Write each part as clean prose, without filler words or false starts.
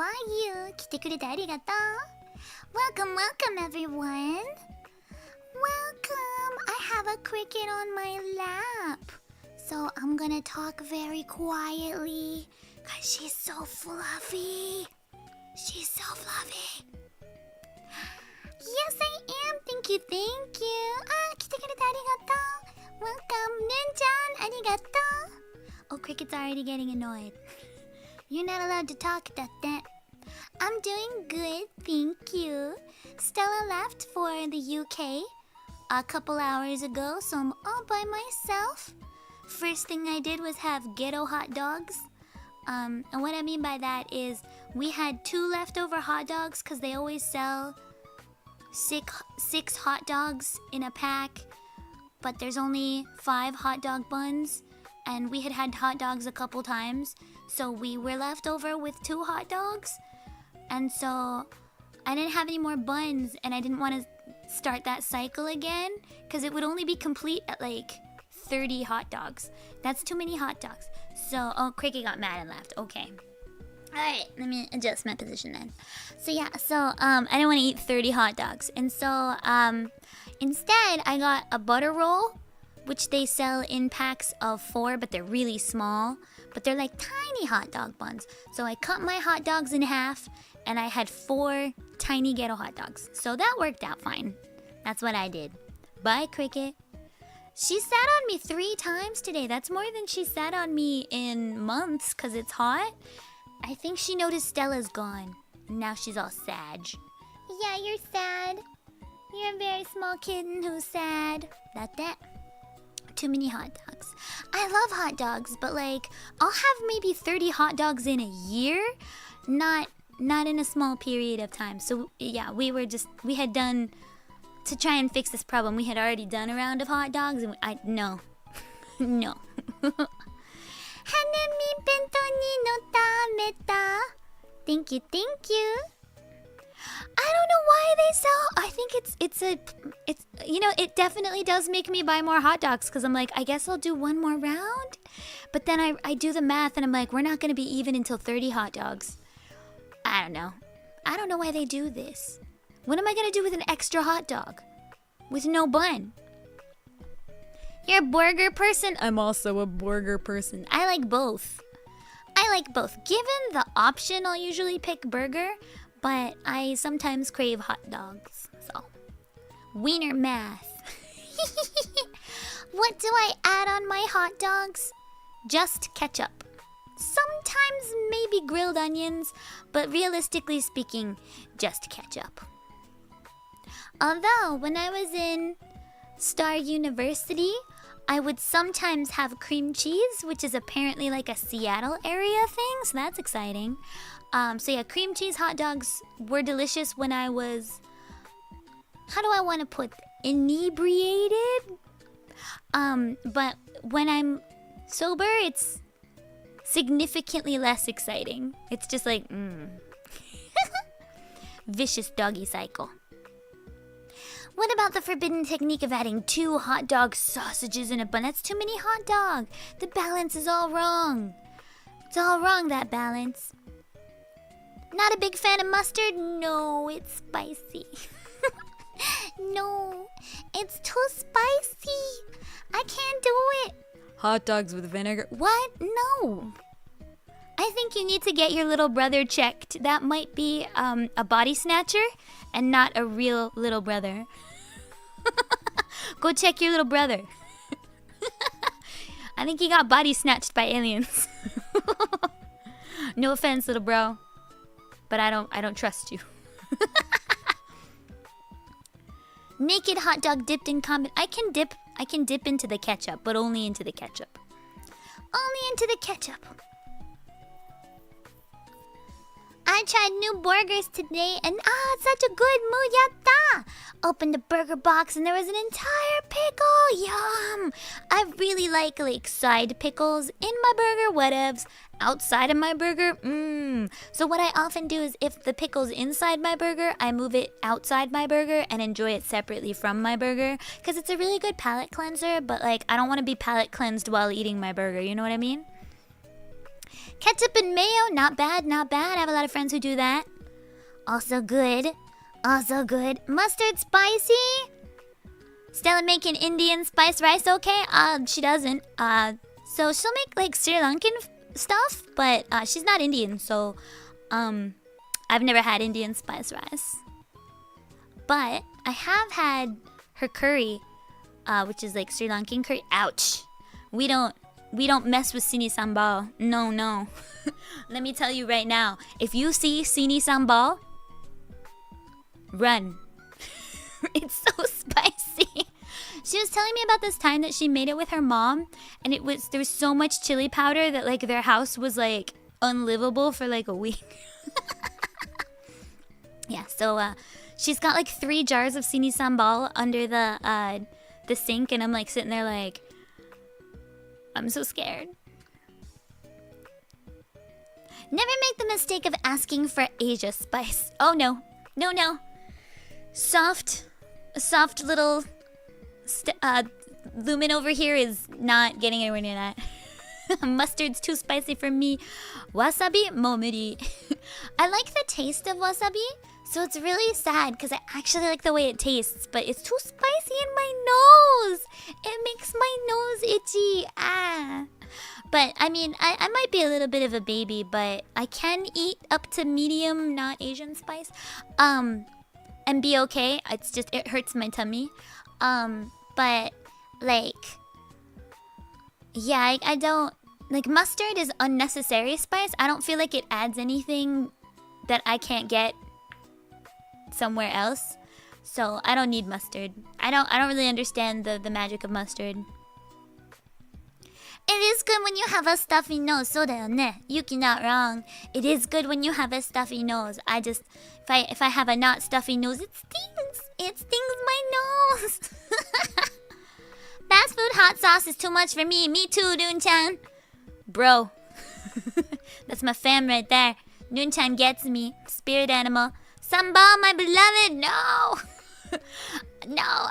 are you? 来てくれてありがとう。Welcome, welcome everyone. Welcome. I have a cricket on my lap. So I'm gonna talk very quietly. Cause she's so fluffy. She's so fluffy. Yes, I am. Thank you, thank you. 来てくれてありがとう。Welcome, Nen-chan. ありがとう。Oh, Cricket's already getting annoyed. You're not allowed to talk, datte. I'm doing good, thank you. Stella left for the UK a couple hours ago, so I'm all by myself. First thing I did was have ghetto hot dogs. And what I mean by that is we had 2 leftover hot dogs because they always sell six hot dogs in a pack, but there's only 5 hot dog buns, and we had hot dogs a couple times, so we were left over with 2 hot dogs, and so I didn't have any more buns, and I didn't want to start that cycle again because it would only be complete at like 30 hot dogs. That's too many hot dogs. So, oh, Cricket got mad and left. Okay. Alright, let me adjust my position then. So I didn't want to eat 30 hot dogs. And so, instead, I got a butter roll, which they sell in packs of 4, but they're really small. But they're like tiny hot dog buns. So I cut my hot dogs in half, and I had 4 tiny ghetto hot dogs. So that worked out fine. That's what I did. Bye, Cricket. She sat on me 3 times today. That's more than she sat on me in months because it's hot. I think she noticed Stella's gone. Now she's all sad. Yeah, you're sad. You're a very small kitten who's sad. That. Too many hot dogs. I love hot dogs, but like, I'll have maybe 30 hot dogs in a year. Not in a small period of time. So yeah, we had done... To try and fix this problem, we had already done a round of hot dogs, and no. No. Thank you, thank you. I don't know why they sell. I think it's it definitely does make me buy more hot dogs because I'm like, I guess I'll do one more round. But then I do the math and I'm like, we're not going to be even until 30 hot dogs. I don't know. I don't know why they do this. What am I going to do with an extra hot dog? With no bun? You're a burger person? I'm also a burger person. I like both. Given the option, I'll usually pick burger, but I sometimes crave hot dogs. So, wiener math. What do I add on my hot dogs? Just ketchup. Sometimes maybe grilled onions, but realistically speaking, just ketchup. Although, when I was in Star University, I would sometimes have cream cheese, which is apparently like a Seattle area thing, so that's exciting. So yeah, cream cheese hot dogs were delicious when I was... How do I want to put... Inebriated? But when I'm sober, it's significantly less exciting. It's just like, Vicious doggy cycle. What about the forbidden technique of adding 2 hot dog sausages in a bun? That's too many hot dog. The balance is all wrong. It's all wrong, that balance. Not a big fan of mustard? No, it's spicy. No, it's too spicy. I can't do it. Hot dogs with vinegar? What? No. I think you need to get your little brother checked. That might be a body snatcher and not a real little brother. Go check your little brother. I think he got body snatched by aliens. No offense, little bro, but I don't trust you. Naked hot dog dipped in common. I can dip into the ketchup, but only into the ketchup. Only into the ketchup. I tried new burgers today and such a good mood, yatta! Opened the burger box and there was an entire pickle, yum! I really like side pickles in my burger, whatevs. Outside of my burger, So what I often do is if the pickle's inside my burger, I move it outside my burger and enjoy it separately from my burger. Because it's a really good palate cleanser, but I don't want to be palate cleansed while eating my burger, you know what I mean? Ketchup and mayo, not bad, not bad. I have a lot of friends who do that. Also good. Also good. Mustard spicy? Stella making Indian spice rice okay? She doesn't. So she'll make like Sri Lankan stuff, but she's not Indian, so I've never had Indian spice rice. But I have had her curry, which is like Sri Lankan curry. Ouch. We don't mess with sini sambal. No. Let me tell you right now. If you see sini sambal, run. It's so spicy. She was telling me about this time that she made it with her mom, and there was so much chili powder that like their house was like unlivable for like a week. Yeah, so she's got like 3 jars of sini sambal under the sink, and I'm like sitting there like, I'm so scared. Never make the mistake of asking for Asia spice. Oh no. Soft little Lumin over here is not getting anywhere near that. Mustard's too spicy for me. Wasabi momuri. I like the taste of wasabi, so it's really sad because I actually like the way it tastes, but it's too spicy in my nose. It makes my nose itchy. But I mean, I might be a little bit of a baby, but I can eat up to medium, not Asian spice, and be okay. It's just, it hurts my tummy. But like, yeah, I don't like, mustard is unnecessary spice. I don't feel like it adds anything that I can't get somewhere else. So I don't need mustard. I don't really understand the magic of mustard. It is good when you have a stuffy nose. そうだよね. Yuki not wrong. It is good when you have a stuffy nose. If I have a not stuffy nose, it stings. It stings my nose. Fast food hot sauce is too much for me. Me too, Noon-chan. Bro. That's my fam right there. Noon-chan gets me. Spirit animal. Sambal, my beloved. No. No,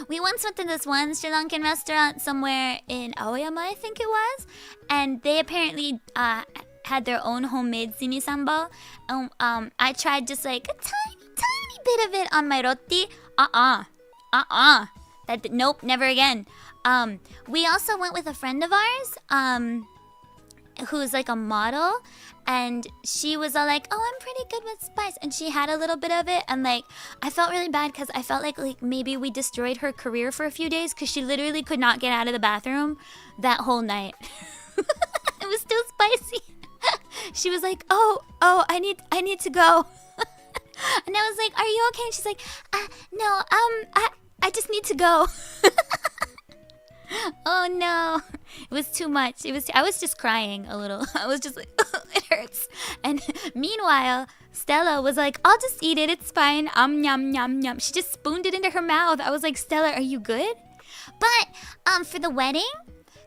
we once went to this one Sri Lankan restaurant somewhere in Aoyama, I think it was, and they apparently had their own homemade sini sambal. I tried just like a tiny bit of it on my roti. Nope, never again. We also went with a friend of ours, who's like a model, and she was all like, oh, I'm pretty good with spice, and she had a little bit of it, and like I felt really bad because I felt like maybe we destroyed her career for a few days because she literally could not get out of the bathroom that whole night. It was still spicy. She was like, oh, I need to go. And I was like, are you okay? And she's like, no, I just need to go. Oh no, it was too much. I was just crying a little. I was just like, it hurts. And meanwhile, Stella was like, I'll just eat it. It's fine. Yum yum yum. She just spooned it into her mouth. I was like, Stella, are you good? But for the wedding,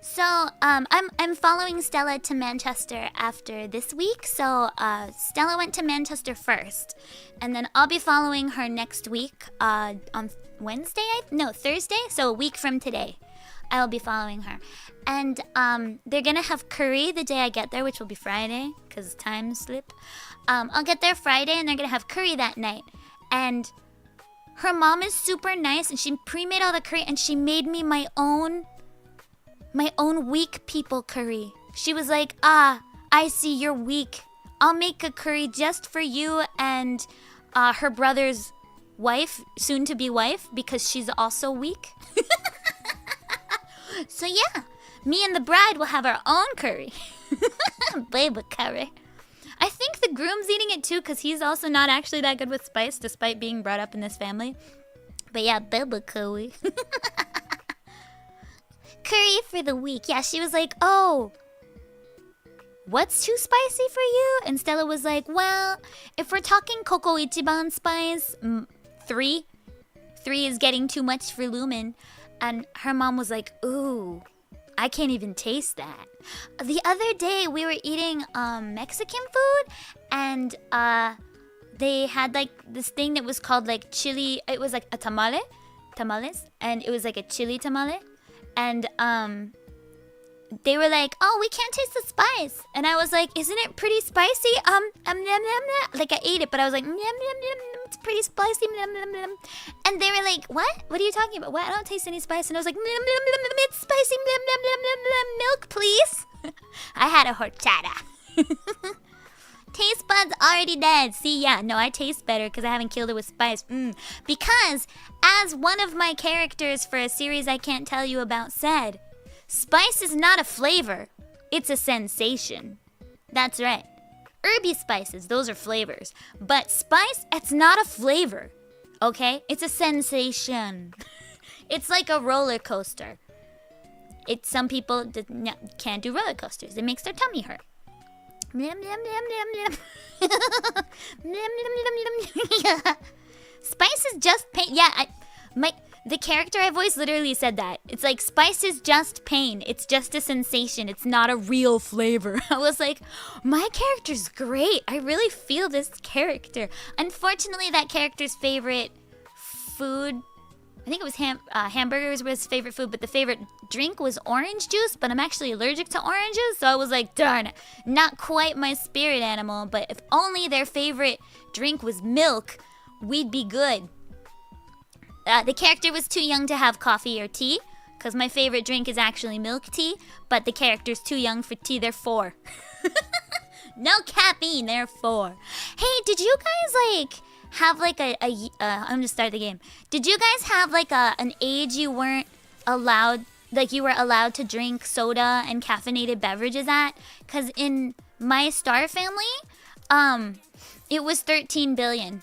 so I'm following Stella to Manchester after this week. So Stella went to Manchester first, and then I'll be following her next week on Thursday. So a week from today. I'll be following her. And they're gonna have curry the day I get there, which will be Friday, because time slip. I'll get there Friday, and they're gonna have curry that night. And her mom is super nice, and she pre-made all the curry, and she made me my own weak people curry. She was like, I see you're weak. I'll make a curry just for you and her brother's wife, soon-to-be wife, because she's also weak. So yeah, me and the bride will have our own curry. Baby curry. I think the groom's eating it too because he's also not actually that good with spice despite being brought up in this family. But yeah, baby curry. Curry for the week. Yeah, she was like, oh, what's too spicy for you? And Stella was like, well, if we're talking Koko Ichiban spice, 3 is getting too much for Lumin. And her mom was like, ooh, I can't even taste that. The other day, we were eating Mexican food, and they had like this thing that was called like chili. It was like a tamales, and it was like a chili tamale. And they were like, "Oh, we can't taste the spice," and I was like, "Isn't it pretty spicy?" Like I ate it, but I was like, "It's pretty spicy." And they were like, "What? What are you talking about? What? I don't taste any spice." And I was like, "It's spicy. Milk, please." I had a horchata. Taste buds already dead. See, yeah, no, I taste better because I haven't killed it with spice. Because, as one of my characters for a series I can't tell you about said, spice is not a flavor, it's a sensation. That's right. Herby spices, those are flavors. But spice, it's not a flavor. Okay? It's a sensation. It's like a roller coaster. Some people can't do roller coasters. It makes their tummy hurt. Spice is just pain. Yeah, the character I voiced literally said that. It's like, spice is just pain. It's just a sensation. It's not a real flavor. I was like, my character's great. I really feel this character. Unfortunately, that character's favorite food, I think it was hamburgers was his favorite food, but the favorite drink was orange juice, but I'm actually allergic to oranges, so I was like, darn it, not quite my spirit animal, but if only their favorite drink was milk, we'd be good. The character was too young to have coffee or tea, because my favorite drink is actually milk tea, but the character's too young for tea, they're 4. No caffeine, they're 4. Hey, did you guys, have I'm gonna start the game. Did you guys have an age you weren't allowed, you were allowed to drink soda and caffeinated beverages at? Because in my star family, it was 13 billion.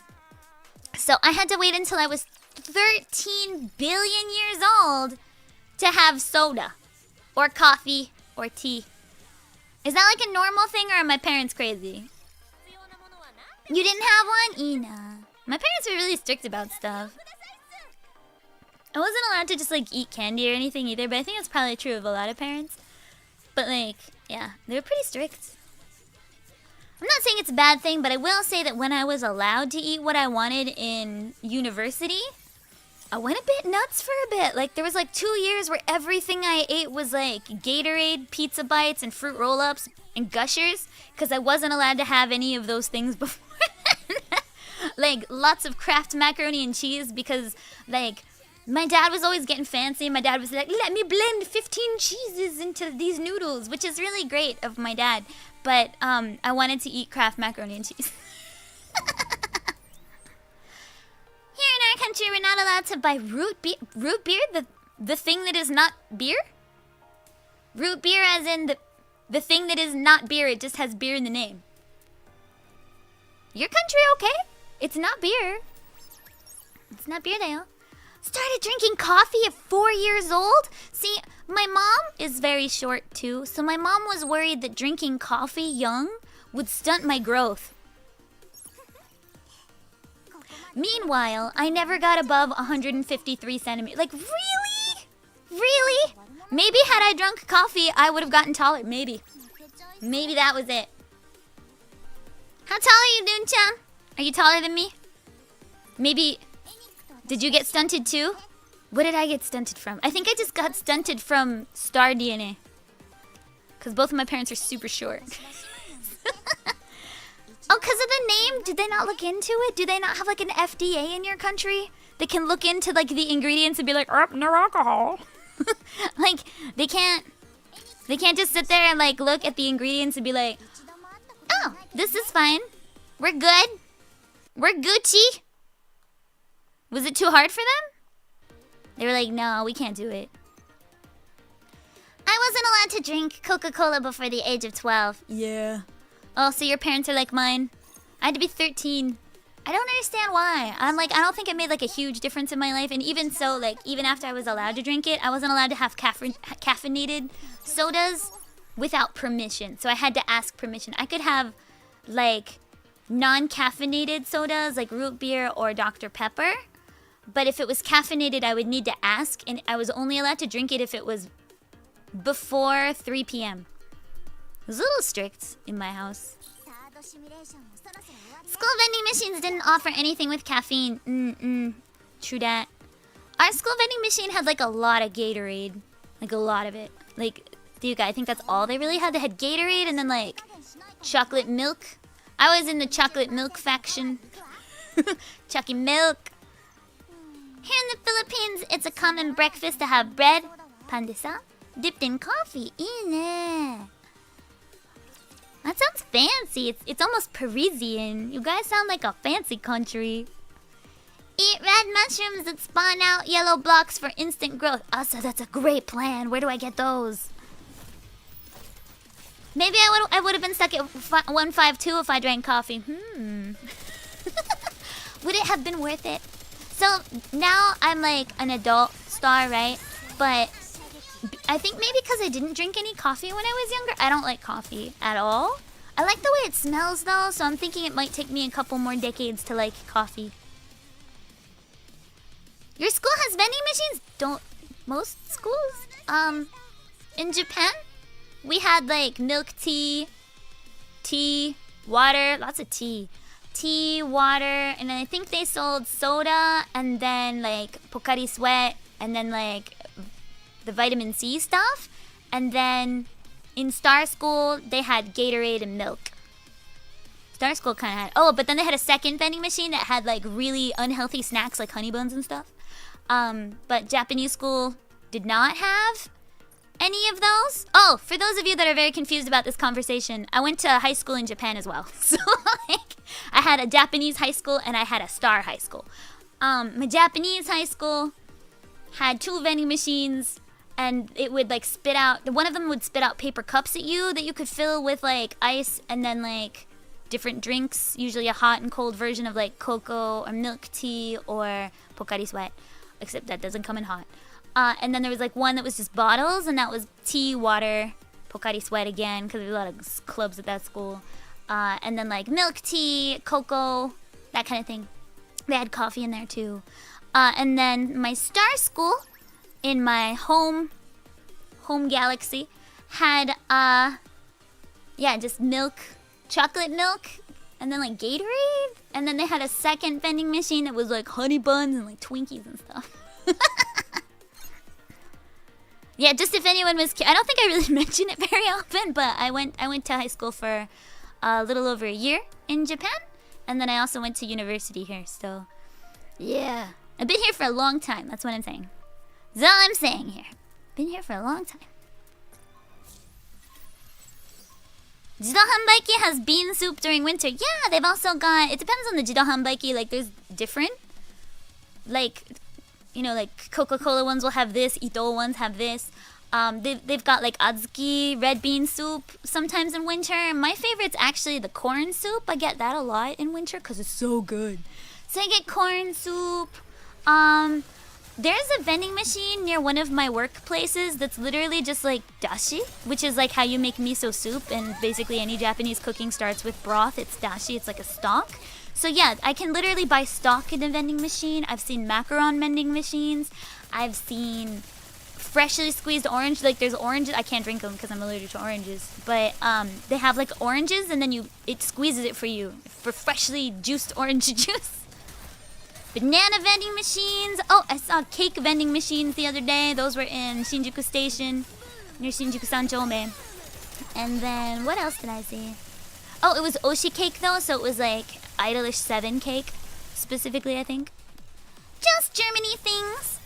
So I had to wait until I was 13 billion years old to have soda or coffee or tea. Is that like a normal thing, or are my parents crazy? You didn't have one? Ina. My parents were really strict about stuff. I wasn't allowed to just eat candy or anything either, but I think that's probably true of a lot of parents. But yeah, they were pretty strict. I'm not saying it's a bad thing, but I will say that when I was allowed to eat what I wanted in university, I went a bit nuts for a bit. There was 2 years where everything I ate was Gatorade, pizza bites, and fruit roll-ups, and Gushers, because I wasn't allowed to have any of those things before. Lots of Kraft macaroni and cheese, because my dad was always getting fancy. My dad was like, let me blend 15 cheeses into these noodles, which is really great of my dad. But I wanted to eat Kraft macaroni and cheese. Here in our country, we're not allowed to buy root beer, the thing that is not beer. Root beer as in the thing that is not beer, it just has beer in the name. Your country okay? It's not beer. It's not beer, though. Started drinking coffee at 4 years old? See, my mom is very short, too. So my mom was worried that drinking coffee young would stunt my growth. Meanwhile, I never got above 153 centimeters. Really? Really? Maybe had I drunk coffee, I would have gotten taller. Maybe. Maybe that was it. How tall are you, Dun-chan? Are you taller than me? Maybe... Did you get stunted too? What did I get stunted from? I think I just got stunted from star DNA. Because both of my parents are super short. Oh, because of the name? Did they not look into it? Do they not have an FDA in your country? They can look into the ingredients and be like, oh, no alcohol. They can't just sit there and look at the ingredients and be like, oh, this is fine. We're good. We're Gucci. Was it too hard for them? They were like, no, we can't do it. I wasn't allowed to drink Coca-Cola before the age of 12. Yeah. Oh, so your parents are like mine. I had to be 13. I don't understand why. I don't think it made a huge difference in my life. And even so, even after I was allowed to drink it, I wasn't allowed to have caffeinated sodas without permission. So I had to ask permission. I could have non-caffeinated sodas like root beer or Dr. Pepper. But if it was caffeinated, I would need to ask. And I was only allowed to drink it if it was before 3 p.m. It was a little strict in my house. School vending machines didn't offer anything with caffeine. True that. Our school vending machine had a lot of Gatorade. A lot of it. Dude, I think that's all they really had. They had Gatorade and then like chocolate milk. I was in the chocolate milk faction. Chucky milk. Here in the Philippines, it's a common breakfast to have bread, pandesal, dipped in coffee. Ine. That sounds fancy. It's almost Parisian. You guys sound like a fancy country. Eat red mushrooms that spawn out yellow blocks for instant growth. Also, that's a great plan. Where do I get those? Maybe I would have been stuck at 152 if I drank coffee. Would it have been worth it? So now I'm like an adult star, right? But I think maybe because I didn't drink any coffee when I was younger, I don't like coffee at all. I like the way it smells though, so I'm thinking it might take me a couple more decades to like coffee. Your school has vending machines? Don't most schools? In Japan, we had like milk tea, water, lots of tea, water, and then I think they sold soda, and then like Pocari Sweat, and then like the vitamin C stuff, and then in Star School they had Gatorade and milk. Star School kind of had, but then they had a second vending machine that had like really unhealthy snacks like honey buns and stuff. But Japanese school did not have any of those. Oh, for those of you that are very confused about this conversation, I went to high school in Japan as well. So like, I had a Japanese high school and I had a star high school. My Japanese high school had 2 vending machines, and it would like spit out, one of them would spit out paper cups at you that you could fill with like ice and then like different drinks, usually a hot and cold version of like cocoa or milk tea or Pocari Sweat, except that doesn't come in hot. And then there was like one that was just bottles, and that was tea, water, Pocari Sweat again, because there's a lot of clubs at that school. And then like milk tea, cocoa, that kind of thing. They had coffee in there too. And then my star school in my home galaxy had just milk, chocolate milk, and then like Gatorade, and then they had a second vending machine that was like honey buns and like Twinkies and stuff. Yeah, just if anyone was I don't think I really mention it very often, but I went to high school for a little over a year in Japan, and then I also went to university here. So yeah, I've been here for a long time. That's what I'm saying. That's all I'm saying here. Been here for a long time. Jido Hanbaiki has bean soup during winter. Yeah, they've also got, it depends on the Jido Hanbaiki, like there's different, like, you know, like Coca-Cola ones will have this, Ito ones have this. They've got like adzuki, red bean soup sometimes in winter. My favorite's actually the corn soup. I get that a lot in winter because it's so good. So I get corn soup. There's a vending machine near one of my workplaces that's literally just like dashi, which is like how you make miso soup, and basically any Japanese cooking starts with broth. It's dashi, it's like a stock. So yeah, I can literally buy stock in a vending machine. I've seen macaron vending machines. I've seen freshly squeezed orange. Like there's oranges. I can't drink them because I'm allergic to oranges. But they have like oranges, and then it squeezes it for you for freshly juiced orange juice. Banana vending machines. Oh, I saw cake vending machines the other day. Those were in Shinjuku Station, near Shinjuku Sanchome. And then what else did I see? Oh, it was Oshi cake though, so it was like Idolish 7 cake, specifically, I think. Just Germany things.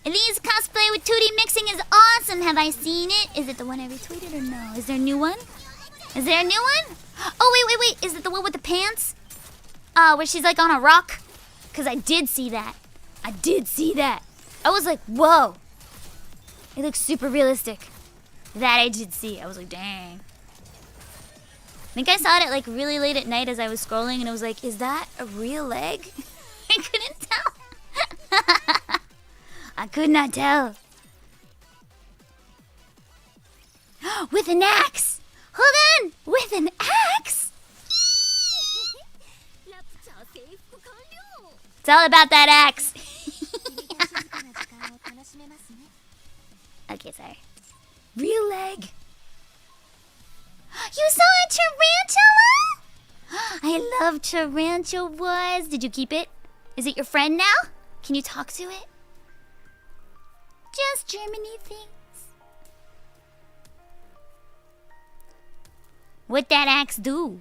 Elise cosplay with 2D mixing is awesome. Have I seen it? Is it the one I retweeted or no? Is there a new one? Is there a new one? Oh, wait. Is it the one with the pants? Where she's like on a rock? Because I did see that. I was like, whoa. It looks super realistic. That I did see. I was like, dang. I think I saw it at like really late at night as I was scrolling, and I was like, is that a real leg? I couldn't tell. I could not tell. With an axe! Hold on! With an axe? It's all about that axe. Okay, sorry. Real leg. You saw a tarantula? I love tarantulas. Did you keep it? Is it your friend now? Can you talk to it? West Germany things. What that axe do?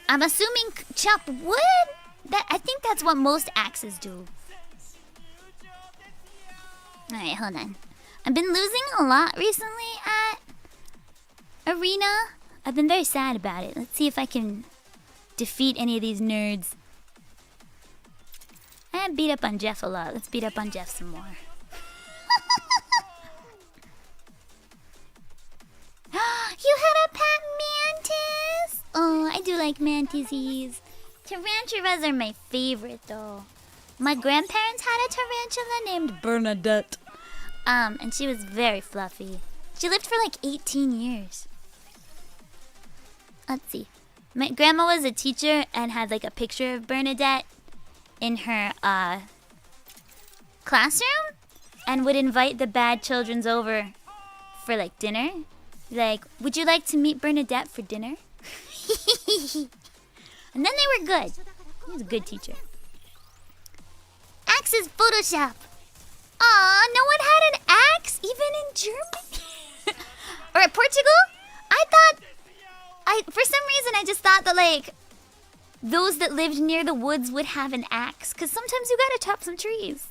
I'm assuming chop wood? I think that's what most axes do. Alright, hold on. I've been losing a lot recently at Arena. I've been very sad about it. Let's see if I can defeat any of these nerds. I beat up on Jeff a lot. Let's beat up on Jeff some more. You had a pet mantis! Oh, I do like mantises. Tarantulas are my favorite though. My grandparents had a tarantula named Bernadette. And she was very fluffy. She lived for like 18 years. Let's see. My grandma was a teacher and had like a picture of Bernadette in her classroom and would invite the bad children over for like dinner. Like, would you like to meet Bernadette for dinner? And then they were good. He was a good teacher. Axe's Photoshop. Aw, no one had an axe, even in Germany. Or at Portugal? For some reason, I just thought that, like, those that lived near the woods would have an axe. Because sometimes you gotta chop some trees.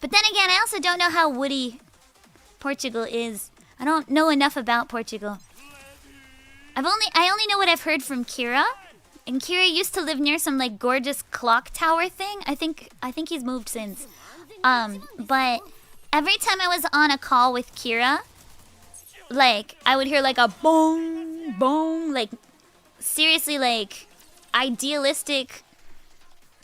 But then again, I also don't know how woody Portugal is. I don't know enough about Portugal. I only know what I've heard from Kira. And Kira used to live near some, like, gorgeous clock tower thing. I think he's moved since. But every time I was on a call with Kira, like, I would hear, like, a bong, bong, like, seriously, like, idealistic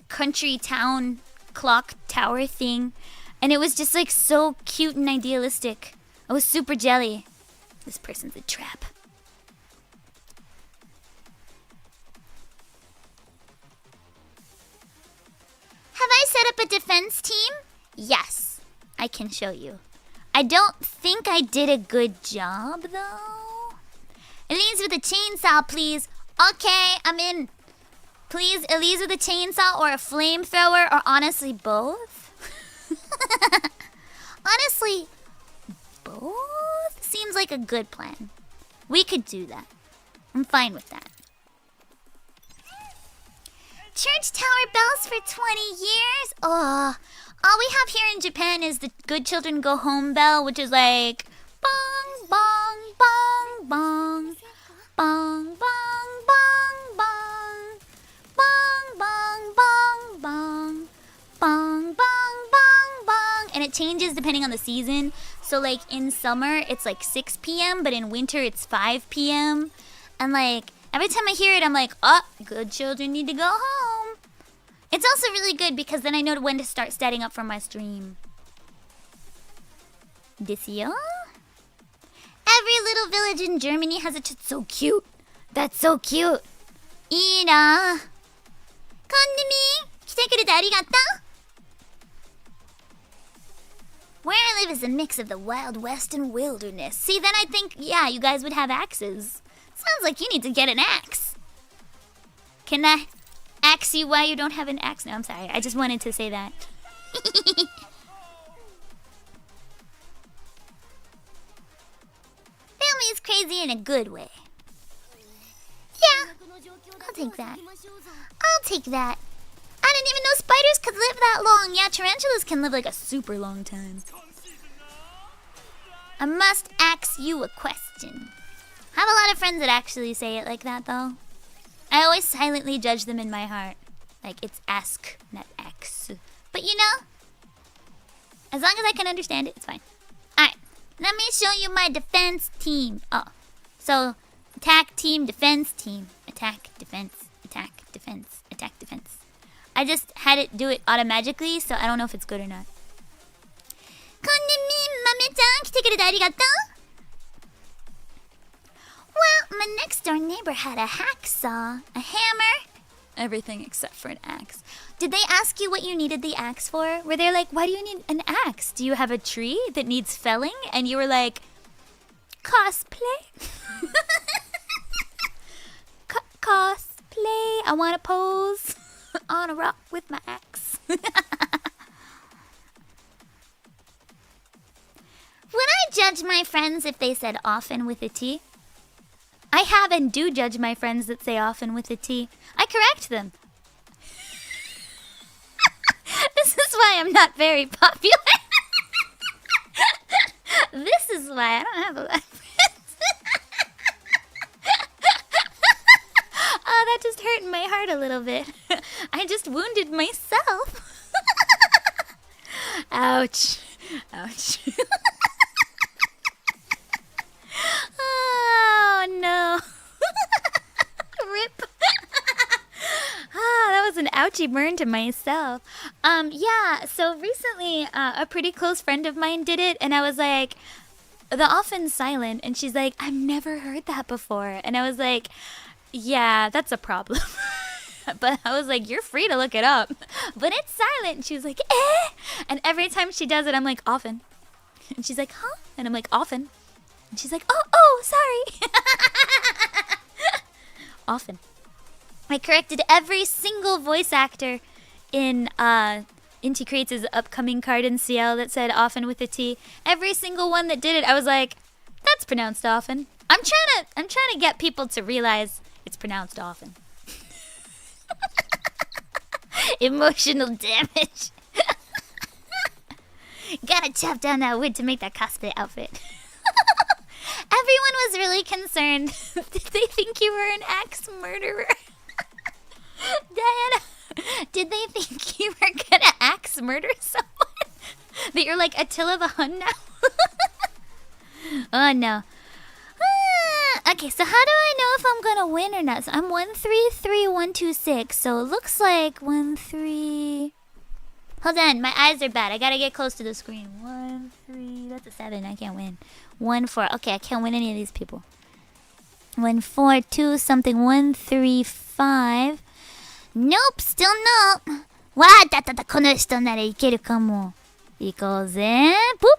country town clock tower thing. And it was just, like, so cute and idealistic. I was super jelly. This person's a trap. Have I set up a defense team? Yes, I can show you. I don't think I did a good job, though. Elise with a chainsaw, please. Okay, I'm in. Please, Elise with a chainsaw or a flamethrower, or honestly, both? Honestly, both? Seems like a good plan. We could do that. I'm fine with that. Church tower bells for 20 years? Oh, all we have here in Japan is the Good Children Go Home bell, which is like bong, bong, bong, bong, bong, bong, bong, bong, bong, bong, bong, bong, bong, bong, bong, bong, and it changes depending on the season. So like in summer it's like 6 p.m., but in winter it's 5 p.m. And like every time I hear it, I'm like, oh, good children need to go home. It's also really good because then I know when to start setting up for my stream. This year? Every little village in Germany has a so cute. That's so cute. いいな。こんにみ。来てくれてありがとう。Where I live is a mix of the Wild West and wilderness. See, then I think, yeah, you guys would have axes. Sounds like you need to get an axe. Can I axe you why you don't have an axe? No, I'm sorry. I just wanted to say that. Family is crazy in a good way. Yeah, I'll take that. I'll take that. I didn't even know spiders could live that long. Yeah, tarantulas can live like a super long time. I must ask you a question. I have a lot of friends that actually say it like that, though. I always silently judge them in my heart. Like, it's ask, not ax. But you know, as long as I can understand it, it's fine. Alright, let me show you my defense team. Oh, so attack team, defense team. Attack, defense, attack, defense, attack, defense. I just had it do it automatically, so I don't know if it's good or not. こんにみ、豆ちゃん、来てくれてありがとう。Well, my next door neighbor had a hacksaw, a hammer, Everything except for an axe. Did they ask you what you needed the axe for? Were they like, why do you need an axe? Do you have a tree that needs felling? And you were like, cosplay? Cosplay. I want to pose on a rock with my axe. When I judge my friends if they said often with a T, I have and do judge my friends that say often with a T. I correct them. This is why I'm not very popular. This is why I don't have a lot of friends. Oh, that just hurt my heart a little bit. I just wounded myself. Ouch. Ouch. Oh, no. Rip. Ah, that was an ouchie burn to myself. Yeah, so recently a pretty close friend of mine did it, and I was like, the often silent, and she's like, I've never heard that before. And I was like, yeah, that's a problem. But I was like, you're free to look it up. But it's silent. And she was like, eh. And every time she does it, I'm like, often. And she's like, huh? And I'm like, often. And she's like, oh, sorry. Often. I corrected every single voice actor in Inti Creates' upcoming card in CL that said often with a T. Every single one that did it, I was like, that's pronounced often. I'm trying to get people to realize it's pronounced often. Emotional damage. Gotta chop down that wood to make that cosplay outfit. Everyone was really concerned. Did they think you were an axe murderer? Diana, did they think you were gonna axe murder someone? That you're like Attila the Hun now? Oh no. Okay, so how do I know if I'm gonna win or not? So I'm 133126, so it looks like 13. Hold on, my eyes are bad. I gotta get close to the screen. 13. That's a 7. I can't win. 14. Okay, I can't win any of these people. 142 something. 135. Nope, still no. わあ、だったこの人ならいけるかも。行こうぜ。ポッ。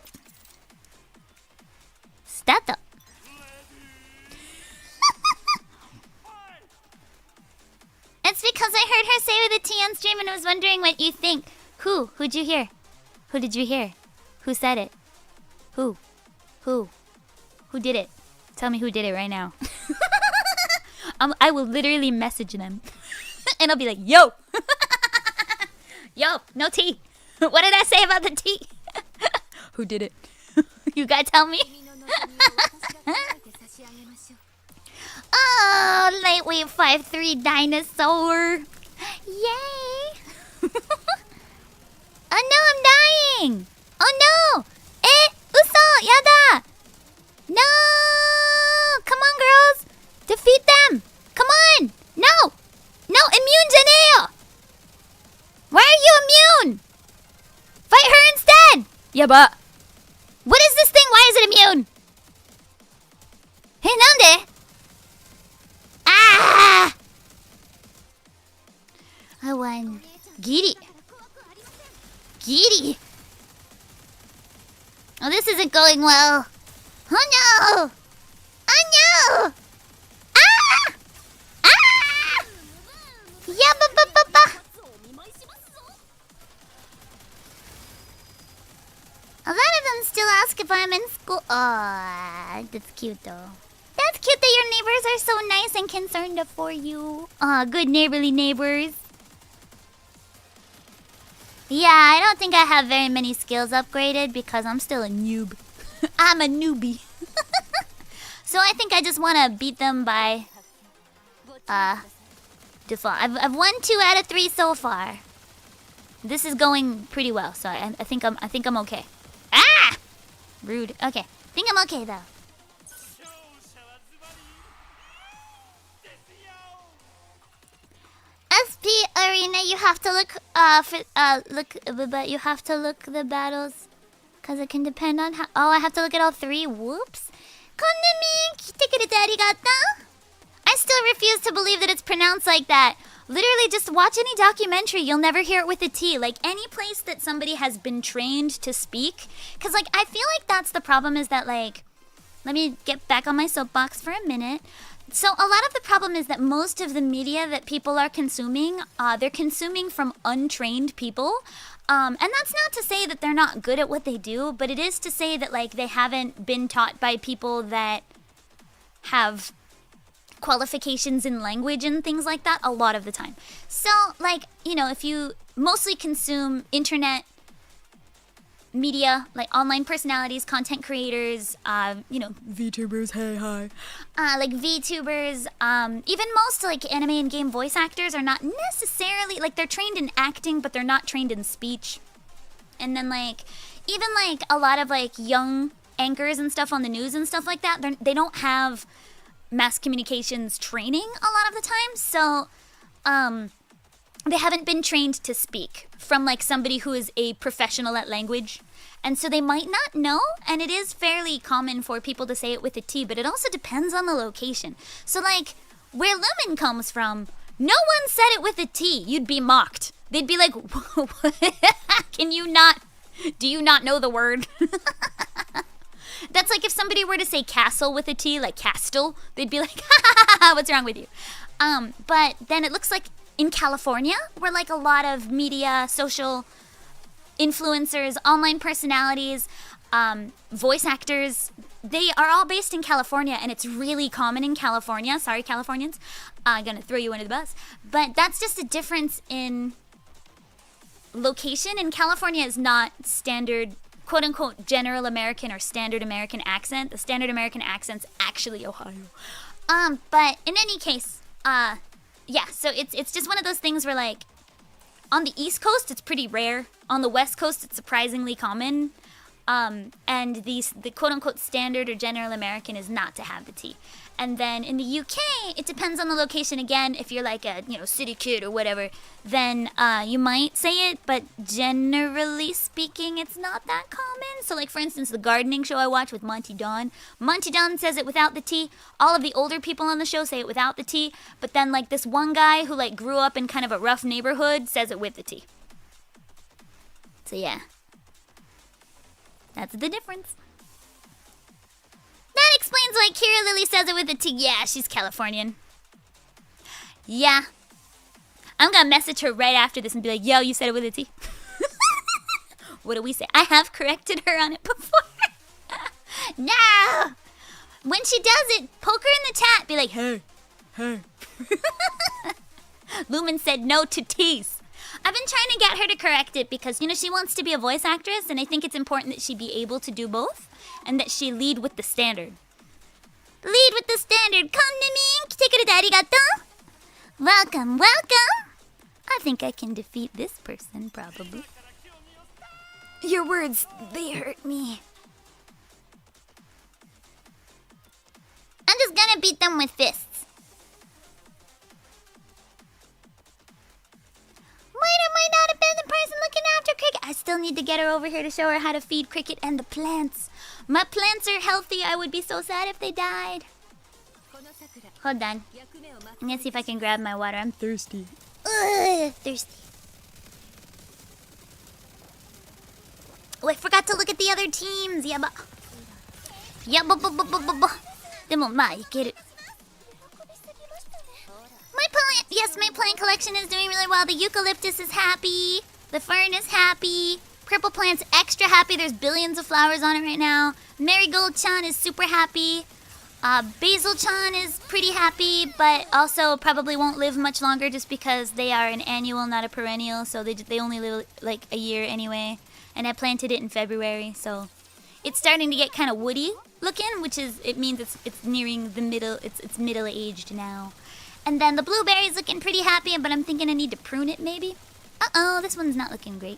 スタート。It's because I heard her say with a T on stream and I was wondering what you think. Who? Who'd you hear? Who did you hear? Who said it? Who? Who did it? Tell me who did it right now. I will literally message them. And I'll be like, yo! Yo, no T. What did I say about the T? Who did it? You gotta tell me. Oh, lightweight 5'3" dinosaur. Yay. Oh no, I'm dying. Oh no. Uso, yada. No. Come on, girls. Defeat them. Come on. No. No, immune janeo. Why are you immune? Fight her instead. Yeah, but what is this thing? Why is it immune? Hey, nande? Ah! I won. Giri. Giri. Oh, this isn't going well. Oh no! Oh no! Ah! Ah! Yabba-ba-ba-ba! A lot of them still ask if I'm in school. Aw, that's cute though. That's cute that your neighbors are so nice and concerned for you. Aw, good neighborly neighbors. Yeah, I don't think I have very many skills upgraded because I'm still a noob. I'm a newbie. So I think I just want to beat them by default. I've won 2 out of 3 so far. This is going pretty well, so I think I'm okay. Ah! Rude. Okay. I think I'm okay though. SP Arena, you have to look but you have to look the battles because it can depend on how. Oh, I have to look at all 3. Whoops. Konami, 来てくれてありがとう. I still refuse to believe that it's pronounced like that. Literally, just watch any documentary. You'll never hear it with a T. Like, any place that somebody has been trained to speak. Because, like, I feel like that's the problem is that, like... Let me get back on my soapbox for a minute. So a lot of the problem is that most of the media that people are consuming, they're consuming from untrained people. And that's not to say that they're not good at what they do, but it is to say that like they haven't been taught by people that have qualifications in language and things like that a lot of the time. So like, you know, if you mostly consume internet media, like online personalities, content creators, you know, VTubers, hey hi, like VTubers, even most like anime and game voice actors are not necessarily, like they're trained in acting, but they're not trained in speech. And then like, even like a lot of like young anchors and stuff on the news and stuff like that, they don't have mass communications training a lot of the time, so, they haven't been trained to speak from like somebody who is a professional at language. And so they might not know, and it is fairly common for people to say it with a T, but it also depends on the location. So like, where Lumin comes from, no one said it with a T. You'd be mocked. They'd be like, can you not, do you not know the word? That's like if somebody were to say castle with a T, like castle, they'd be like, what's wrong with you? But then it looks like in California, where like a lot of media, social influencers, online personalities, voice actors, they are all based in California, and it's really common in California. Sorry, Californians. I'm gonna throw you under the bus. But that's just a difference in location. And California is not standard, quote unquote, general American or standard American accent. The standard American accent's actually Ohio. But in any case, yeah, so it's just one of those things where like on the East Coast it's pretty rare. On the West Coast it's surprisingly common. And the quote unquote standard or general American is not to have the T. And then in the UK, it depends on the location again. If you're like a, you know, city kid or whatever, then you might say it, but generally speaking, it's not that common. So like for instance, the gardening show I watch with Monty Don says it without the T. All of the older people on the show say it without the T, but then like this one guy who like grew up in kind of a rough neighborhood says it with the T. So yeah, that's the difference. That explains why Kira Lily says it with a T. Yeah, she's Californian. Yeah. I'm gonna message her right after this and be like, yo, you said it with a T. What do we say? I have corrected her on it before. No! When she does it, poke her in the chat. Be like, hey. Lumin said no to T's. I've been trying to get her to correct it because, you know, she wants to be a voice actress, and I think it's important that she be able to do both, and that she lead with the standard. Lead with the standard. Come to me. 来てくれてありがとう. Welcome. I think I can defeat this person, probably. Your words, they hurt me. I'm just gonna beat them with fists. Might or might not have been the person looking after Cricket. I still need to get her over here to show her how to feed Cricket and the plants. My plants are healthy. I would be so sad if they died. Hold on. I'm gonna see if I can grab my water. I'm thirsty. Ugh, thirsty. Oh, I forgot to look at the other teams. Yabba. Demo, ma, ikeru. My plant collection is doing really well. The eucalyptus is happy. The fern is happy. Purple plant's extra happy. There's billions of flowers on it right now. Marigold-chan is super happy. Basil-chan is pretty happy, but also probably won't live much longer just because they are an annual, not a perennial. So they only live like a year anyway. And I planted it in February, so it's starting to get kind of woody looking, which is, it means it's nearing the middle. It's middle-aged now. And then the blueberry's looking pretty happy, but I'm thinking I need to prune it maybe. Uh-oh, this one's not looking great.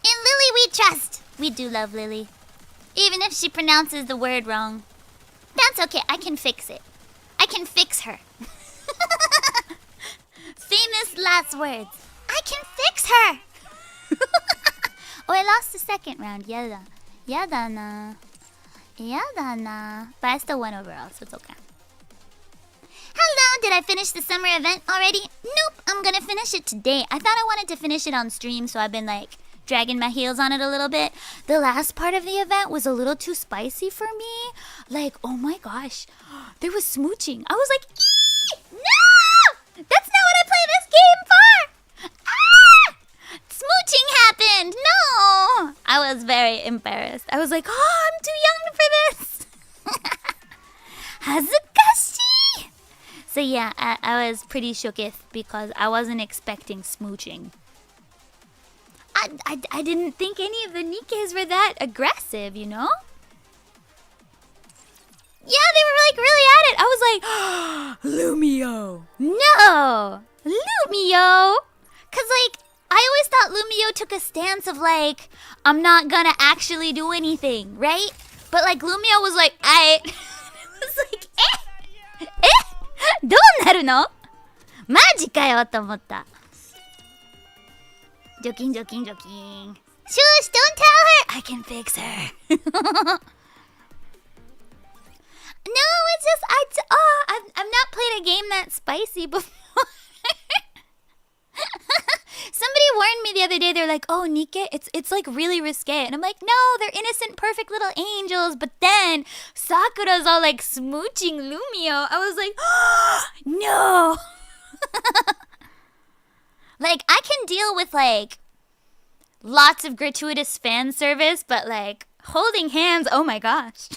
In Lily we trust. We do love Lily. Even if she pronounces the word wrong. That's okay, I can fix it. I can fix her. Famous last words. I can fix her! Oh, I lost the second round. Yada. Yada na. But I still won overall, so it's okay. Hello, did I finish the summer event already? Nope, I'm gonna finish it today. I thought I wanted to finish it on stream, so I've been like dragging my heels on it a little bit. The last part of the event was a little too spicy for me. Like, oh my gosh, there was smooching. I was like, eee! No! That's not what I play this game for! Ah! Smooching happened! No! I was very embarrassed. I was like, oh, I'm too young for this! Hazukashi! So yeah, I was pretty shooketh because I wasn't expecting smooching. I didn't think any of the Nikkes were that aggressive, you know? Yeah, they were like really at it. I was like, Lumio. No! Lumio! Cause like, I always thought Lumio took a stance of like, I'm not gonna actually do anything, right? But like Lumio was like, I was like,どうなるのマジかよと思った。ジョキンジョキンジョキン。Shush, don't tell her! I can fix her. No, it's just, I've not played a game that spicy before. Somebody warned me the other day, they're like, oh, Nikke, it's like really risque. And I'm like, no, they're innocent, perfect little angels. But then Sakura's all like smooching Lumio. I was like, oh, no. Like, I can deal with like lots of gratuitous fan service, but like holding hands, oh my gosh.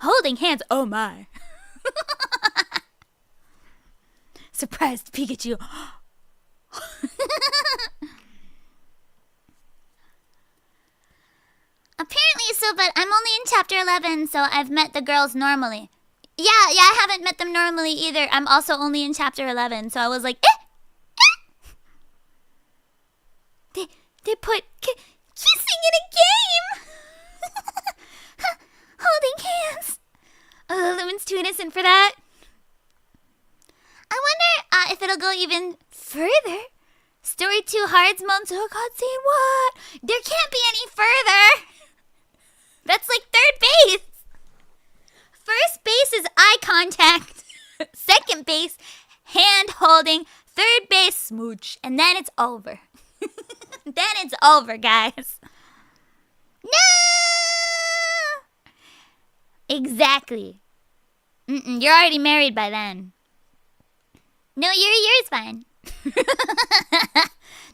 Holding hands, oh my. Surprised Pikachu. Apparently so, but I'm only in chapter 11, so I've met the girls normally. Yeah, I haven't met them normally either. I'm also only in chapter 11, so I was like, They put kissing in a game! Holding hands. Oh, Lumin's too innocent for that. I wonder if it'll go even further. Story 2 Hearts Mode. Oh god, say what? There can't be any further. That's like third base. First base is eye contact. Second base, hand holding. Third base, smooch. And then it's over. Then it's over, guys. No! Exactly. You're already married by then. No, yours fine.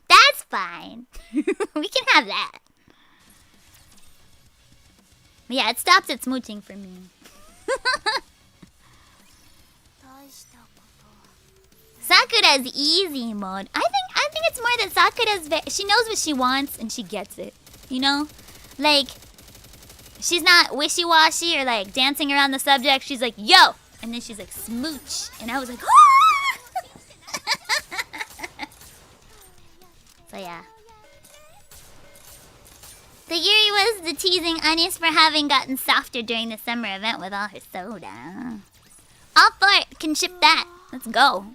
That's fine. We can have that. Yeah, it stops at smooching for me. Sakura's easy mode. I think it's more that Sakura's she knows what she wants and she gets it. You know? Like, she's not wishy-washy or like dancing around the subject. She's like, yo! And then she's like, smooch. And I was like, oh! So yeah. The Yuri was the teasing Anis for having gotten softer during the summer event with all her soda. All for it. Can ship that. Let's go.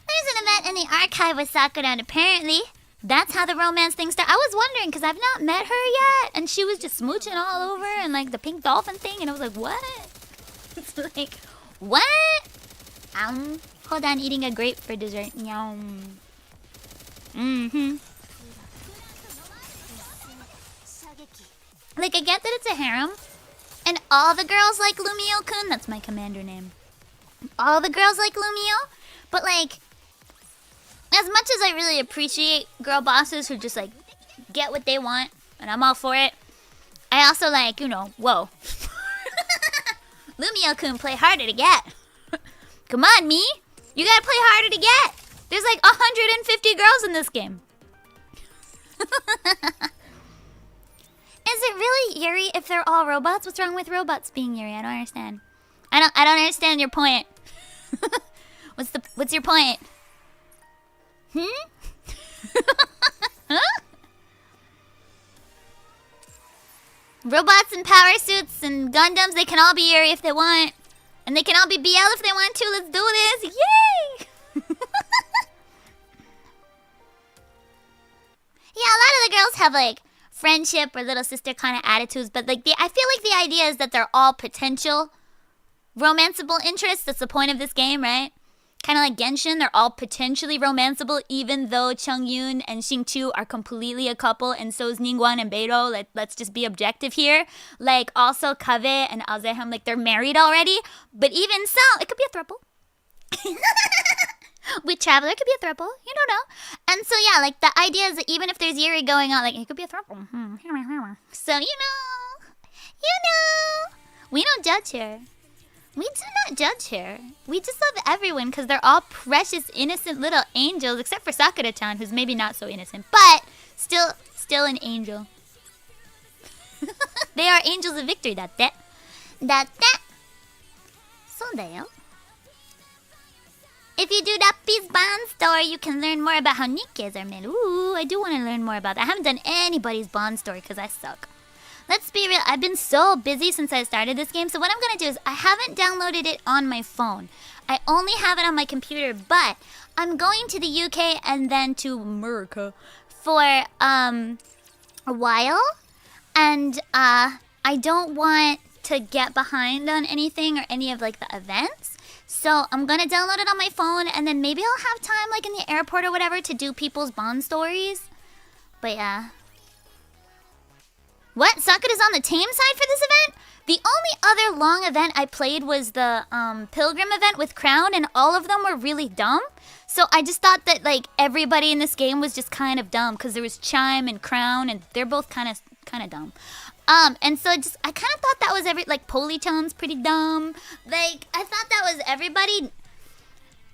There's an event in the archive with Sakura, and apparently that's how the romance thing started. I was wondering because I've not met her yet, and she was just smooching all over and like the pink dolphin thing, and I was like, what? It's like, what? Hold on, eating a grape for dessert. Yum. Like, I get that it's a harem, and all the girls like Lumio-kun. That's my commander name. All the girls like Lumio, but like, as much as I really appreciate girl bosses who just like get what they want, and I'm all for it, I also like, you know, whoa. Lumio-kun, play harder to get. Come on, me. You gotta play harder to get. There's like 150 girls in this game. Is it really Yuri if they're all robots? What's wrong with robots being Yuri? I don't understand. I don't understand your point. What's your point? Huh? Robots and power suits and Gundams, they can all be Yuri if they want. And they can all be BL if they want to. Let's do this. Yay! Yeah, a lot of the girls have like friendship or little sister kind of attitudes, but like I feel like the idea is that they're all potential romanceable interests. That's the point of this game, right? Kind of like Genshin, they're all potentially romanceable, even though Changyoon and Xingqiu are completely a couple, and so is Ningguang and Beidou. Let's just be objective here. Like, also Kaveh and Azeham, like, they're married already. But even so, it could be a throuple. With Traveler, it could be a throuple. You don't know. And so, yeah, like, the idea is that even if there's Yuri going on, like, it could be a throuple. So, you know. We don't judge here. We do not judge here. We just love everyone because they're all precious, innocent little angels, except for Sakura-chan, who's maybe not so innocent, but still an angel. They are angels of victory, だって。そうだよ。If you do Dappy's Bond story, you can learn more about how Nikkes are made. Ooh, I do want to learn more about that. I haven't done anybody's Bond story because I suck. Let's be real, I've been so busy since I started this game, so what I'm going to do is I haven't downloaded it on my phone. I only have it on my computer, but I'm going to the UK and then to America for a while, and I don't want to get behind on anything or any of like the events. So I'm going to download it on my phone, and then maybe I'll have time like in the airport or whatever to do people's Bond stories. But yeah. What? Sakura's on the tame side for this event? The only other long event I played was the Pilgrim event with Crown, and all of them were really dumb. So I just thought that like everybody in this game was just kind of dumb because there was Chime and Crown, and they're both kind of dumb. And so I kind of thought that was like Polychan's pretty dumb. Like I thought that was everybody.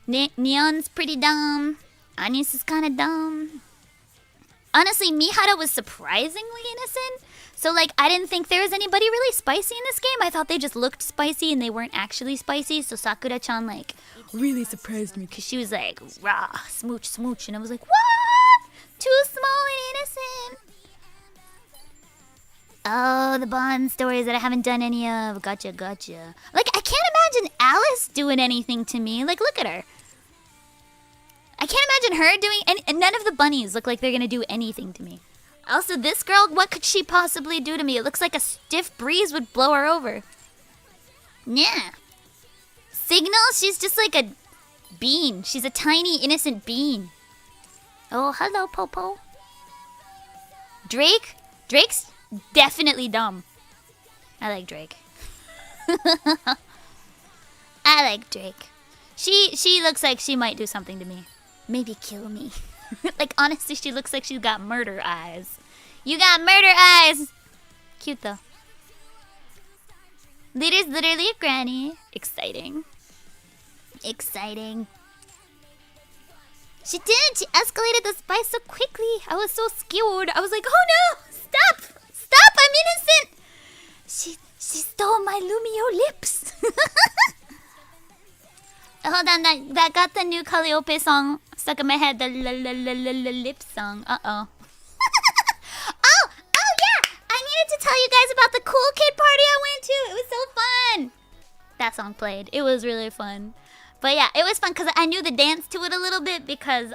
Neon's pretty dumb. Anis is kind of dumb. Honestly, Mihara was surprisingly innocent. So, like, I didn't think there was anybody really spicy in this game. I thought they just looked spicy and they weren't actually spicy. So Sakura-chan, like, really surprised me because she was like, rah, smooch, smooch. And I was like, what? Too small and innocent. Oh, the Bond stories that I haven't done any of. Gotcha. Like, I can't imagine Alice doing anything to me. Like, look at her. I can't imagine her doing and none of the bunnies look like they're gonna do anything to me. Also, this girl, what could she possibly do to me? It looks like a stiff breeze would blow her over. Yeah. Signal, she's just like a bean. She's a tiny, innocent bean. Oh, hello, Popo. Drake's definitely dumb. I like Drake. I like Drake. She looks like she might do something to me. Maybe kill me. Like, honestly, she looks like she's got murder eyes. You got murder eyes! Cute, though. Leader's literally a granny. Exciting. Exciting. She did! She escalated the spice so quickly. I was so scared. I was like, oh no! Stop! Stop! I'm innocent! She stole my Lumio lips. Hold on, that got the new Calliope song stuck in my head. The lip song. Uh-oh. oh yeah! I needed to tell you guys about the cool kid party I went to. It was so fun. That song played. It was really fun. But yeah, it was fun because I knew the dance to it a little bit because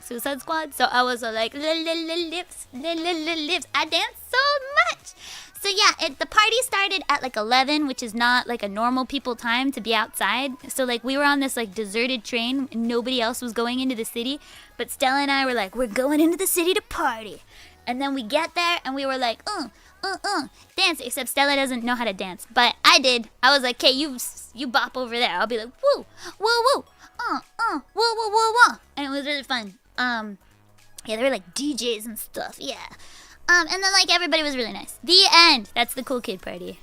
Suicide Squad. So I was like lips. I danced so much. So yeah, the party started at like 11, which is not like a normal people time to be outside. So like we were on this like deserted train and nobody else was going into the city. But Stella and I were like, we're going into the city to party. And then we get there and we were like, dance. Except Stella doesn't know how to dance. But I did. I was like, okay, you bop over there. I'll be like, woo, woo, woo, woo, woo, woo, woo. And it was really fun. Yeah, they were like DJs and stuff. Yeah. And then, like, everybody was really nice. The end. That's the cool kid party.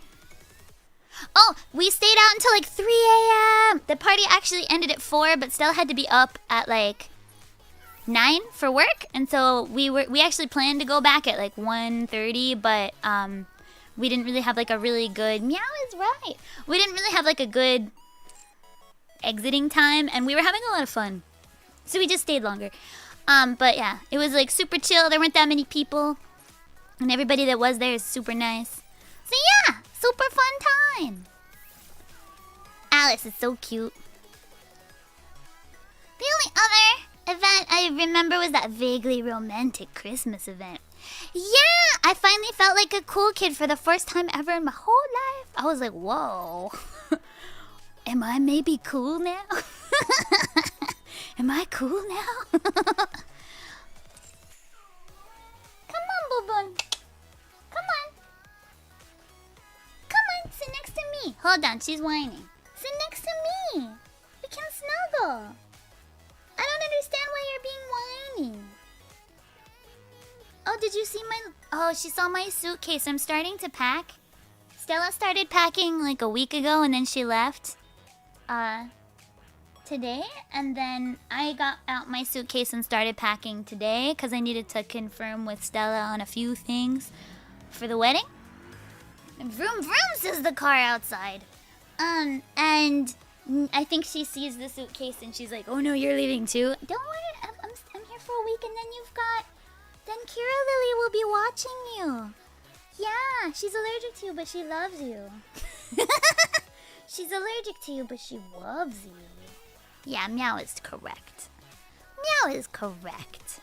Oh, we stayed out until, like, 3 a.m. The party actually ended at 4, but still had to be up at, like, 9 for work. And so we actually planned to go back at, like, 1:30, but we didn't really have, like, a really good... Meow is right. We didn't really have, like, a good exiting time, and we were having a lot of fun. So we just stayed longer. But, yeah, it was, like, super chill. There weren't that many people. And everybody that was there is super nice. So yeah, super fun time. Alice is so cute. The only other event I remember was that vaguely romantic Christmas event. Yeah, I finally felt like a cool kid for the first time ever in my whole life. I was like, whoa. Am I maybe cool now? Am I cool now? Come on, Bubun. Come on. Come on, sit next to me. Hold on, she's whining. Sit next to me. We can snuggle. I don't understand why you're being whiny. Oh, did you see my... Oh, she saw my suitcase. I'm starting to pack. Stella started packing like a week ago and then she left. Today. And then I got out my suitcase and started packing today because I needed to confirm with Stella on a few things for the wedding. And vroom vroom says the car outside. And I think she sees the suitcase and she's like, oh no, you're leaving too. Don't worry, I'm here for a week and then you've got... Then Kira Lily will be watching you. Yeah, she's allergic to you, but she loves you. She's allergic to you, but she loves you. Yeah, Meow is correct. Meow is correct.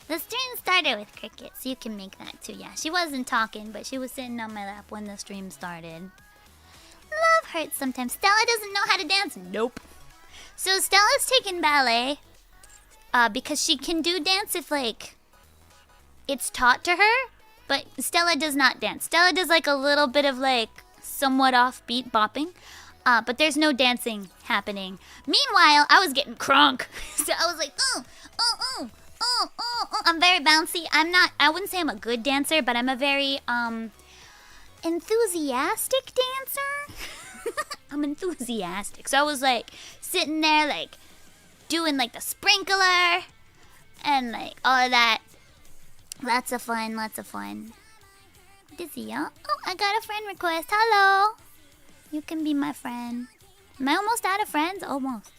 The stream started with Cricket, so you can make that too. Yeah, she wasn't talking, but she was sitting on my lap when the stream started. Love hurts sometimes. Stella doesn't know how to dance. Nope. So Stella's taking ballet. Because she can do dance if, like, it's taught to her. But Stella does not dance. Stella does, like, a little bit of, like, somewhat offbeat bopping. But there's no dancing happening. Meanwhile, I was getting crunk. So I was like, I'm very bouncy. I wouldn't say I'm a good dancer, but I'm a very, enthusiastic dancer. I'm enthusiastic. So I was, like, sitting there, like, doing like the sprinkler and like all of that. Lots of fun, lots of fun. Dizzy, huh? Oh, I got a friend request. Hello. You can be my friend. Am I almost out of friends? Almost.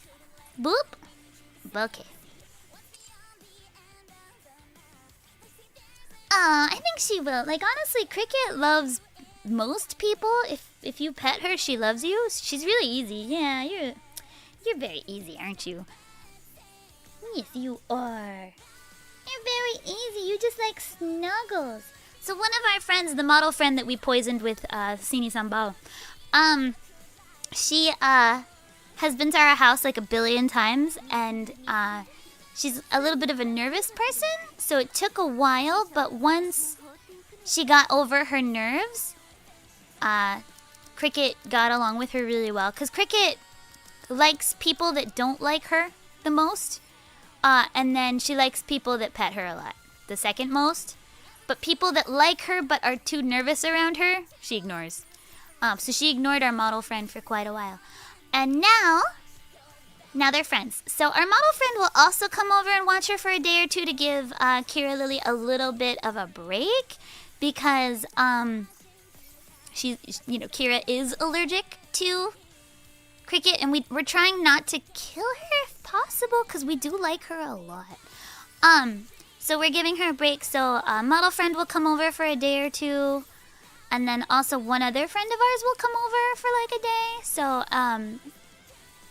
Boop. Okay. I think she will. Like honestly, Cricket loves most people. If you pet her, she loves you. She's really easy. Yeah, you're very easy, aren't you? Yes, you are. You're very easy. You just like snuggles. So one of our friends, the model friend that we poisoned with Sini Sambal, she has been to our house like a billion times, and she's a little bit of a nervous person, so it took a while, but once she got over her nerves, Cricket got along with her really well, because Cricket likes people that don't like her the most. And then she likes people that pet her a lot, the second most. But people that like her but are too nervous around her, she ignores. So she ignored our model friend for quite a while. And now they're friends. So our model friend will also come over and watch her for a day or two to give Kira Lily a little bit of a break. Because, Kira is allergic to Cricket, and we're trying not to kill her if possible, because we do like her a lot. So we're giving her a break. So a model friend will come over for a day or two, and then also one other friend of ours will come over for like a day. So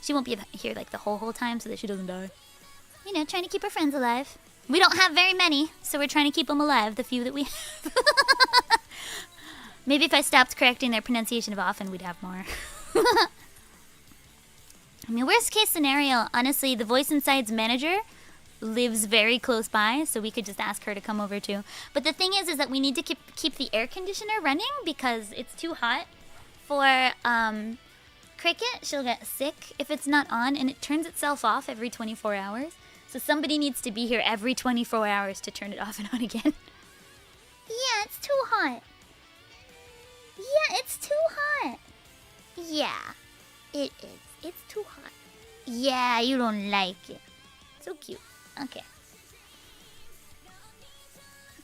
she won't be here like the whole time, so that she doesn't die. You know, trying to keep her friends alive. We don't have very many, so we're trying to keep them alive, the few that we have. Maybe if I stopped correcting their pronunciation of often, we'd have more. I mean, worst case scenario, honestly, the Voice Inside's manager lives very close by, so we could just ask her to come over too. But the thing is that we need to keep the air conditioner running because it's too hot for Cricket. She'll get sick if it's not on, and it turns itself off every 24 hours. So somebody needs to be here every 24 hours to turn it off and on again. Yeah, it's too hot. Yeah, it's too hot. Yeah, it is. It's too hot. Yeah, you don't like it. So cute. Okay.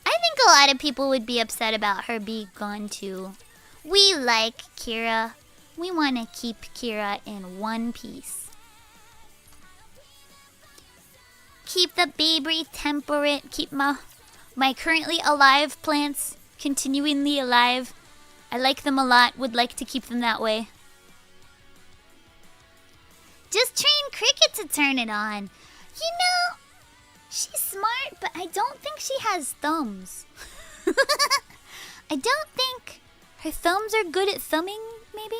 I think a lot of people would be upset about her being gone too. We like Kira. We want to keep Kira in one piece. Keep the baby temperate. Keep my currently alive plants continually alive. I like them a lot. Would like to keep them that way. Just train Cricket to turn it on. You know, she's smart, but I don't think she has thumbs. I don't think her thumbs are good at thumbing, maybe?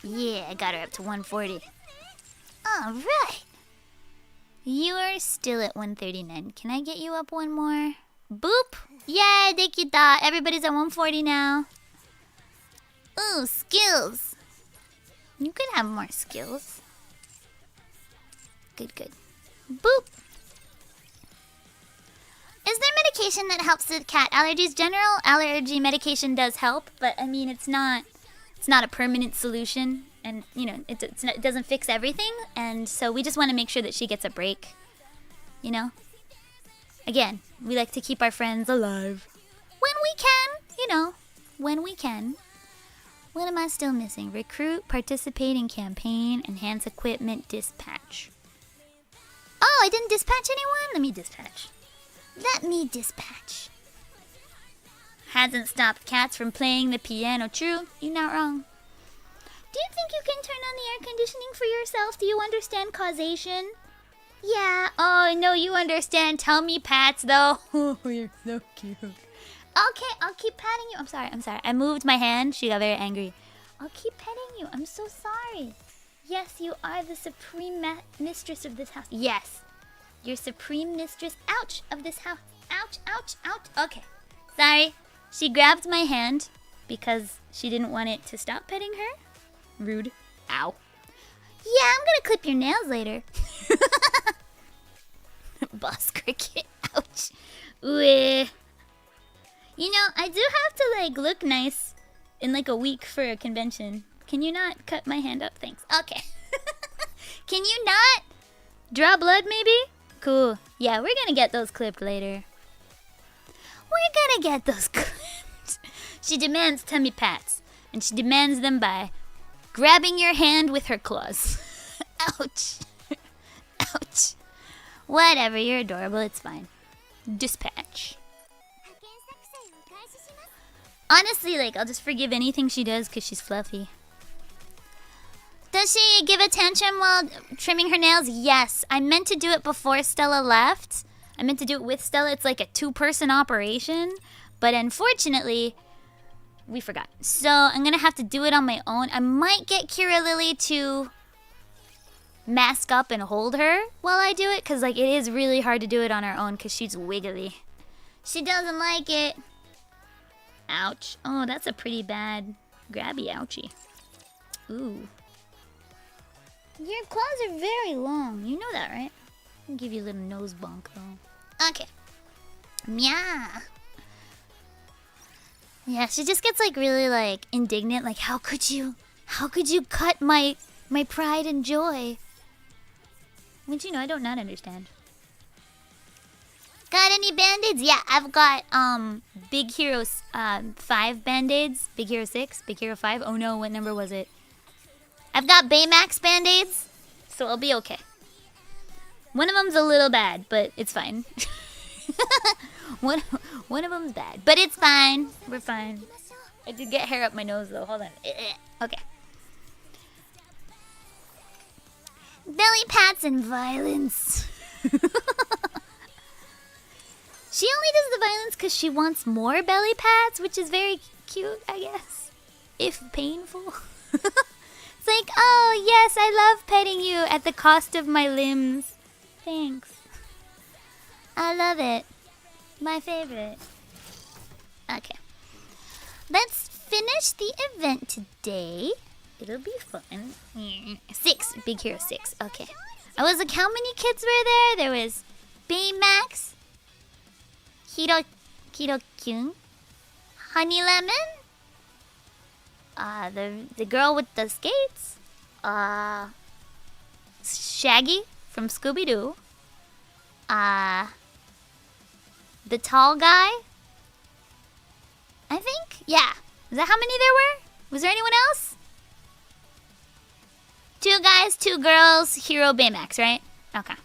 Yeah, I got her up to 140. Alright. You are still at 139. Can I get you up one more? Boop! Yay, dekita! Everybody's at 140 now. Ooh, skills. You could have more skills. Good, good. Boop! Is there medication that helps with cat allergies? General allergy medication does help, but I mean, it's not a permanent solution. And, you know, it doesn't fix everything. And so we just want to make sure that she gets a break. You know? Again, we like to keep our friends alive. When we can, you know. When we can. What am I still missing? Recruit, participate in campaign, enhance equipment, dispatch. Oh, I didn't dispatch anyone? Let me dispatch. Let me dispatch. Hasn't stopped cats from playing the piano. True, you're not wrong. Do you think you can turn on the air conditioning for yourself? Do you understand causation? Yeah. Oh, no, you understand. Tell me, Pats, though. Oh, you're so cute. Okay, I'll keep patting you. I'm sorry. I moved my hand. She got very angry. I'll keep petting you. I'm so sorry. Yes, you are the supreme mistress of this house. Yes. You're supreme mistress. Ouch! Of this house. Ouch, ouch, ouch. Okay. Sorry. She grabbed my hand because she didn't want it to stop petting her. Rude. Ow. Yeah, I'm gonna clip your nails later. Boss cricket. Ouch. Ooh. You know, I do have to, like, look nice in, like, a week for a convention. Can you not cut my hand up? Thanks. Okay. Can you not draw blood, maybe? Cool. Yeah, we're gonna get those clipped later. We're gonna get those clipped. She demands tummy pats. And she demands them by grabbing your hand with her claws. Ouch. Ouch. Whatever, you're adorable. It's fine. Dispatch. Honestly, like, I'll just forgive anything she does because she's fluffy. Does she give a tantrum while trimming her nails? Yes. I meant to do it before Stella left. I meant to do it with Stella. It's like a 2-person operation. But unfortunately, we forgot. So I'm going to have to do it on my own. I might get Kira Lily to mask up and hold her while I do it. Because, like, it is really hard to do it on her own because she's wiggly. She doesn't like it. Ouch. Oh, that's a pretty bad grabby ouchie. Ooh. Your claws are very long. You know that, right? I'll give you a little nose bonk, though. Okay. Meow. Yeah, she just gets, like, really, like, indignant. Like, how could you cut my pride and joy? Which, you know, I don't not understand. Got any band-aids? Yeah, I've got, Big Hero 5 band-aids. Big Hero 6, Big Hero 5. Oh no, what number was it? I've got Baymax band-aids, so I'll be okay. One of them's a little bad, but it's fine. One of them's bad, but it's fine. We're fine. I did get hair up my nose, though. Hold on. Okay. Belly pats and violence. She only does the violence because she wants more belly pats, which is very cute, I guess. If painful. It's like, oh, yes, I love petting you at the cost of my limbs. Thanks. I love it. My favorite. Okay. Let's finish the event today. It'll be fun. 6. Big Hero 6. Okay. I was like, how many kids were there? There was Baymax, Hiro-kyun, Honey Lemon, the girl with the skates, Shaggy from Scooby-Doo, the tall guy, I think? Yeah. Is that how many there were? Was there anyone else? 2 guys, 2 girls, Hero Baymax, right? Okay.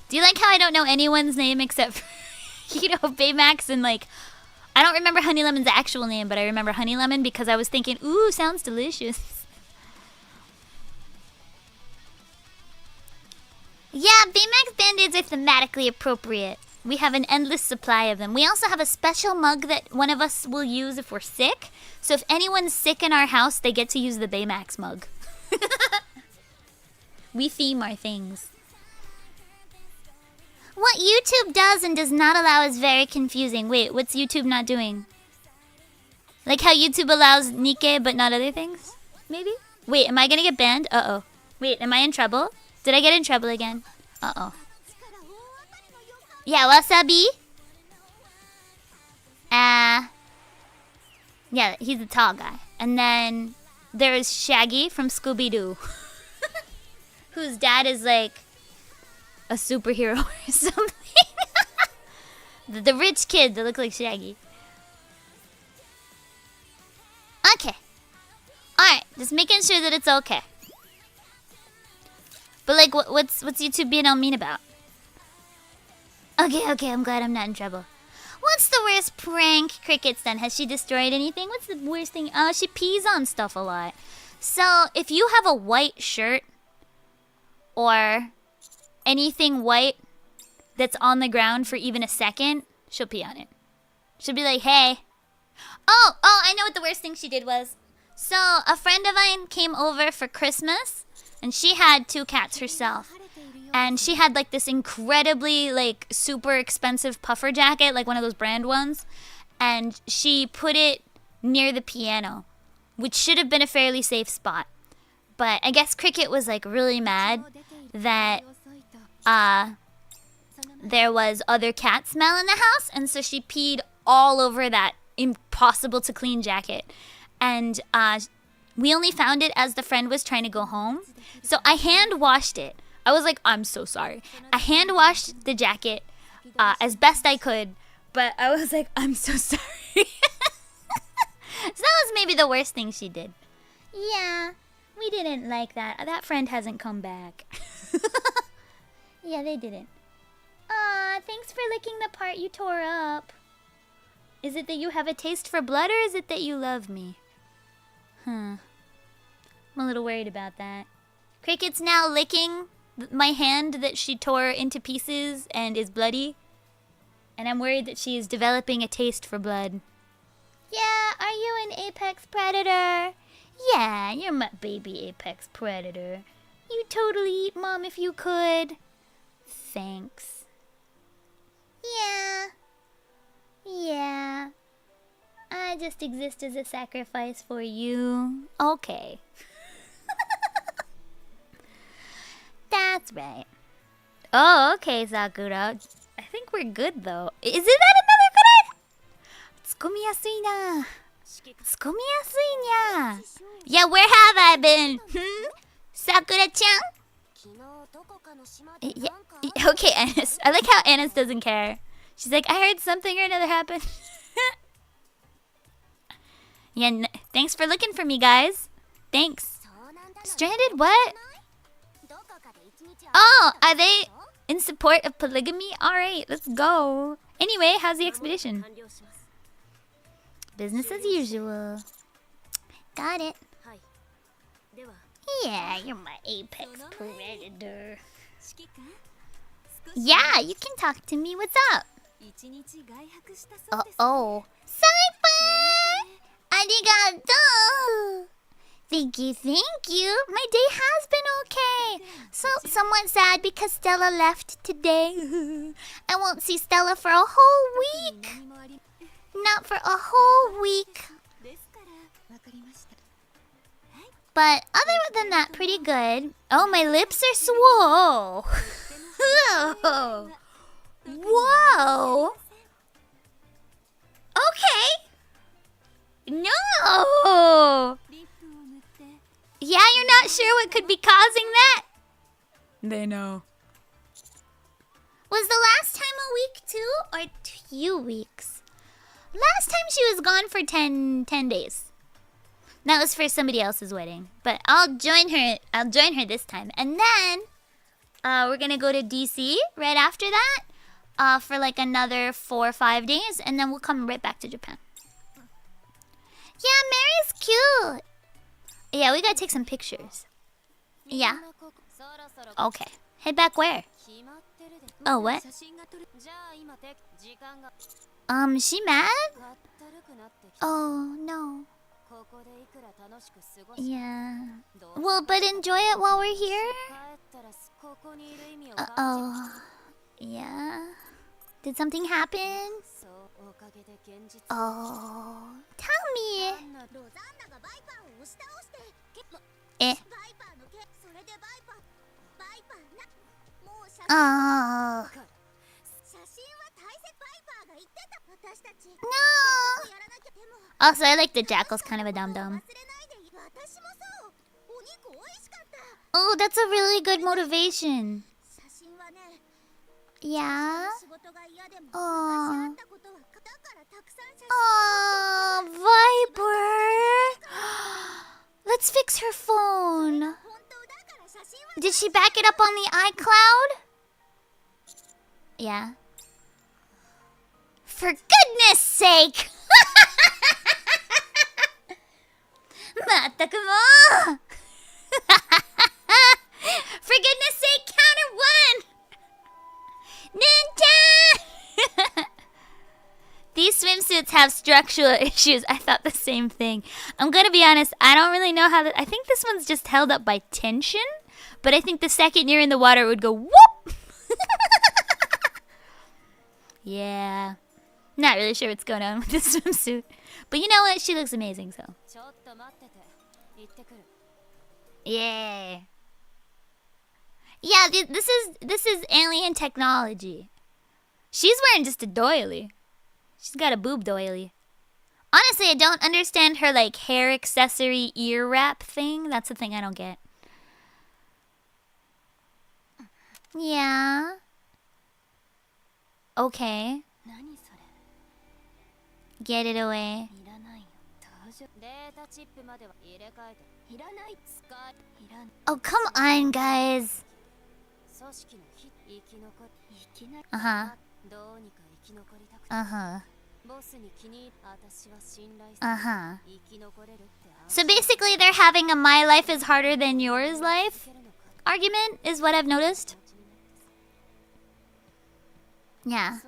Do you like how I don't know anyone's name except for Hero Baymax and, like, I don't remember Honey Lemon's actual name, but I remember Honey Lemon because I was thinking, ooh, sounds delicious. Yeah, Baymax Band-Aids are thematically appropriate. We have an endless supply of them. We also have a special mug that one of us will use if we're sick. So if anyone's sick in our house, they get to use the Baymax mug. We theme our things. What YouTube does and does not allow is very confusing. Wait, what's YouTube not doing? Like how YouTube allows NIKKE but not other things? Maybe? Wait, am I gonna get banned? Uh-oh. Wait, am I in trouble? Did I get in trouble again? Uh-oh. Yeah, wasabi? Yeah, he's a tall guy. And then there's Shaggy from Scooby-Doo. Whose dad is like a superhero or something. The rich kid that looks like Shaggy. Okay. Alright, just making sure that it's okay. But like, what's YouTube being all mean about? Okay, I'm glad I'm not in trouble. What's the worst prank Cricket's done? Has she destroyed anything? What's the worst thing? Oh, she pees on stuff a lot. So, if you have a white shirt or anything white that's on the ground for even a second, she'll pee on it. She'll be like, hey. Oh, I know what the worst thing she did was. So, a friend of mine came over for Christmas, and she had 2 cats herself. And she had like this incredibly like super expensive puffer jacket, like one of those brand ones. And she put it near the piano, which should have been a fairly safe spot. But I guess Cricket was like really mad that there was other cat smell in the house. And so she peed all over that impossible to clean jacket. And we only found it as the friend was trying to go home. So I hand washed it. I was like, I'm so sorry. I hand washed the jacket as best I could, but I was like, I'm so sorry. So that was maybe the worst thing she did. Yeah, we didn't like that. That friend hasn't come back. Yeah, they didn't. Aw, thanks for licking the part you tore up. Is it that you have a taste for blood, or is it that you love me? I'm a little worried about that. Cricket's now licking my hand that she tore into pieces and is bloody. And I'm worried that she is developing a taste for blood. Yeah, are you an apex predator? Yeah, you're my baby apex predator. You'd totally eat Mom if you could. Thanks. Yeah. I just exist as a sacrifice for you. Okay. That's right. Oh, okay, Sakura. I think we're good, though. Is it that another good? ツッコミやすいな。ツッコミやすいにゃ。Yeah, where have I been? Sakura-chan? Yeah, okay, Anis. I like how Anis doesn't care. She's like, I heard something or another happened. Yeah, thanks for looking for me, guys. Thanks. Stranded? What? Oh, are they in support of polygamy? Alright, let's go. Anyway, how's the expedition? Business as usual. Got it. Yeah, you're my apex predator. Yeah, you can talk to me. What's up? Uh-oh. Cypher! Arigato! Thank you. My day has been okay. So, somewhat sad because Stella left today. I won't see Stella for a whole week. Not for a whole week. But other than that, pretty good. Oh, my lips are swole. Whoa. Okay. No. Yeah, you're not sure what could be causing that? They know. Was the last time a week too, or 2 weeks? Last time she was gone for 10 days. That was for somebody else's wedding. But I'll join her this time. And then we're gonna go to DC right after that for like another 4 or 5 days, and then we'll come right back to Japan. Yeah, Mary's cute. Yeah, we gotta take some pictures. Yeah. Okay. Head back where? Oh, what? She mad? Oh, no. Yeah. Well, but enjoy it while we're here. Uh-oh. Yeah. Did something happen? Oh. Tell me. Eh. Oh. No. Also, I like the jackal's kind of a dum-dum. Oh, that's a really good motivation. Yeah? Oh. Oh, Viper. Let's fix her phone. Did she back it up on the iCloud? Yeah. For goodness sake! まったくもう For goodness sake, counter one! Ninja! These swimsuits have structural issues. I thought the same thing. I'm gonna be honest, I don't really know how I think this one's just held up by tension. But I think the second you're in the water, it would go whoop! Yeah. Not really sure what's going on with this swimsuit. But you know what? She looks amazing, so. Yeah. Yeah, this is alien technology. She's wearing just a doily. She's got a boob doily. Honestly, I don't understand her like hair accessory ear wrap thing. That's the thing I don't get. Yeah. Okay. Get it away. Oh, come on, guys. Uh-huh. Uh-huh. Uh-huh. So basically they're having a my life is harder than yours life argument is what I've noticed. Yeah.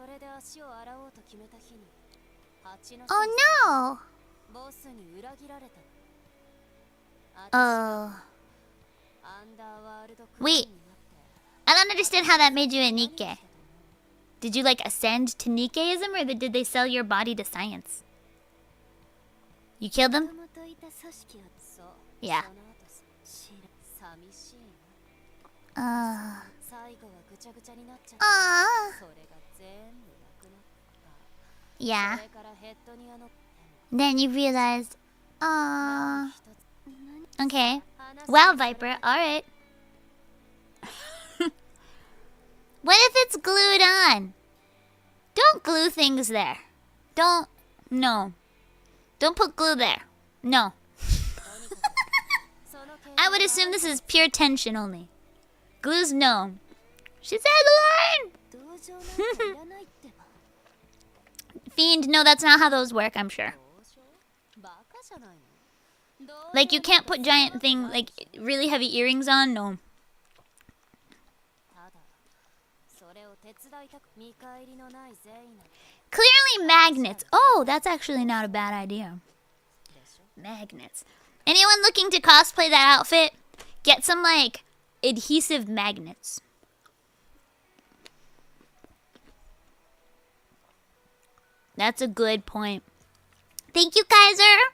Oh no! Oh. Wait. I don't understand how that made you a Nikke. Did you like ascend to Nikkeism or did they sell your body to science? You killed them? Yeah. Yeah. Then you realized, okay. Wow, Viper. Alright. What if it's glued on? Don't glue things there. No. Don't put glue there. No. I would assume this is pure tension only. Glue's no. She said learn! Fiend, no, that's not how those work, I'm sure. Like, you can't put giant thing, like, really heavy earrings on? No. Clearly magnets. Oh, that's actually not a bad idea. Magnets. Anyone looking to cosplay that outfit? Get some, like, adhesive magnets. That's a good point. Thank you, Kaiser.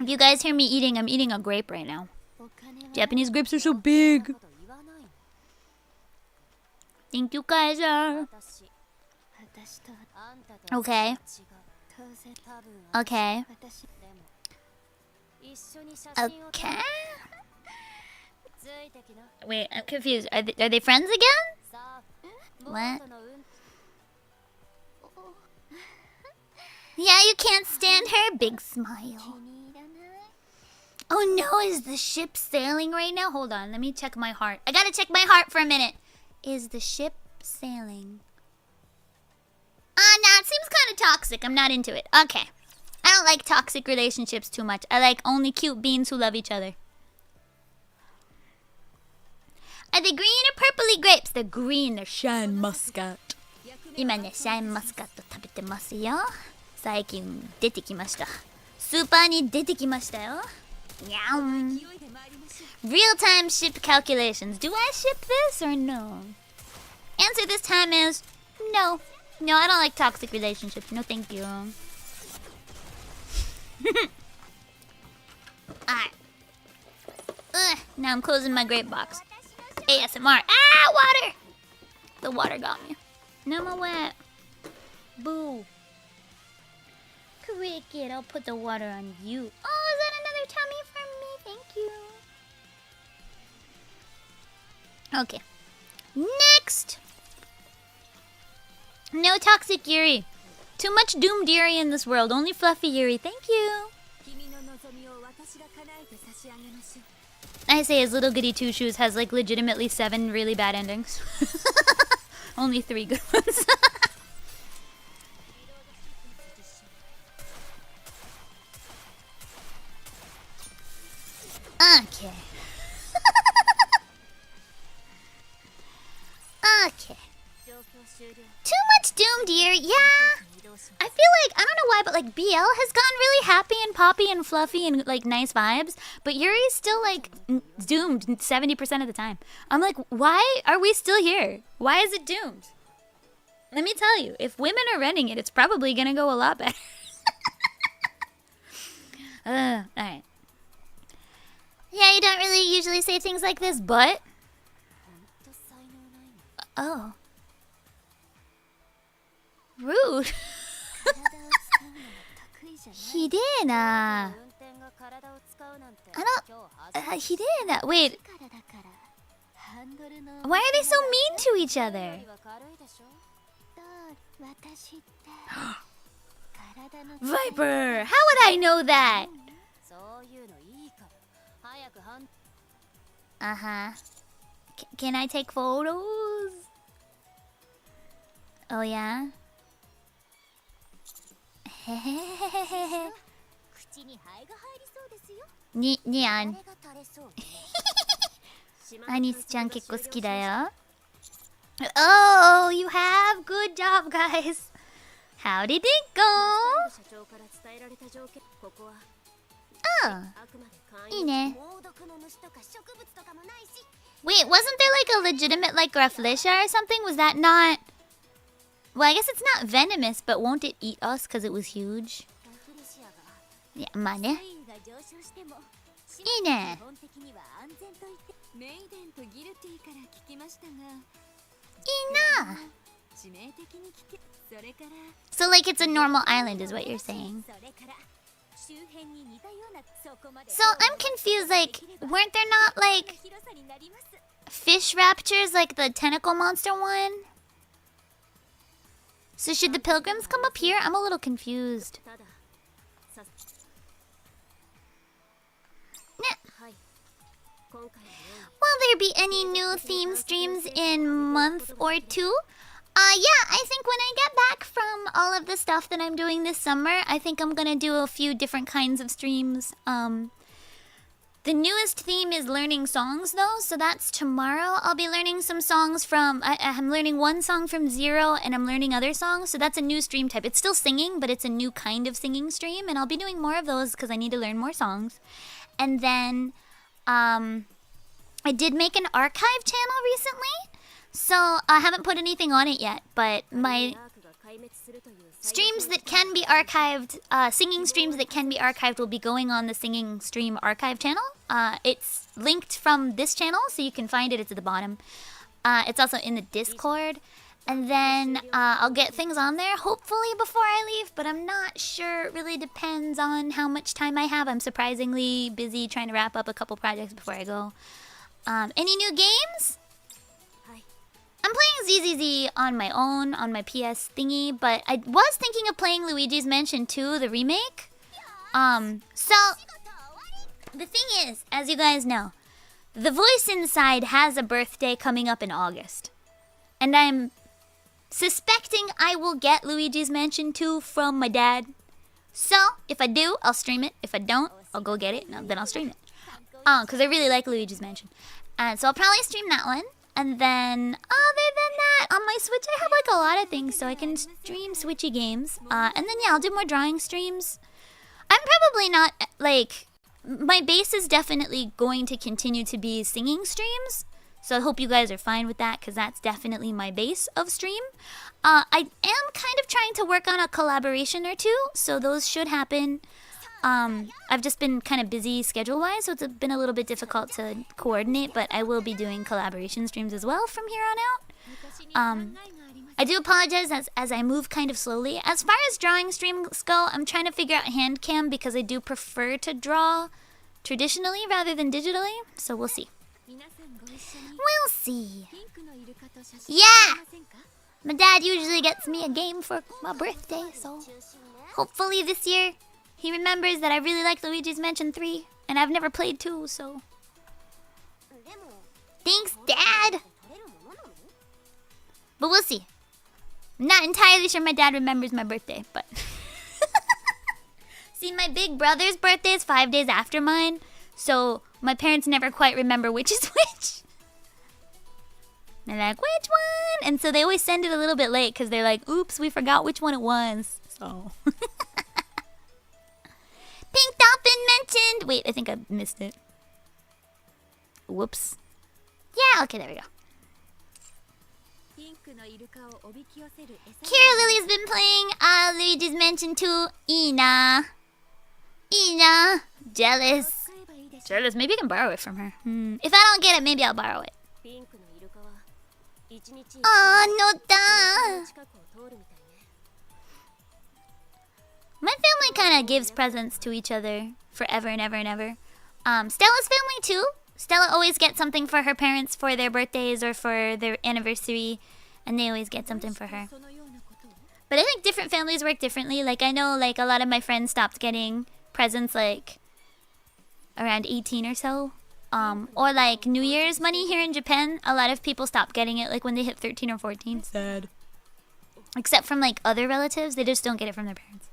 If you guys hear me eating, I'm eating a grape right now. Japanese grapes are so big. Thank you, Kaiser. Okay. Okay. Okay. Wait, I'm confused. Are they friends again? What? Yeah, you can't stand her. Big smile. Oh no, is the ship sailing right now? Hold on, let me check my heart. I gotta check my heart for a minute. Is the ship sailing? Nah, it seems kind of toxic. I'm not into it. Okay. I don't like toxic relationships too much. I like only cute beings who love each other. Are they green or purpley grapes? They're green. They're shine muscat. 今ね、シャインマスカット食べてますよ。最近出てきました。スーパーに出てきましたよ。にゃん。Real-time ship calculations. Do I ship this or no? Answer this time is no. No, I don't like toxic relationships. No, thank you. Alright. Now I'm closing my grape box. ASMR. Ah, water! The water got me. Now I'm wet. Boo. Cricket, I'll put the water on you. Oh, is that another tummy for me? Thank you. Okay. Next! No toxic Yuri. Too much doomed Yuri in this world. Only fluffy Yuri. Thank you. I say his little goody two shoes has like legitimately 7 really bad endings. Only 3 good ones. Okay. Okay. Too much doomed here. Yeah. I feel like, I don't know why, but like BL has gotten really happy and poppy and fluffy and like nice vibes, but Yuri's still like doomed 70% of the time. I'm like, why are we still here? Why is it doomed? Let me tell you, if women are running it, it's probably gonna go a lot better. Alright. Yeah, you don't really usually say things like this, but... Oh. Rude. ひでえな。ひでえな。Wait. Why are they so mean to each other? Viper! How would I know that? Uh-huh. Can I take photos? Oh, yeah? Nian. アニスちゃん結構好きだよ。Oh, you have? Good job, guys. How did it go? Oh, いいね。Wait, wasn't there like a legitimate like Rafflesia or something? Was that not... Well, I guess it's not venomous, but won't it eat us because it was huge? Yeah, まあね。いいね。いいな。So like it's a normal island is what you're saying. So I'm confused, like, weren't there not like fish raptors like the tentacle monster one? So should the pilgrims come up here? I'm a little confused. Will there be any new theme streams in month or two? Yeah, I think when I get back from all of the stuff that I'm doing this summer, I think I'm gonna do a few different kinds of streams. The newest theme is learning songs though, so that's tomorrow. I'll be learning some songs from, I'm learning one song from 0 and I'm learning other songs, so that's a new stream type. It's still singing, but it's a new kind of singing stream, and I'll be doing more of those because I need to learn more songs. And then, I did make an archive channel recently, so I haven't put anything on it yet, but my streams that can be archived, singing streams that can be archived will be going on the singing stream archive channel. It's linked from this channel, so you can find it. It's at the bottom. It's also in the Discord. And then I'll get things on there, hopefully before I leave, but I'm not sure. It really depends on how much time I have. I'm surprisingly busy trying to wrap up a couple projects before I go. Any new games? I'm playing ZZZ on my own, on my PS thingy, but I was thinking of playing Luigi's Mansion 2, the remake. So, the thing is, as you guys know, the voice inside has a birthday coming up in August. And I'm suspecting I will get Luigi's Mansion 2 from my dad. So, if I do, I'll stream it. If I don't, I'll go get it, and then I'll stream it. Because I really like Luigi's Mansion. So I'll probably stream that one. And then, other than that, on my Switch, I have like a lot of things. So I can stream Switchy games. And then, yeah, I'll do more drawing streams. I'm probably not, like, my base is definitely going to continue to be singing streams. So I hope you guys are fine with that, because that's definitely my base of stream. I am kind of trying to work on a collaboration or two, so those should happen. I've just been kind of busy schedule-wise, so it's been a little bit difficult to coordinate, but I will be doing collaboration streams as well from here on out. I do apologize as I move kind of slowly. As far as drawing streams go, I'm trying to figure out hand cam because I do prefer to draw traditionally rather than digitally, so we'll see. We'll see. Yeah! My dad usually gets me a game for my birthday, so hopefully this year he remembers that I really like Luigi's Mansion 3, and I've never played 2, so... Thanks, Dad! But we'll see. I'm not entirely sure my dad remembers my birthday, but... See, my big brother's birthday is 5 days after mine, so my parents never quite remember which is which. They're like, which one? And so they always send it a little bit late because they're like, oops, we forgot which one it was. So. Pink Dolphin mentioned. Wait, I think I missed it. Whoops. Yeah, okay, there we go. Kira Lily's been playing Luigi's Mansion 2. Ina. Jealous. Jealous. Maybe I can borrow it from her. If I don't get it, maybe I'll borrow it. Oh, no da. My family kind of gives presents to each other forever and ever and ever. Stella's family too. Stella always gets something for her parents for their birthdays or for their anniversary, and they always get something for her. But I think different families work differently. Like, I know, like, a lot of my friends stopped getting presents, like, around 18 or so. Or, like, New Year's money here in Japan. A lot of people stop getting it, like, when they hit 13 or 14. Sad. Except from, like, other relatives. They just don't get it from their parents.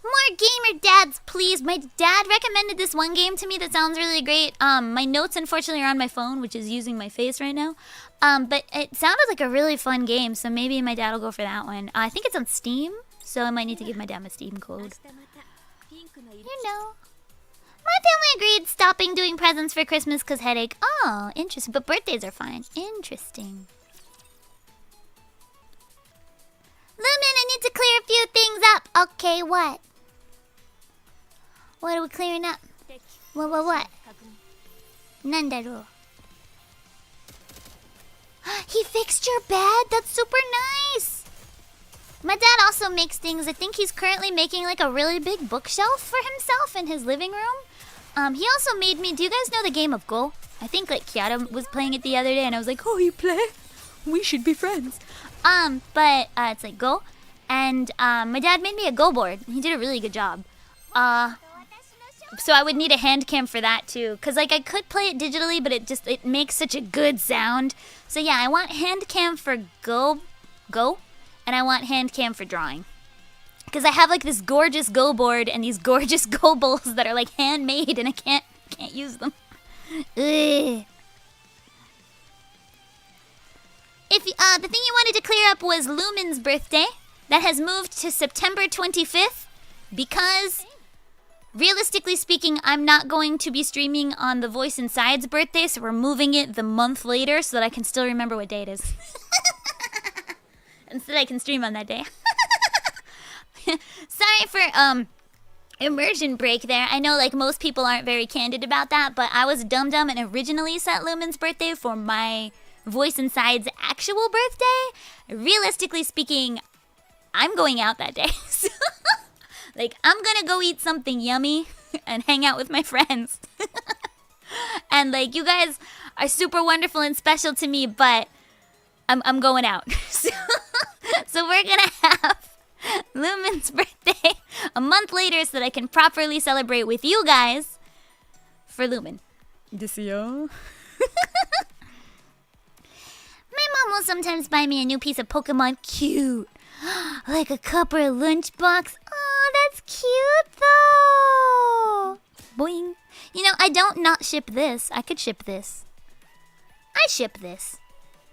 More gamer dads, please. My dad recommended this one game to me that sounds really great. My notes, unfortunately, are on my phone, which is using my face right now. But it sounded like a really fun game, so maybe my dad will go for that one. I think it's on Steam, so I might need to give my dad my Steam code. You know. My family agreed stopping doing presents for Christmas because headache. Oh, interesting. But birthdays are fine. Interesting. Lumin, I need to clear a few things up. Okay, what? What are we clearing up? What? Nandaru. He fixed your bed? That's super nice! My dad also makes things. I think he's currently making like a really big bookshelf for himself in his living room. He also made me... Do you guys know the game of Go? I think like Kiara was playing it the other day and I was like, oh, you play? We should be friends. But it's like Go. And my dad made me a Go board. He did a really good job. So I would need a hand cam for that too. Cause like I could play it digitally, but it makes such a good sound. So yeah, I want hand cam for Go, and I want hand cam for drawing. Cause I have like this gorgeous Go board and these gorgeous Go bowls that are like handmade, and I can't use them. Ugh. If the thing you wanted to clear up was Lumin's birthday. That has moved to September 25th because, realistically speaking, I'm not going to be streaming on the Voice Inside's birthday, so we're moving it the month later so that I can still remember what day it is. And so that I can stream on that day. Sorry for immersion break there. I know like most people aren't very candid about that, but I was dumb and originally set Lumin's birthday for my Voice Inside's actual birthday. Realistically speaking, I'm going out that day. So, like, I'm gonna go eat something yummy and hang out with my friends. And, like, you guys are super wonderful and special to me, but I'm going out. So we're gonna have Lumin's birthday a month later so that I can properly celebrate with you guys for Lumin. Desio. My mom will sometimes buy me a new piece of Pokemon. Cute. Like a cup or a lunchbox. Oh, that's cute though. Boing. You know, I don't not ship this. I could ship this. I ship this.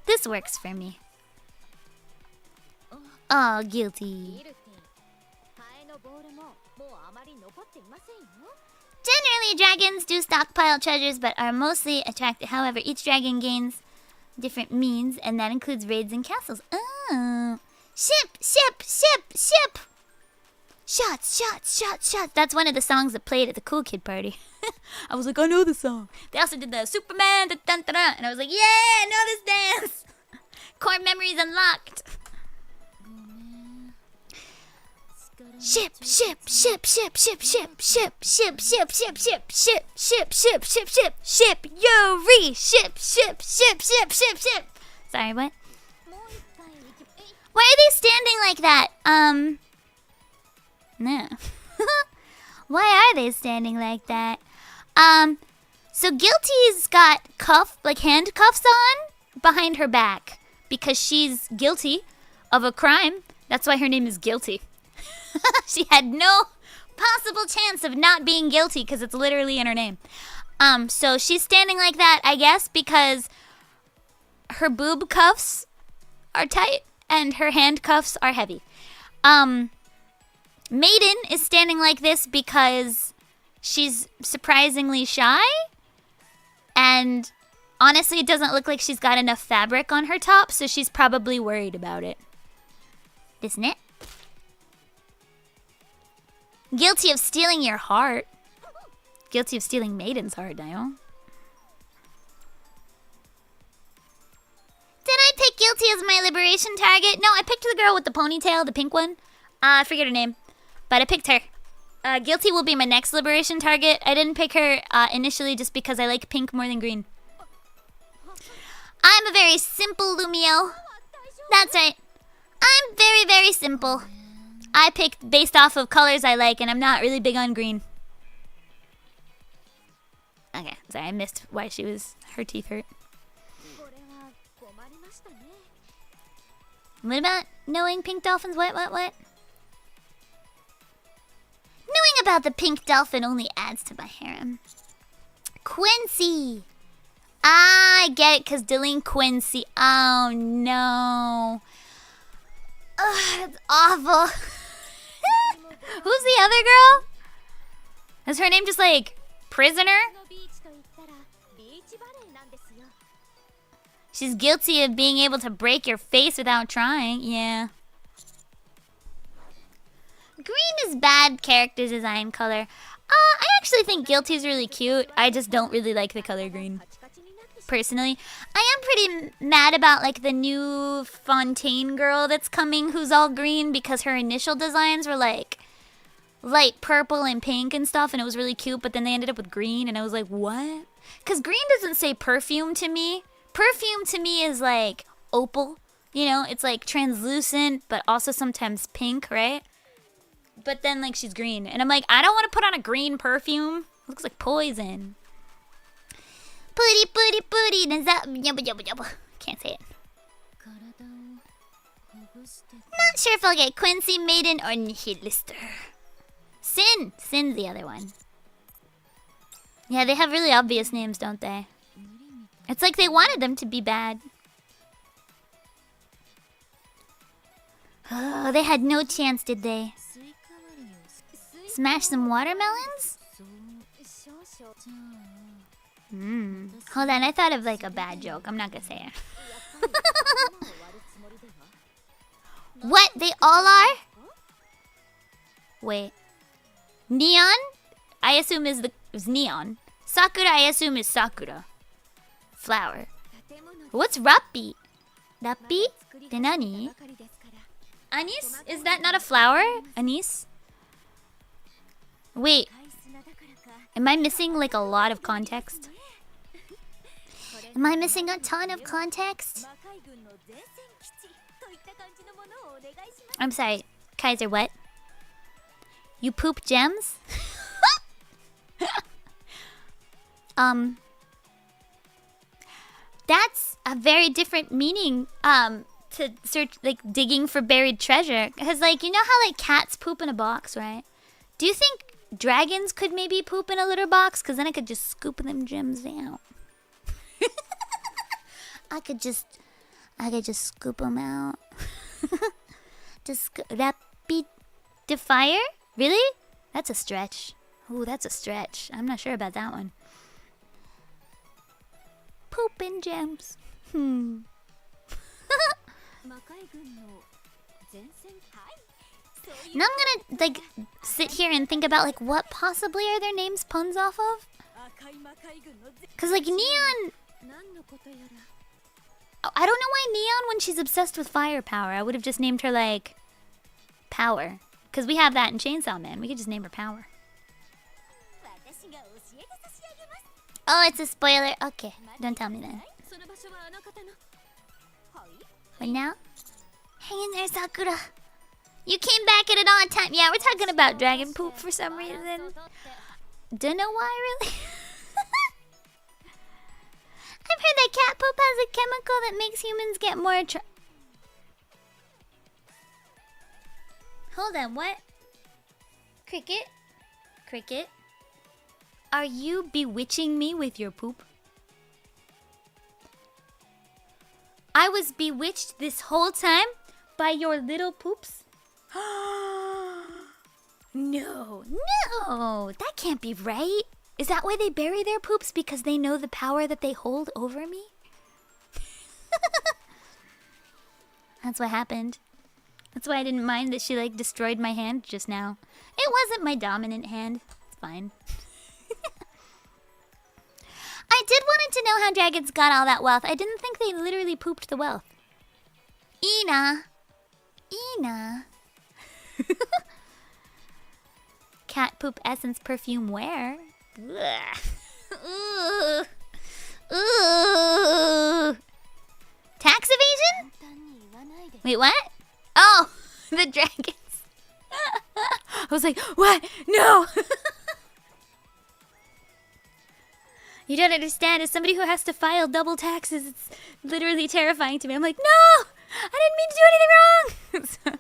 This works for me. Oh, guilty. Generally, dragons do stockpile treasures, but are mostly attracted. However, each dragon gains different means, and that includes raids and castles. Oh. Ship, ship, ship, ship! Shots, shots, shots, shots. That's one of the songs that played at the Cool Kid party. I was like, I know this song. They also did the Superman, da-dun-da-dun, and I was like, yeah, I know this dance. Core memories unlocked. Ship, ship, ship, ship, ship, ship, ship, ship, ship, ship, ship, ship, ship, ship, ship, ship, ship, Yuri, ship, ship, ship, ship, ship, ship. Sorry, what? Why are they standing like that? No. Why are they standing like that? So Guilty's got handcuffs on behind her back because she's guilty of a crime. That's why her name is Guilty. She had no possible chance of not being guilty because it's literally in her name. So she's standing like that, I guess, because her boob cuffs are tight and her handcuffs are heavy. Maiden is standing like this because she's surprisingly shy. And honestly, it doesn't look like she's got enough fabric on her top, so she's probably worried about it. Isn't it? Guilty of stealing your heart. Guilty of stealing Maiden's heart, Dio. Did I pick Guilty as my liberation target? No, I picked the girl with the ponytail, the pink one. I forget her name, but I picked her. Guilty will be my next liberation target. I didn't pick her initially just because I like pink more than green. I'm a very simple Lumio. That's right. I'm very, very simple. I picked based off of colors I like, and I'm not really big on green. Okay, sorry, I missed why her teeth hurt. What about knowing pink dolphins? What? Knowing about the pink dolphin only adds to my harem. Quincy! I get it, because delinquency. Oh, no. Ugh, it's awful. Who's the other girl? Is her name just like Prisoner? She's guilty of being able to break your face without trying. Yeah. Green is bad character design color. I actually think Guilty is really cute. I just don't really like the color green. Personally, I am pretty mad about like the new Fontaine girl that's coming who's all green because her initial designs were like light purple and pink and stuff, and it was really cute, but then they ended up with green, and I was like, what? Because green doesn't say perfume to me. Perfume to me is like opal, you know? It's like translucent, but also sometimes pink, right? But then like she's green, and I'm like, I don't want to put on a green perfume. It looks like poison. Pooty, pooty, pooty. Can't say it. Not sure if I'll get Quincy, Maiden, or Nihilister. Sin's the other one. Yeah, they have really obvious names, don't they? It's like they wanted them to be bad. Oh, they had no chance, did they? Smash some watermelons? Hold on, I thought of like a bad joke. I'm not gonna say it. What? They all are? Wait. Neon? I assume is neon. Sakura, I assume is Sakura. Flower. What's Rappi? Rappi? De nani? Anise? Is that not a flower? Anise? Wait. Am I missing like a lot of context? Am I missing a ton of context? I'm sorry. Kaiser, what? You poop gems? That's a very different meaning to search, like digging for buried treasure. Because like, you know how like cats poop in a box, right? Do you think dragons could maybe poop in a litter box? Because then I could just scoop them gems out. I could just scoop them out. Just rapid fire? Really? That's a stretch. Ooh, that's a stretch. I'm not sure about that one. Poop and gems. Now I'm gonna like sit here and think about like what possibly are their names puns off of. Cause like Neon, I don't know why Neon when she's obsessed with firepower. I would have just named her like Power. Cause we have that in Chainsaw Man. We could just name her Power. Oh, it's a spoiler. Okay, don't tell me then. But now, hang in there, Sakura. You came back at an odd time. Yeah, we're talking about dragon poop for some reason. Don't know why, really. I've heard that cat poop has a chemical that makes humans get more Hold on, what? Cricket? Cricket? Are you bewitching me with your poop? I was bewitched this whole time by your little poops? No, that can't be right. Is that why they bury their poops? Because they know the power that they hold over me? That's what happened. That's why I didn't mind that she like destroyed my hand just now. It wasn't my dominant hand. It's fine. I did wanted to know how dragons got all that wealth. I didn't think they literally pooped the wealth. Ina. Cat poop essence perfume where? Ooh. Tax evasion? Wait, what? Oh, the dragons. I was like, what? No. You don't understand. As somebody who has to file double taxes, it's literally terrifying to me. I'm like, no, I didn't mean to do anything wrong. So,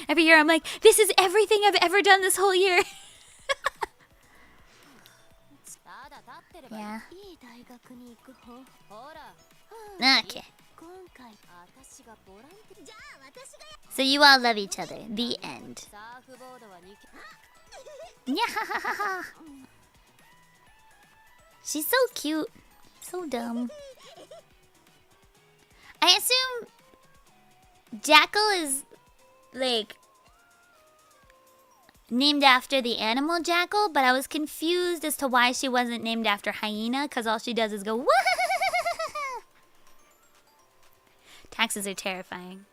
every year I'm like, this is everything I've ever done this whole year. Yeah. Okay. So you all love each other. The end. Yeah. She's so cute. So dumb. I assume Jackal is like named after the animal jackal, but I was confused as to why she wasn't named after hyena, because all she does is go, wah! Taxes are terrifying.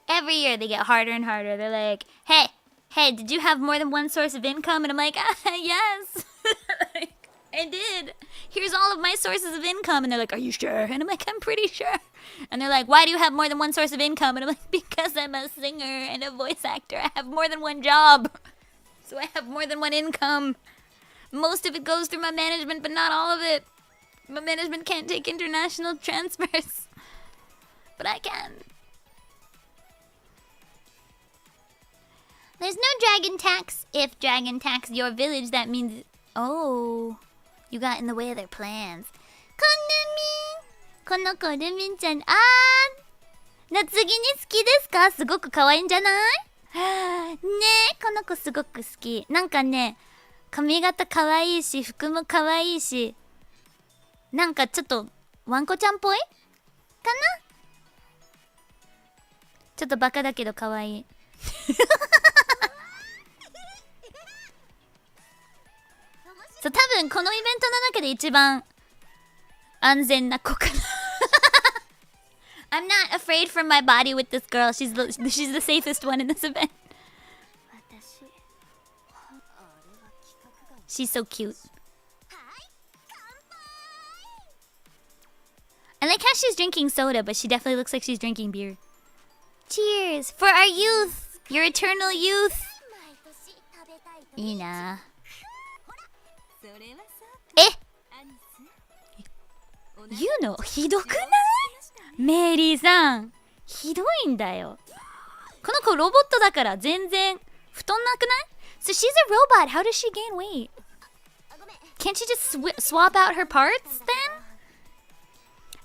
Every year they get harder and harder. They're like, hey, did you have more than one source of income? And I'm like, yes. I did. Here's all of my sources of income. And they're like, are you sure? And I'm like, I'm pretty sure. And they're like, why do you have more than one source of income? And I'm like, because I'm a singer and a voice actor. I have more than one job. So I have more than one income. Most of it goes through my management, but not all of it. My management can't take international transfers. But I can. There's no dragon tax. If dragon tax your village, that means... Oh... You got in the way of their plans. Lumin! この子ルミンちゃん。夏着に好きですか？すごく可愛いんじゃない？ねえ、この子すごく好き。なんかね、髪型可愛いし、服も可愛いし、なんかちょっとワンコちゃんっぽい？かな？ちょっとバカだけど可愛い。そう、多分このイベントの中で一番安全な子かな。I'm not afraid from my body with this girl. She's the safest one in this event. She's so cute. I like how she's drinking soda, but she definitely looks like she's drinking beer. Cheers for our youth, your eternal youth. いいな。言うのひどくない？メリーさんひどいんだよ。この子ロボットだから全然太んなくない？ So she's a robot. How does she gain weight? Can't she just swap out her parts then?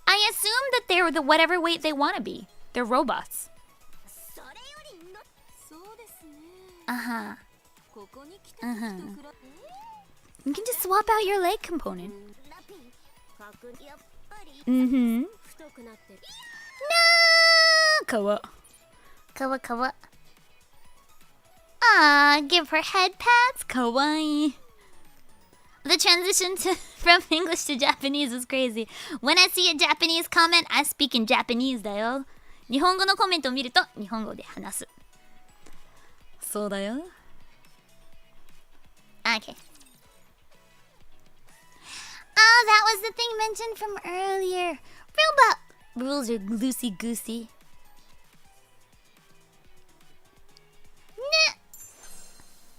I assume that they're the whatever weight they want to be. They're robots. Uh-huh. Uh-huh. You can just swap out your leg component. Mm-hmm. No! Kawa. Kawa, kawa. Ah, give her head pats. Kawaii. The transition from English to Japanese is crazy. When I see a Japanese comment, I speak in Japanese だよ。日本語のコメントを見ると日本語で話す。そうだよ。Okay. Oh, that was the thing mentioned from earlier. Robot rules are loosey-goosey. Nah.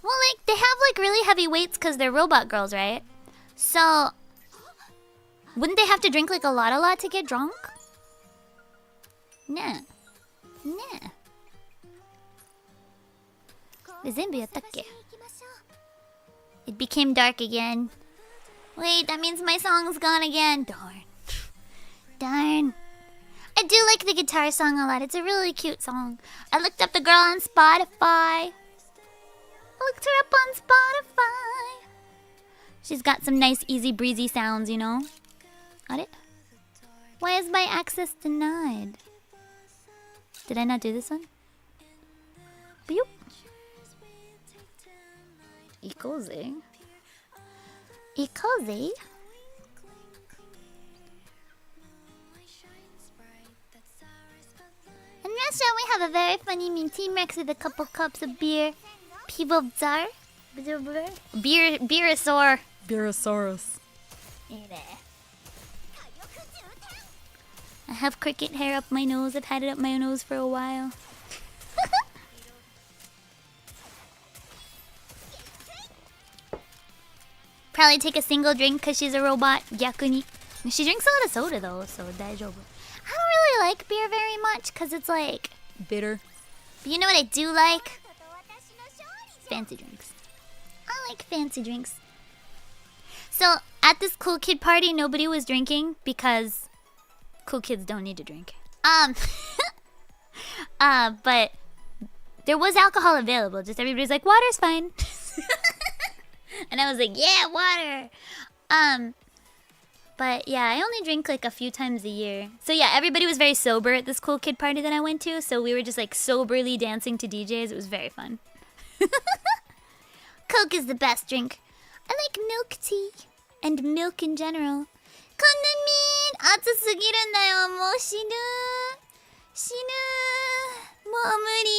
Well, like, they have, like, really heavy weights because they're robot girls, right? So, wouldn't they have to drink, like, a lot to get drunk? Nah. Nah. で全部やったっけ? It became dark again. Wait, that means my song's gone again. Darn. Darn. I do like the guitar song a lot. It's a really cute song. I looked up the girl on Spotify. I looked her up on Spotify. She's got some nice easy breezy sounds, you know? Got it? Why is my access denied? Did I not do this one? Boop. Ikoze. Ikoze. In Russia, we have a very funny meme. Team Rex with a couple cups of beer. Pivovzar. Beerosaur. Beerosaurus. I have cricket hair up my nose. I've had it up my nose for a while. Probably take a single drink because she's a robot. 逆に. She drinks a lot of soda though, so 大丈夫. I don't really like beer very much because it's like bitter. But you know what I do like? Fancy drinks. I like fancy drinks. So at this cool kid party, nobody was drinking because cool kids don't need to drink. But there was alcohol available. Just everybody's like, water's fine. And I was like, yeah, water. But yeah, I only drink like a few times a year. So yeah, everybody was very sober at this cool kid party that I went to. So we were just like soberly dancing to DJs. It was very fun. Coke is the best drink. I like milk tea and milk in general. こんなみん、暑すぎるんだよ。もう死ぬ。死ぬ。もう無理。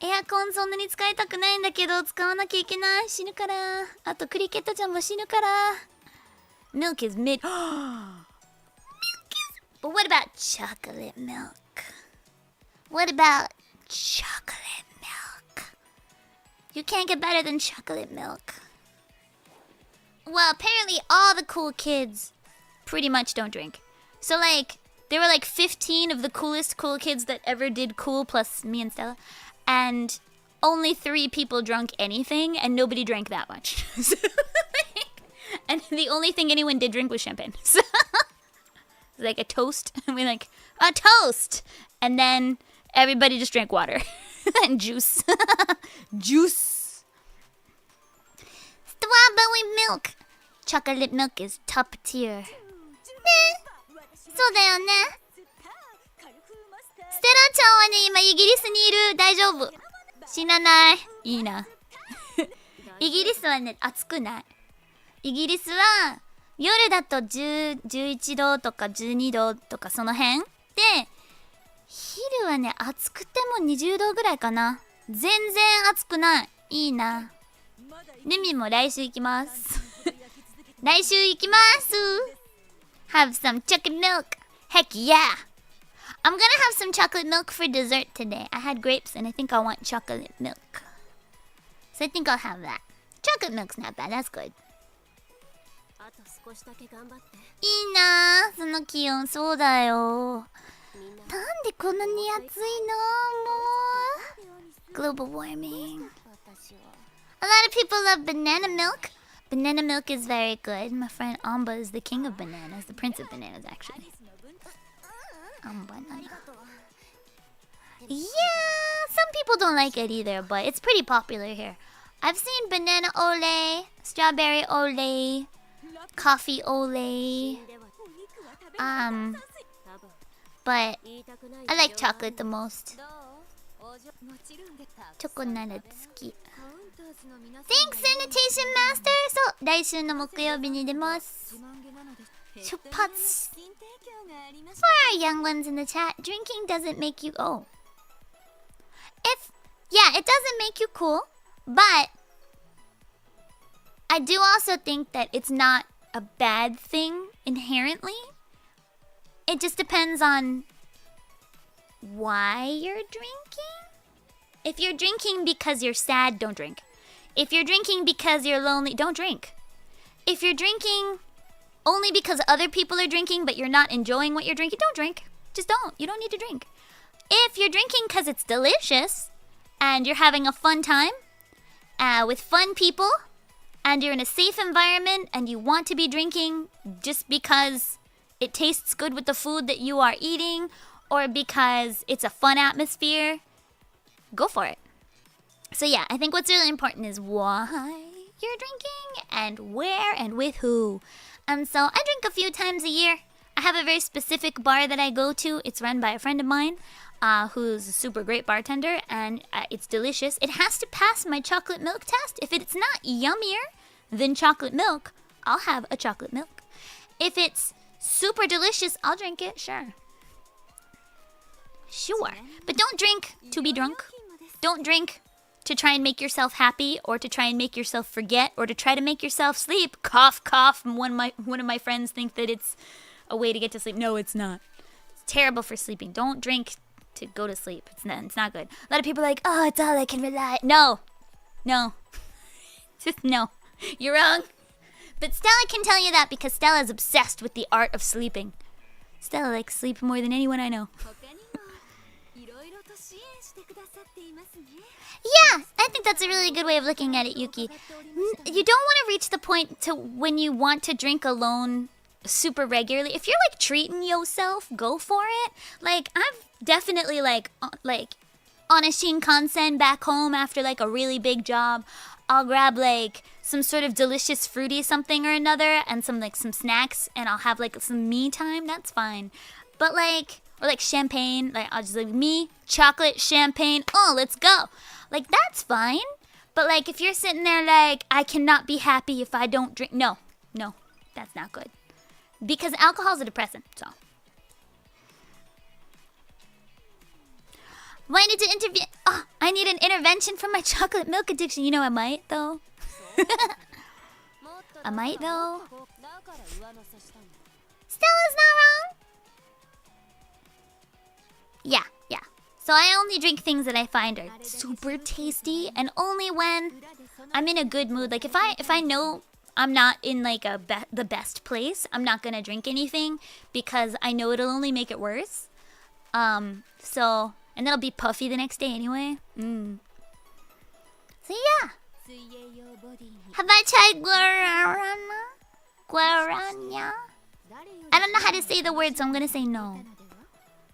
エアコンそんなに使いたくないんだけど使わなきゃいけない。死ぬから。あとクリケットちゃんも死ぬから。Milk is mid. Milk is. But what about chocolate milk? What about chocolate milk? You can't get better than chocolate milk. Well, apparently all the cool kids pretty much don't drink. So like, there were like 15 of the coolest cool kids that ever did cool, plus me and Stella. And only 3 people drunk anything, and nobody drank that much. And the only thing anyone did drink was champagne. So, like a toast. And we're like, a toast! And then everybody just drank water. And juice. Juice. Strawberry milk. Chocolate milk is top tier. ね、そうだよね。ステラちゃんはね、今イギリスにいる。大丈夫。死なない。いいな。イギリスはね、暑くない。イギリスは夜だと10、11度とか12度とかその辺で、昼はね、暑くても20度ぐらいかな。全然暑くない。いいな。ルミも来週行きます。来週行きます。Have some chocolate milk. Heck yeah. I'm gonna have some chocolate milk for dessert today. I had grapes and I think I want chocolate milk. So I think I'll have that. Chocolate milk's not bad. That's good. いいなぁ、その気温。そうだよ。なんでこんなに暑いの？もう Global warming. A lot of people love banana milk, Banana milk is very good. My friend Amba is the king of bananas, the prince of bananas, actually. Banana. Yeah, some people don't like it either, but it's pretty popular here. I've seen banana ole, strawberry ole, coffee ole. But I like chocolate the most. Chocolate tsuki. Thanks, Sanitation Master! そう、来週の木曜日に出ます。出発 For our young ones in the chat, drinking doesn't make you... Oh. Yeah, it doesn't make you cool, but I do also think that it's not a bad thing inherently. It just depends on why you're drinking. If you're drinking because you're sad, don't drink. If you're drinking because you're lonely, don't drink. If you're drinking only because other people are drinking but you're not enjoying what you're drinking, don't drink. Just don't. You don't need to drink. If you're drinking because it's delicious and you're having a fun time with fun people and you're in a safe environment and you want to be drinking just because it tastes good with the food that you are eating or because it's a fun atmosphere, go for it. So yeah, I think what's really important is why you're drinking and where and with who. And so I drink a few times a year. I have a very specific bar that I go to. It's run by a friend of mine who's a super great bartender, and it's delicious. It has to pass my chocolate milk test. If it's not yummier than chocolate milk, I'll have a chocolate milk. If it's super delicious, I'll drink it, sure. Sure. But don't drink to be drunk. Don't drink to try and make yourself happy or to try and make yourself forget or to try to make yourself sleep. Cough, cough. One of my friends think that it's a way to get to sleep. No, it's not. It's terrible for sleeping. Don't drink to go to sleep. It's not good. A lot of people are like, oh, it's all I can rely. No. Just no. You're wrong. But Stella can tell you that because Stella's obsessed with the art of sleeping. Stella likes sleep more than anyone I know. Yeah, I think that's a really good way of looking at it, Yuki. You don't want to reach the point to when you want to drink alone super regularly. If you're like treating yourself, go for it. Like I've definitely like on a Shinkansen back home after like a really big job, I'll grab like some sort of delicious fruity something or another and some snacks and I'll have like some me time. That's fine. But like or like champagne, like I'll just like me, chocolate, champagne. Oh, let's go. Like that's fine. But like if you're sitting there like I cannot be happy if I don't drink. No, that's not good. Because alcohol's a depressant, so. Why need to intervene? Oh, I need an intervention for my chocolate milk addiction. You know I might though. I might though. Stella's not wrong. Yeah. So I only drink things that I find are super tasty, and only when I'm in a good mood. Like if I know I'm not in like the best place, I'm not gonna drink anything because I know it'll only make it worse. So and it'll be puffy the next day anyway. So yeah. Have I tried guarana? Guarana? I don't know how to say the word, so I'm gonna say no.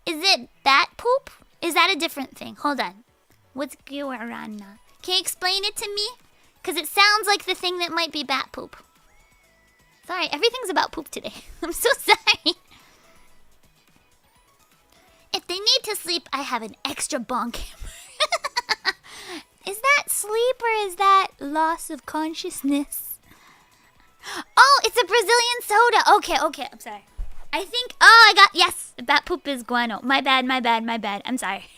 Is it bat poop? Is that a different thing? Hold on. What's guarana? Can you explain it to me? Because it sounds like the thing that might be bat poop. Sorry, everything's about poop today. I'm so sorry. If they need to sleep, I have an extra bonk hammer. Is that sleep or is that loss of consciousness? Oh, it's a Brazilian soda. Okay, I'm sorry. I think, yes, bat poop is guano. My bad. I'm sorry.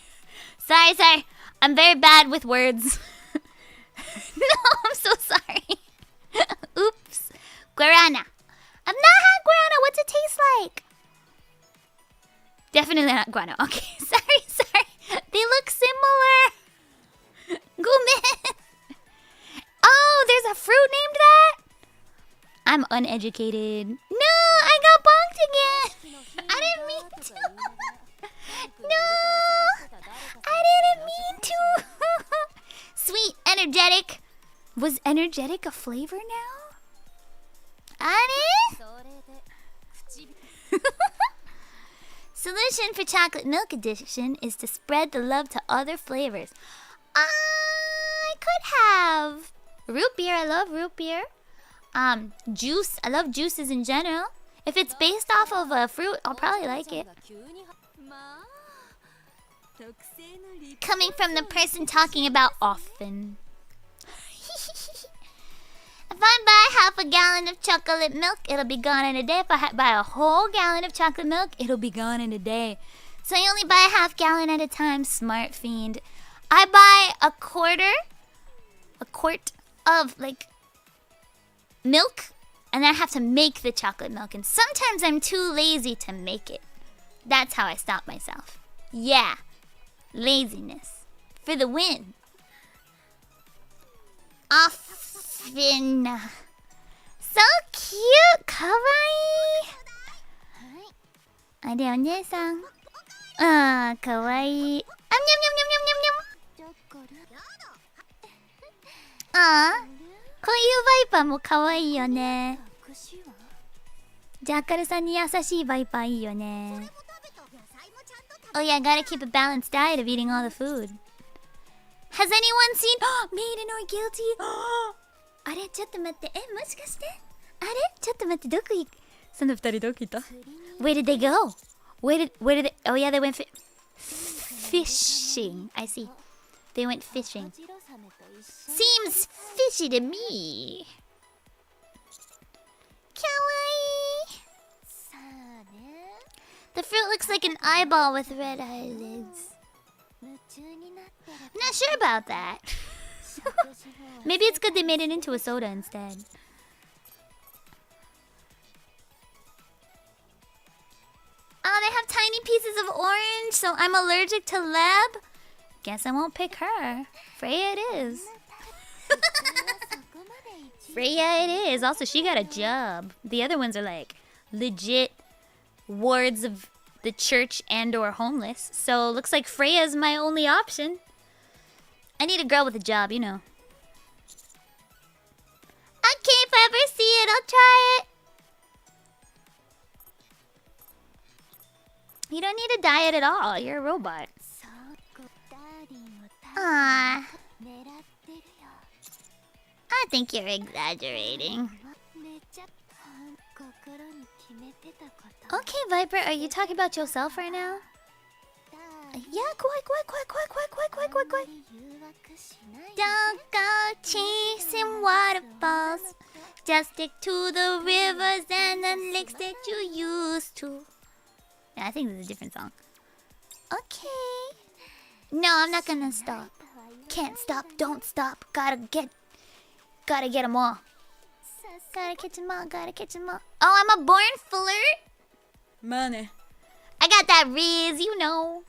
Sorry. I'm very bad with words. No, I'm so sorry. Oops. Guarana. I've not had guarana. What's it taste like? Definitely not guano. Okay, sorry. They look similar. Gumen. Oh, there's a fruit named that? I'm uneducated. No, I got bonked again. I didn't mean to. No, I didn't mean to. Sweet, energetic. Was energetic a flavor now? Solution for chocolate milk addiction is to spread the love to other flavors. I could have root beer. I love root beer. Juice. I love juices in general. If it's based off of a fruit, I'll probably like it. Coming from the person talking about often. If I buy half a gallon of chocolate milk, it'll be gone in a day. If I buy a whole gallon of chocolate milk, it'll be gone in a day. So I only buy a half gallon at a time, smart fiend. I buy a quart of like milk, and then I have to make the chocolate milk. And sometimes I'm too lazy to make it. That's how I stop myself. Yeah, laziness for the win. Often. So cute, kawaii. あれお姉さん。あー、かわいい。あ、にゃんにゃんにゃんにゃんにゃんにゃん。あー、こういうバイパーもかわいいよね。ジャッカルさんに優しいバイパーいいよね。Oh yeah, gotta keep a balanced diet of eating all the food. Has anyone seen Maiden or Guilty? あれちょっと待って。え、もしかしてあれちょっと待って。どこ行くその二人どこ行った Where did they go? Where did they... Oh yeah, they went fishing. I see. They went fishing. Seems fishy to me. Kawaii. The fruit looks like an eyeball with red eyelids. I'm not sure about that. Maybe it's good they made it into a soda instead. Oh, they have tiny pieces of orange, so I'm allergic to Leb. Guess I won't pick her. Freya it is. Freya it is. Also, she got a job. The other ones are like legit wards of the church and or homeless. So looks like Freya's my only option. I need a girl with a job, you know. Okay, if I ever see it, I'll try it. You don't need a diet at all. You're a robot. Ah, I think you're exaggerating. Okay, Viper, are you talking about yourself right now? Yeah, quiet. Don't go chasing waterfalls. Just stick to the rivers and the lakes that you used to. Yeah, I think this is a different song. Okay. No, I'm not gonna stop. Can't stop, don't stop. Gotta get them all. Gotta catch them all. Oh, I'm a born flirt? Money. I got that riz, you know.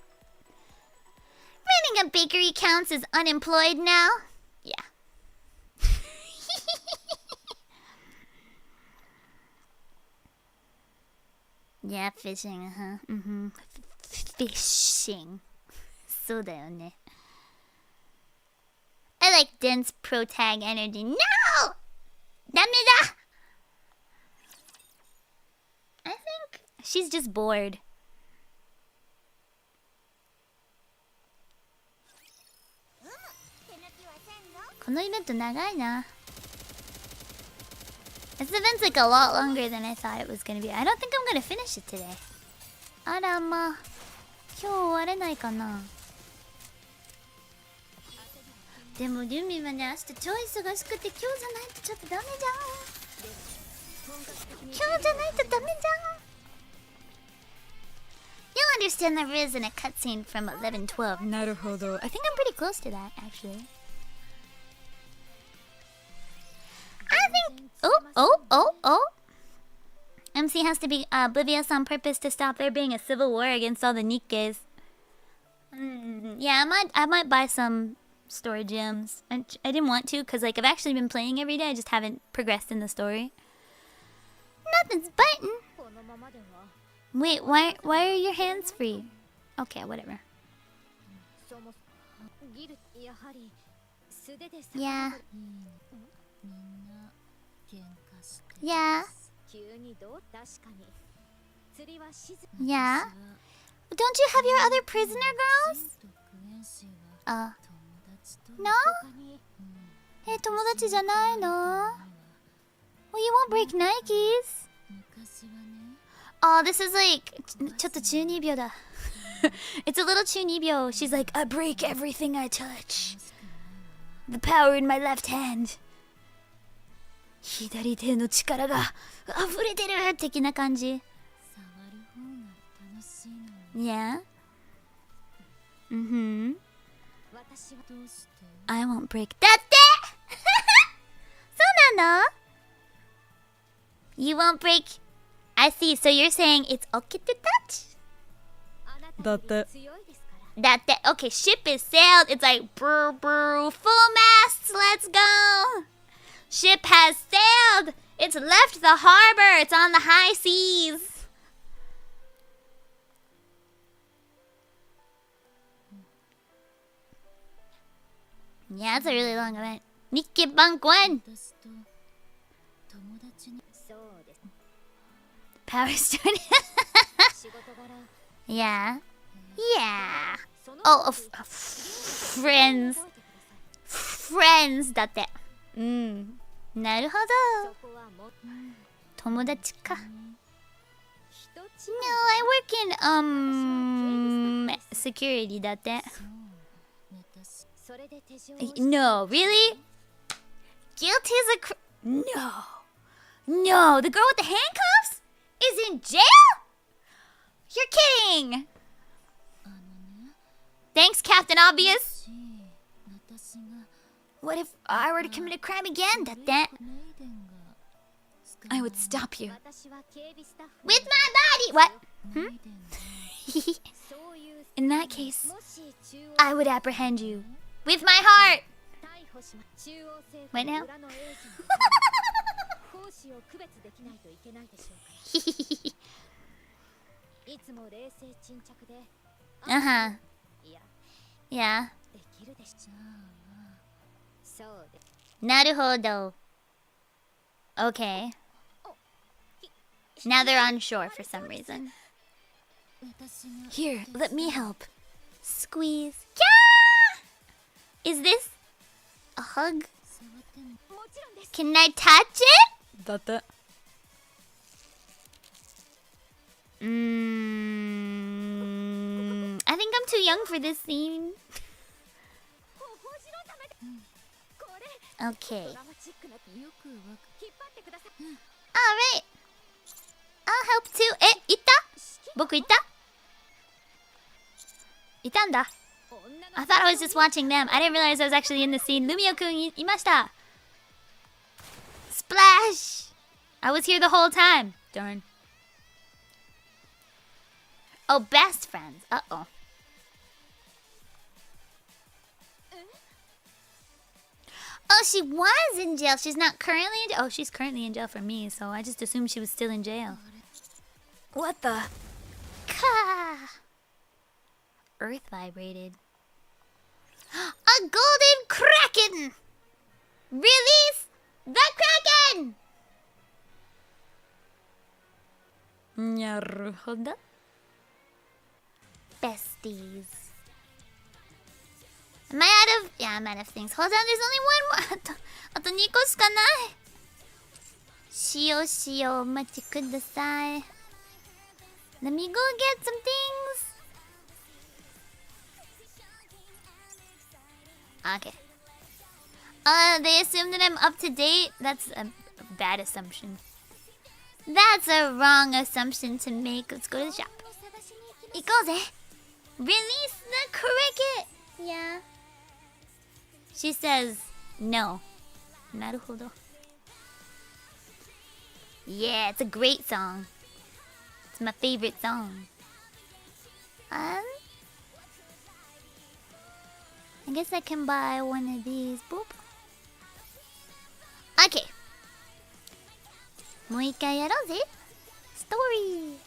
Running a bakery counts as unemployed now? Yeah. Yeah, fishing, Fishing. そうだよね。I like dense protag energy. No! ダメだ! I think she's just bored. This event's like a lot longer than I thought it was gonna be. I don't think I'm gonna finish it today. あらまあ、今日終われないかな。でもリュミはね、明日超忙しくて今日じゃないとちょっとダメじゃん。今日じゃないとダメじゃん。You'll understand the riz in a cutscene from 11:12. なるほど。 I think I'm pretty close to that, actually. I think... Oh! MC has to be oblivious on purpose to stop there being a civil war against all the Nikkes. Yeah, I might buy some story gems. I didn't want to, because like I've actually been playing every day. I just haven't progressed in the story. Nothing's biting. Wait, why are your hands free? Okay, whatever. Yeah. Yeah. Yeah? Don't you have your other prisoner girls? No? 友達じゃないの Well, you won't break Nikes. Oh, this is like ちょっと中二病だIt's a little 中二病 She's like, I break everything I touch. The power in my left hand. 左手の力が溢れてる的な感じ Yeah? I won't break だってそうなの You won't break I see, so you're saying it's okay to touch? だってだって Okay, ship is sailed. It's like brr brr full masts, let's go Ship has sailed. It's left the harbor. It's on the high seas. Yeah, it's a really long event. NIKKE Event Power started. Yeah. Yeah. Oh, friends. Friends だって。なるほど。友達か。No, I work in security だって。No, really? Guilt is a No. No, the girl with the handcuffs is in jail? You're kidding. Thanks, Captain Obvious. What if I were to commit a crime again? That I would stop you. With my body! What? In that case, I would apprehend you. With my heart! Wait now? Uh-huh. Yeah. なるほど Okay. Now they're on shore for some reason. Here, let me help. Squeeze. Yeah! Is this a hug? Can I touch it? だって I think I'm too young for this scene. Okay. Alright. I'll help too. いた僕いたいたんだ I thought I was just watching them. I didn't realize I was actually in the scene. Lumio-kun いました Splash! I was here the whole time. Darn. Oh, best friends. Uh-oh. Oh, she was in jail. She's not currently in jail. Oh, she's currently in jail for me, so I just assumed she was still in jail. What the? Earth vibrated. A golden kraken! Release the kraken! なるほど Besties. Am I out of... Yeah, I'm out of things. Hold on, there's only one more. あと2個しかない。しよしよお待ちください。Let me go get some things. Okay. They assume that I'm up to date. That's a bad assumption. That's a wrong assumption to make. Let's go to the shop. 行こうぜ。Release the cricket. Yeah. She says no. なるほど。Yeah, it's a great song. It's my favorite song. I guess I can buy one of these. Boop. Okay. もう一回やろうぜ。ストーリー。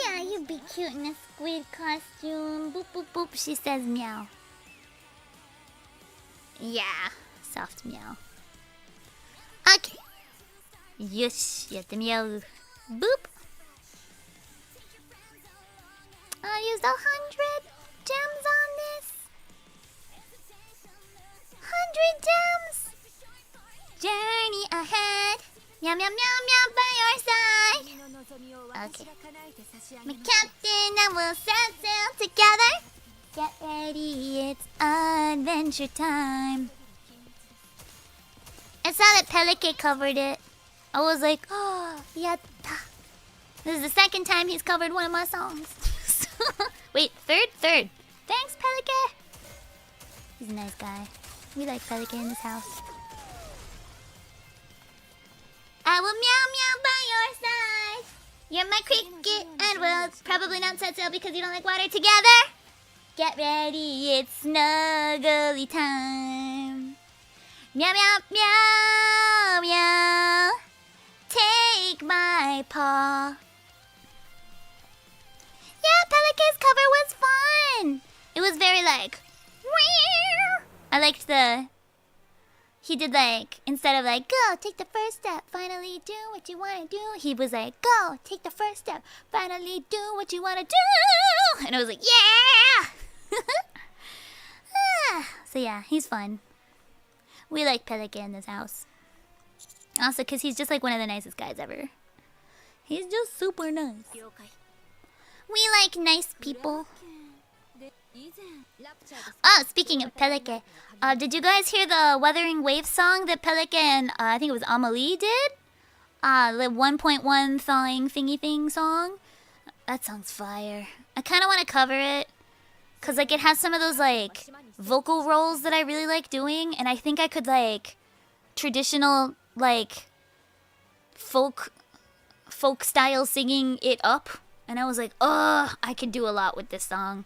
Yeah, you'd be cute in a squid costume. Boop, boop, boop. She says meow. Yeah, soft meow. Okay. よし、やってみよう。Boop! I used 100 gems on this. 100 gems! Journey ahead. Meow, meow, meow, meow by your side. Okay. My captain and we'll set sail together. Get ready, it's adventure time. I saw that Pelike covered it. I was like, oh, yatta. This is the second time he's covered one of my songs. Wait, third? Thanks, Pelike. He's a nice guy. We like Pelike in this house. I will meow meow by your side. You're my cricket and we'll probably not set sail because you don't like water together. Get ready, it's snuggly time. Meow meow meow meow. Take my paw. Yeah, Pelike's cover was fun. It was very like. I liked the. He did like, instead of like, go, take the first step, finally do what you want to do. He was like, go, take the first step, finally do what you want to do. And I was like, yeah. So yeah, he's fun. We like Pelike in this house. Also, because he's just like one of the nicest guys ever. He's just super nice. We like nice people. Oh, speaking of Pelike, did you guys hear the Wuthering Waves song that Pelike and I think it was Amelie did? The 1.1 thawing thingy thing song? That song's fire. I kind of want to cover it. Because like it has some of those like vocal rolls that I really like doing. And I think I could like traditional like folk style singing it up. And I was like, oh, I could do a lot with this song.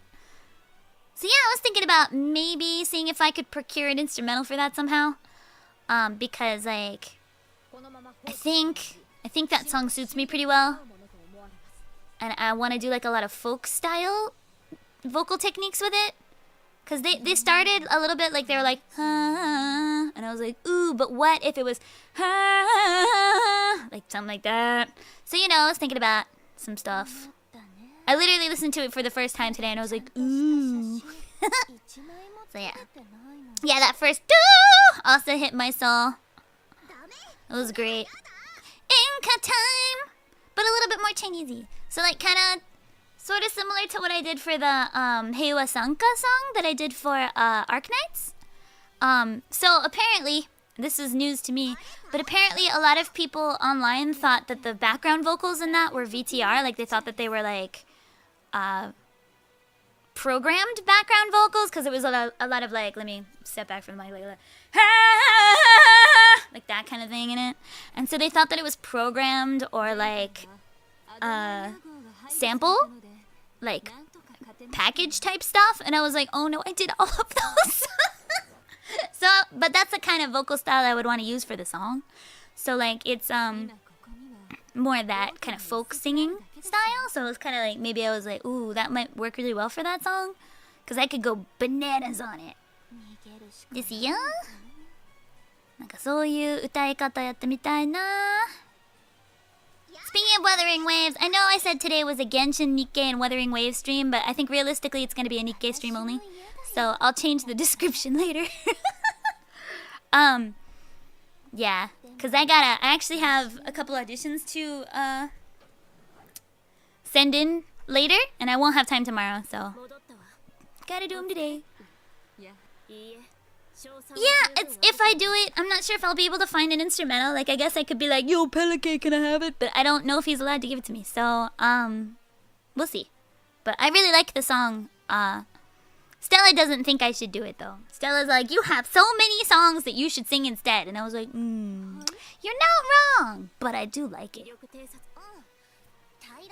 So yeah, I was thinking about maybe seeing if I could procure an instrumental for that somehow. Because like I think that song suits me pretty well. And I want to do like a lot of folk style vocal techniques with it. Cause they started a little bit like they were like and I was like, ooh, but what if it was like something like that. So you know, I was thinking about some stuff. I literally listened to it for the first time today and I was like, ooh. So yeah. Yeah, that first doo also hit my soul. It was great. Inca time! But a little bit more Chinesey. So like kind of sort of similar to what I did for the Heiwa Sanka song that I did for Arknights. So apparently, this is news to me, but apparently a lot of people online thought that the background vocals in that were VTR. Like they thought that they were like programmed background vocals because it was a lot of like, let me step back from the mic, like that kind of thing in it. And so they thought that it was programmed or like sample, like package type stuff. And I was like, oh no, I did all of those. So, but that's the kind of vocal style I would want to use for the song. So like it's more that kind of folk singing style. So it was kind of like, maybe I was like, ooh, that might work really well for that song. Because I could go bananas on it. ですよ。なんかそういう歌い方やってみたいな。Speaking of Wuthering Waves, I know I said today was a Genshin, Nikke, and Wuthering Waves stream, but I think realistically it's going to be a Nikke stream only. So I'll change the description later. Yeah, because I actually have a couple auditions to send in later, and I won't have time tomorrow, so gotta do them today. Yeah, it's if I do it, I'm not sure if I'll be able to find an instrumental. Like, I guess I could be like, yo, Pelike, can I have it? But I don't know if he's allowed to give it to me, so we'll see. But I really like the song. Stella doesn't think I should do it, though. Stella's like, you have so many songs that you should sing instead. And I was like, you're not wrong. But I do like it.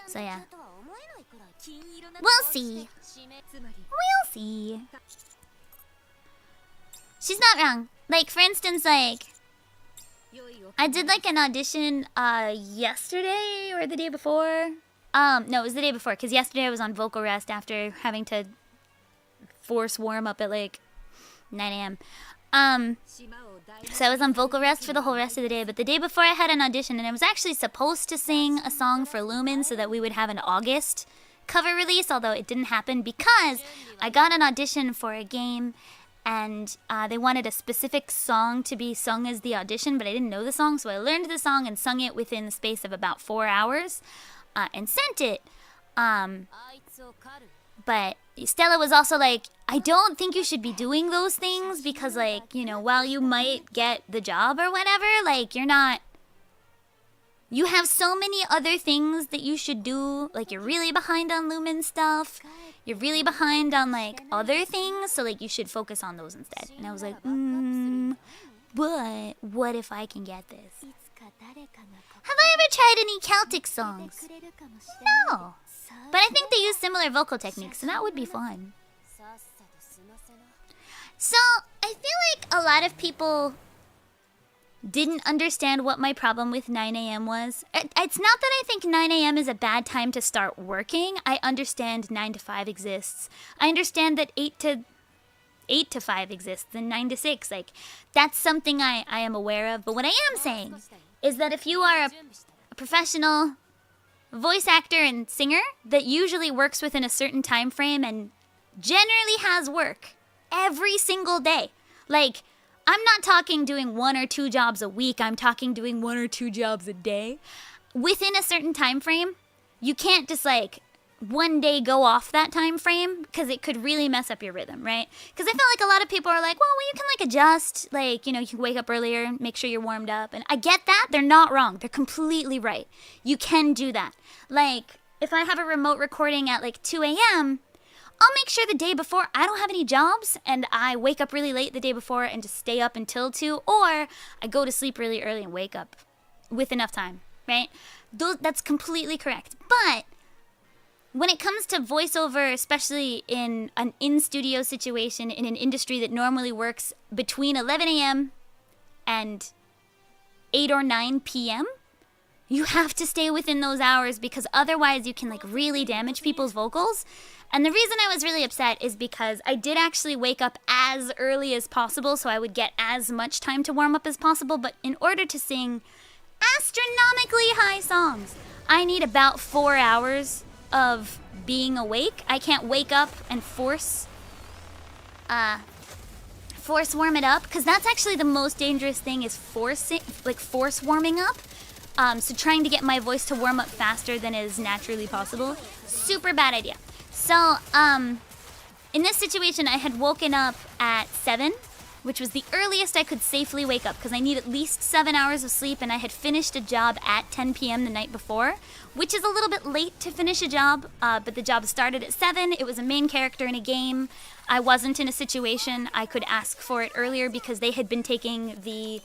So, yeah. We'll see. We'll see. She's not wrong. Like, for instance, like, I did, like, an audition yesterday or the day before. No, it was the day before. Because yesterday I was on vocal rest after having to force warm up at like 9 a.m. So I was on vocal rest for the whole rest of the day, but the day before I had an audition, and I was actually supposed to sing a song for Lumin so that we would have an August cover release, although it didn't happen because I got an audition for a game, and they wanted a specific song to be sung as the audition, but I didn't know the song, so I learned the song and sung it within the space of about 4 hours and sent it. But Stella was also like, I don't think you should be doing those things because, like, you know, while you might get the job or whatever, like, you're not... You have so many other things that you should do. Like, you're really behind on Lumin stuff. You're really behind on, like, other things. So, like, you should focus on those instead. And I was like, but what if I can get this? Have I ever tried any Celtic songs? No. But I think they use similar vocal techniques, so that would be fun. So, I feel like a lot of people didn't understand what my problem with 9 a.m. was. It's not that I think 9 a.m. is a bad time to start working. I understand 9 to 5 exists. I understand that 8 to 5 exists and 9 to 6. Like, that's something I am aware of. But what I am saying is that if you are a professional voice actor and singer that usually works within a certain time frame and generally has work every single day, like, I'm not talking doing 1 or 2 jobs a week. I'm talking doing 1 or 2 jobs a day. Within a certain time frame, you can't just, like, one day go off that time frame because it could really mess up your rhythm, right? Because I feel like a lot of people are like, well, you can, like, adjust. Like, you know, you can wake up earlier, make sure you're warmed up. And I get that. They're not wrong. They're completely right. You can do that. Like, if I have a remote recording at, like, 2 a.m., I'll make sure the day before I don't have any jobs and I wake up really late the day before and just stay up until 2, or I go to sleep really early and wake up with enough time, right? That's completely correct. But when it comes to voiceover, especially in an in-studio situation in an industry that normally works between 11 a.m. and 8 or 9 p.m., you have to stay within those hours because otherwise you can, like, really damage people's vocals. And the reason I was really upset is because I did actually wake up as early as possible so I would get as much time to warm up as possible. But in order to sing astronomically high songs, I need about 4 hours of being awake. I can't wake up and force warm it up, because that's actually the most dangerous thing, is force warming up. So trying to get my voice to warm up faster than is naturally possible, super bad idea. So, in this situation, I had woken up at 7, which was the earliest I could safely wake up, because I need at least 7 hours of sleep, and I had finished a job at 10 p.m. the night before, which is a little bit late to finish a job, but the job started at 7. It was a main character in a game. I wasn't in a situation I could ask for it earlier because they had been taking the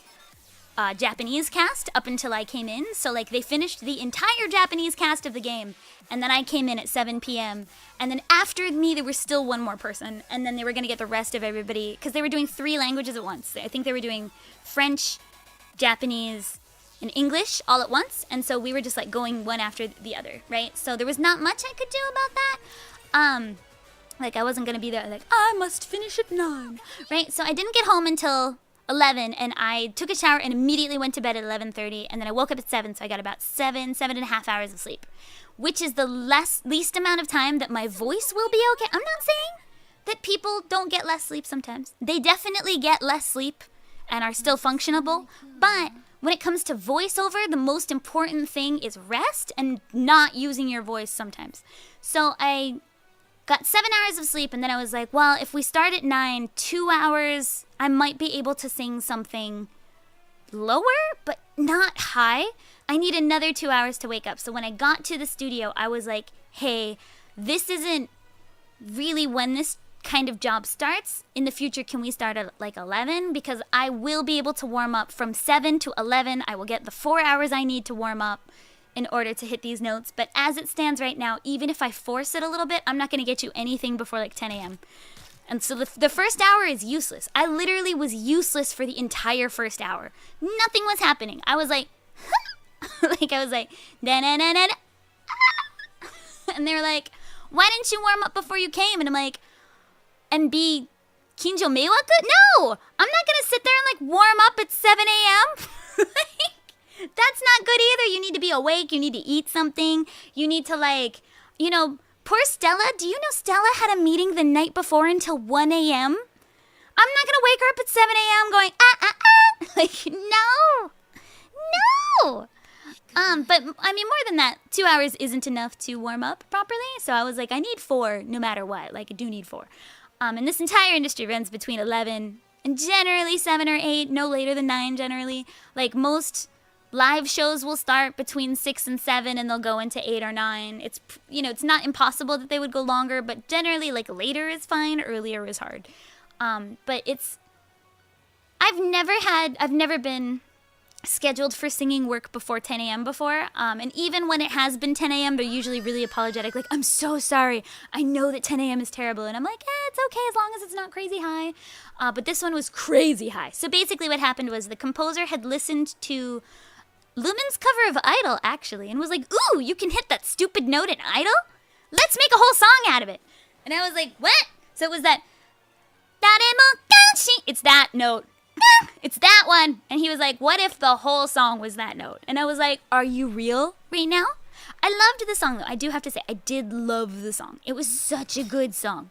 Japanese cast up until I came in. So, like, they finished the entire Japanese cast of the game, and then I came in at 7 p.m. And then after me, there was still one more person, and then they were going to get the rest of everybody, because they were doing 3 languages at once. I think they were doing French, Japanese, and English all at once, and so we were just, like, going one after the other, right? So there was not much I could do about that. Like, I wasn't going to be there, like, I must finish at 9, right? So I didn't get home until 11, and I took a shower and immediately went to bed at 11:30, and then I woke up at 7, so I got about 7.5 hours of sleep, which is the least amount of time that my voice will be okay. I'm not saying that people don't get less sleep sometimes. They definitely get less sleep and are still functionable, but when it comes to voiceover, the most important thing is rest and not using your voice sometimes. So I got 7 hours of sleep, and then I was like, well, if we start at 9, 2 hours, I might be able to sing something lower, but not high. I need another 2 hours to wake up. So when I got to the studio, I was like, hey, this isn't really when this kind of job starts. In the future, can we start at like 11? Because I will be able to warm up from 7 to 11. I will get the 4 hours I need to warm up in order to hit these notes. But as it stands right now, even if I force it a little bit, I'm not going to get you anything before like 10 a.m. And so the first hour is useless. I literally was useless for the entire first hour. Nothing was happening. I was like, like, I was like, da-na-na-na-na. And they were like, why didn't you warm up before you came? And I'm like, and be kinjo meiwaku? No! I'm not gonna sit there and like warm up at 7 a.m. Like, that's not good either. You need to be awake. You need to eat something. You need to like, you know, poor Stella. Do you know Stella had a meeting the night before until 1 a.m.? I'm not gonna wake her up at 7 a.m. going, Like, no. No. But I mean, more than that, 2 hours isn't enough to warm up properly. So I was like, I need 4 no matter what. Like, I do need 4. And this entire industry runs between 11 and generally 7 or 8, no later than 9 generally. Like, most live shows will start between 6 and 7 and they'll go into 8 or 9. It's, you know, it's not impossible that they would go longer, but generally, like, later is fine, earlier is hard. But it's, I've never been scheduled for singing work before 10 a.m. before. And even when it has been 10 a.m., they're usually really apologetic. Like, I'm so sorry. I know that 10 a.m. is terrible. And I'm like, it's okay as long as it's not crazy high. But this one was crazy high. So basically what happened was the composer had listened to Lumin's cover of Idol, actually, and was like, ooh, you can hit that stupid note in Idol? Let's make a whole song out of it. And I was like, what? So it was that, it's that note. It's that one. And he was like, what if the whole song was that note? And I was like, are you real right now? I loved the song, though. I do have to say, I did love the song. It was such a good song.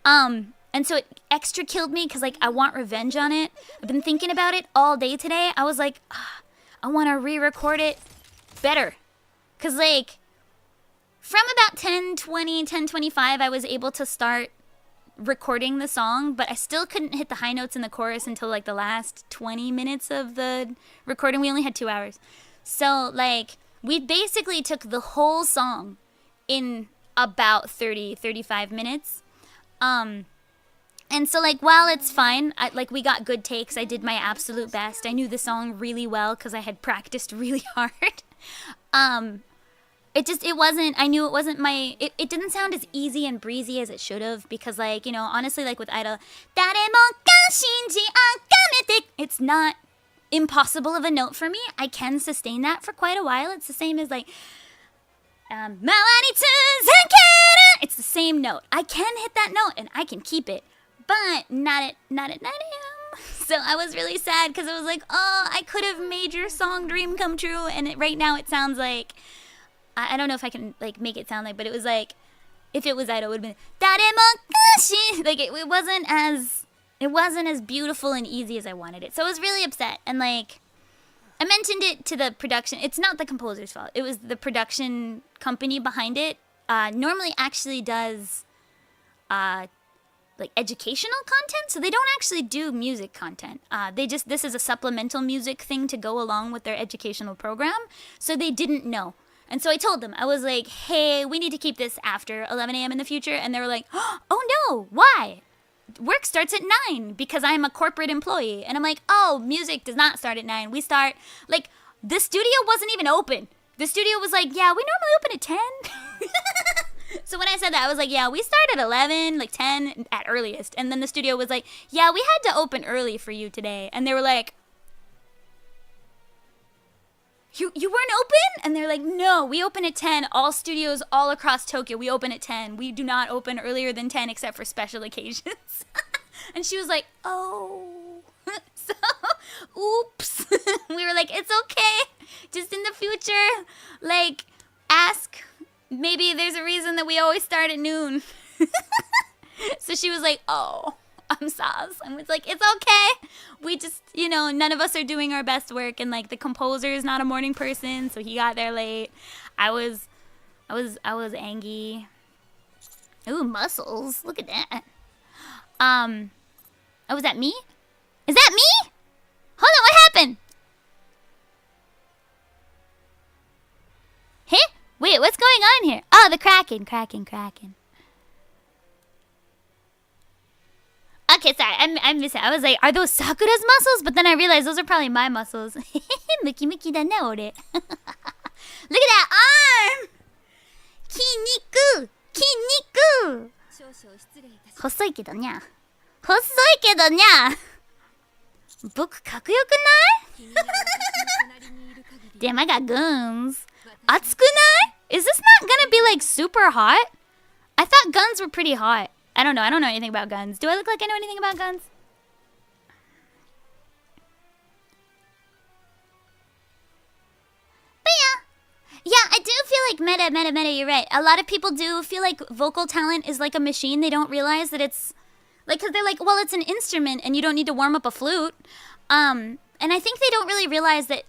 And so it extra killed me because, like, I want revenge on it. I've been thinking about it all day today. I was like, I want to re-record it better. Because, like, from about 10:25, I was able to start recording the song, but I still couldn't hit the high notes in the chorus until like the last 20 minutes of the recording. We only had 2 hours. So like we basically took the whole song in about 35 minutes. And so like while it's fine, we got good takes. I did my absolute best. I knew the song really well because I had practiced really hard. It didn't sound as easy and breezy as it should have because, like, you know, honestly, like with Idol, it's not impossible of a note for me. I can sustain that for quite a while. It's the same as, like, it's the same note. I can hit that note and I can keep it, but not at 9 a.m. So I was really sad because it was like, oh, I could have made your song dream come true, and right now it sounds like, I don't know if I can like make it sound like, but it was like, if it was Idol, it would have been like it wasn't as beautiful and easy as I wanted it. So I was really upset, and like I mentioned it to the production. It's not the composer's fault. It was the production company behind it. Normally actually does like educational content, so they don't actually do music content. This is a supplemental music thing to go along with their educational program. So they didn't know. And so I told them, I was like, hey, we need to keep this after 11 a.m. in the future. And they were like, oh no, why? Work starts at 9 because I'm a corporate employee. And I'm like, oh, music does not start at 9. We start, like, the studio wasn't even open. The studio was like, yeah, we normally open at 10. So when I said that, I was like, yeah, we start at 11, like 10 at earliest. And then the studio was like, yeah, we had to open early for you today. And they were like, You weren't open? And they're like, no, we open at 10. All studios all across Tokyo, we open at 10. We do not open earlier than 10 except for special occasions. And she was like, oh. So, oops. We were like, it's okay. Just in the future, like, ask. Maybe there's a reason that we always start at noon. So she was like, oh. I'm sauce. I was like, it's okay. We just, you know, none of us are doing our best work, and like the composer is not a morning person, so he got there late. I was angry. Ooh, muscles. Look at that. Oh, was that me? Is that me? Hold on, what happened? Hey? Wait, what's going on here? Oh, the Kraken. Okay, sorry, I missed it. I was like, are those Sakura's muscles? But then I realized those are probably my muscles. Muki da ne, ore. Look at that arm! Kinniku! Kinniku! 細いけどにゃ。細いけどにゃ。僕かっこよくない？Damn, I got guns. 熱くない？ Is this not gonna be like super hot? I thought guns were pretty hot. I don't know anything about guns. Do I look like I know anything about guns? Yeah, I do feel like meta, you're right. A lot of people do feel like vocal talent is like a machine. They don't realize that it's like, because they're like, well, it's an instrument and you don't need to warm up a flute. And I think they don't really realize that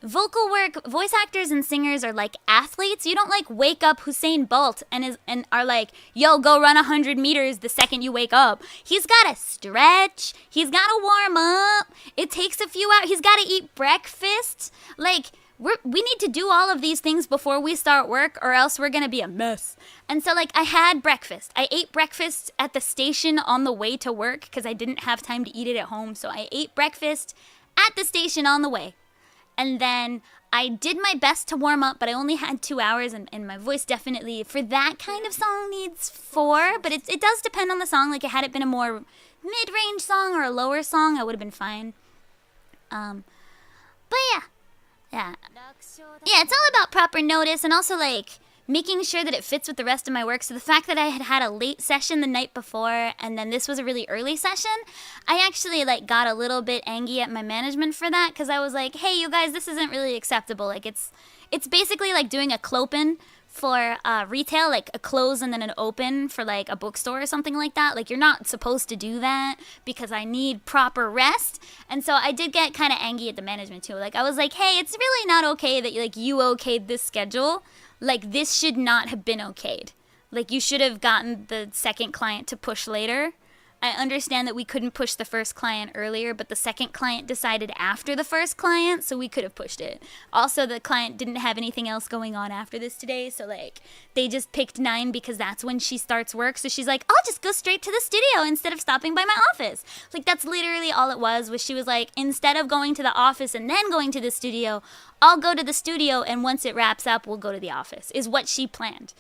vocal work, voice actors and singers are like athletes. You don't like wake up Usain Bolt and are like, yo, go run 100 meters the second you wake up. He's got to stretch. He's got to warm up. It takes a few hours. He's got to eat breakfast. Like, we need to do all of these things before we start work, or else we're going to be a mess. And so, like, I had breakfast. I ate breakfast at the station on the way to work because I didn't have time to eat it at home. So I ate breakfast at the station on the way. And then I did my best to warm up, but I only had 2 hours, and my voice definitely, for that kind of song, needs 4. But it does depend on the song. Like, had it been a more mid-range song or a lower song, I would have been fine. But yeah. Yeah, it's all about proper notice and also, like, making sure that it fits with the rest of my work. So the fact that I had a late session the night before and then this was a really early session, I actually, like, got a little bit angry at my management for that because I was like, hey, you guys, this isn't really acceptable. Like, it's basically like doing a clopen for retail, like a close and then an open for like a bookstore or something like that. Like, you're not supposed to do that because I need proper rest. And so I did get kind of angry at the management too. Like, I was like, hey, it's really not okay that like you okayed this schedule. Like, this should not have been okayed. Like, you should have gotten the second client to push later. I understand that we couldn't push the first client earlier, but the second client decided after the first client, so we could have pushed it. Also, the client didn't have anything else going on after this today, so, like, they just picked 9 because that's when she starts work. So she's like, I'll just go straight to the studio instead of stopping by my office. Like, that's literally all it was she was like, instead of going to the office and then going to the studio, I'll go to the studio, and once it wraps up, we'll go to the office, is what she planned.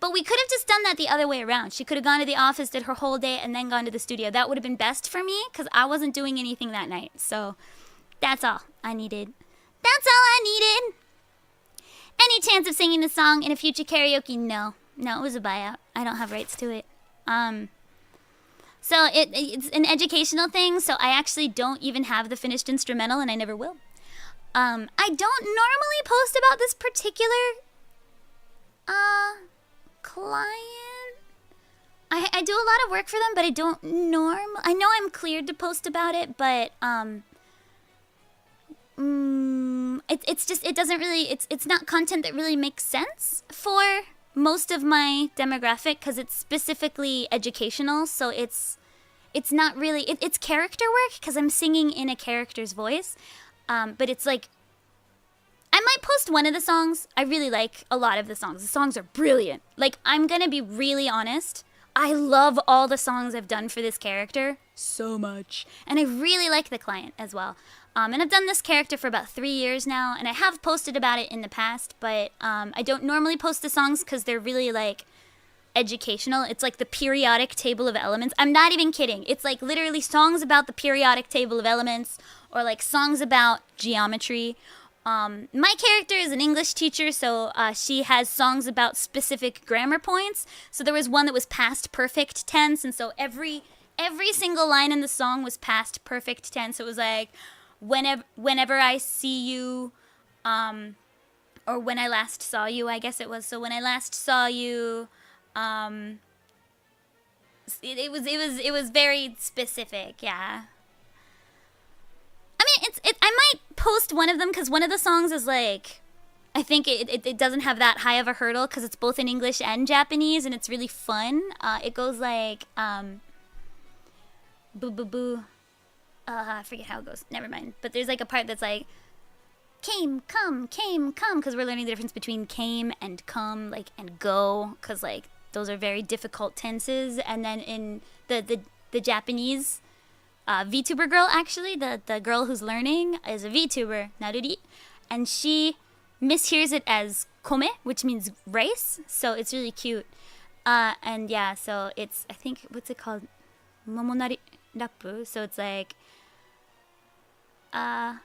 But we could have just done that the other way around. She could have gone to the office, did her whole day, and then gone to the studio. That would have been best for me because I wasn't doing anything that night. So that's all I needed. That's all I needed. Any chance of singing the song in a future karaoke? No. No, it was a buyout. I don't have rights to it. So it's an educational thing, so I actually don't even have the finished instrumental, and I never will. I don't normally post about this particular client. I do a lot of work for them, but I don't I know I'm cleared to post about it, but it's just, it doesn't really, it's not content that really makes sense for most of my demographic because it's specifically educational. So it's not really, it's character work because I'm singing in a character's voice. But it's like, I might post one of the songs. I really like a lot of the songs. The songs are brilliant. Like, I'm gonna be really honest. I love all the songs I've done for this character so much. And I really like the client as well. And I've done this character for about 3 years now, and I have posted about it in the past, but I don't normally post the songs because they're really, like, educational. It's like the periodic table of elements. I'm not even kidding. It's like literally songs about the periodic table of elements, or like songs about geometry. My character is an English teacher, so she has songs about specific grammar points. So there was one that was past perfect tense, and so every single line in the song was past perfect tense. So it was like, whenever I see you, or when I last saw you, I guess it was. So when I last saw you, it was very specific, yeah. I mean, I might post one of them because one of the songs is like, I think it doesn't have that high of a hurdle because it's both in English and Japanese, and it's really fun. It goes like, boo boo boo. I forget how it goes. Never mind. But there's like a part that's like, came, come, because we're learning the difference between came and come, like, and go, because like those are very difficult tenses. And then in the Japanese VTuber girl, actually, the girl who's learning is a VTuber, Naruri, and she mishears it as kome, which means rice, so it's really cute. And yeah, so it's, I think, what's it called? Momonari Rappu, so it's like, な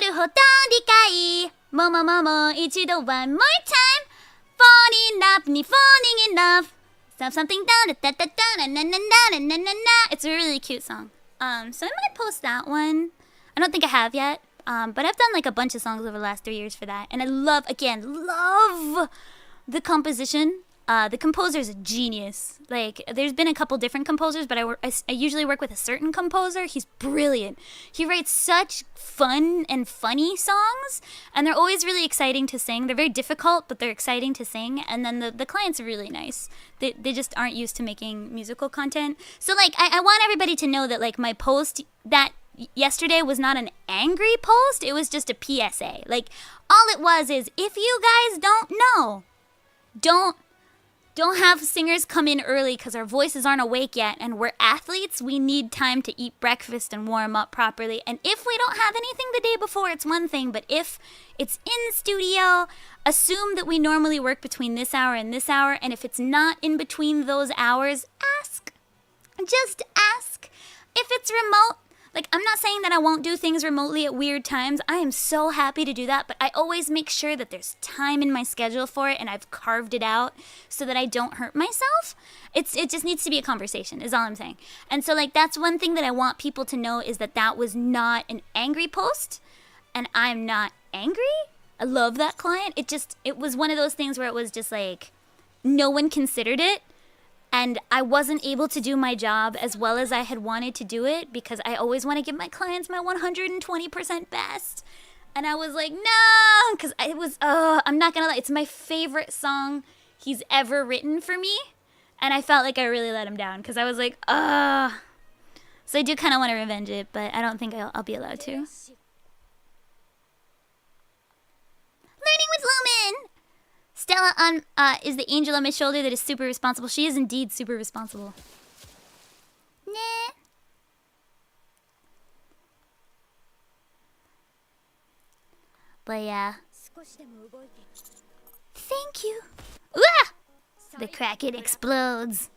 るほど理解もももも一度 one more time falling in love me falling in love something da da da da na na na na na na na. It's a really cute song. So I might post that one. I don't think I have yet. But I've done like a bunch of songs over the last 3 years for that. And I love the composition. The composer's a genius. Like, there's been a couple different composers, but I usually work with a certain composer. He's brilliant. He writes such fun and funny songs, and they're always really exciting to sing. They're very difficult, but they're exciting to sing. And then the clients are really nice. They just aren't used to making musical content. So, like, I want everybody to know that, like, my post that yesterday was not an angry post. It was just a PSA. Like, all it was is, if you guys don't know, don't have singers come in early because our voices aren't awake yet, and we're athletes. We need time to eat breakfast and warm up properly. And if we don't have anything the day before, it's one thing. But if it's in the studio, assume that we normally work between this hour and this hour. And if it's not in between those hours, ask. Just ask. If it's remote, like, I'm not saying that I won't do things remotely at weird times. I am so happy to do that, but I always make sure that there's time in my schedule for it, and I've carved it out so that I don't hurt myself. It just needs to be a conversation, is all I'm saying. And so, like, that's one thing that I want people to know, is that was not an angry post, and I'm not angry. I love that client. It was one of those things where it was just like, no one considered it. And I wasn't able to do my job as well as I had wanted to do it, because I always want to give my clients my 120% best. And I was like, no, because it was, I'm not going to lie, it's my favorite song he's ever written for me. And I felt like I really let him down, because I was like, So I do kind of want to revenge it, but I don't think I'll be allowed to. Learning with Lumin! Stella is the angel on my shoulder that is super responsible. She is indeed super responsible. Nah. But yeah. Thank you. Ooh! The Kraken explodes.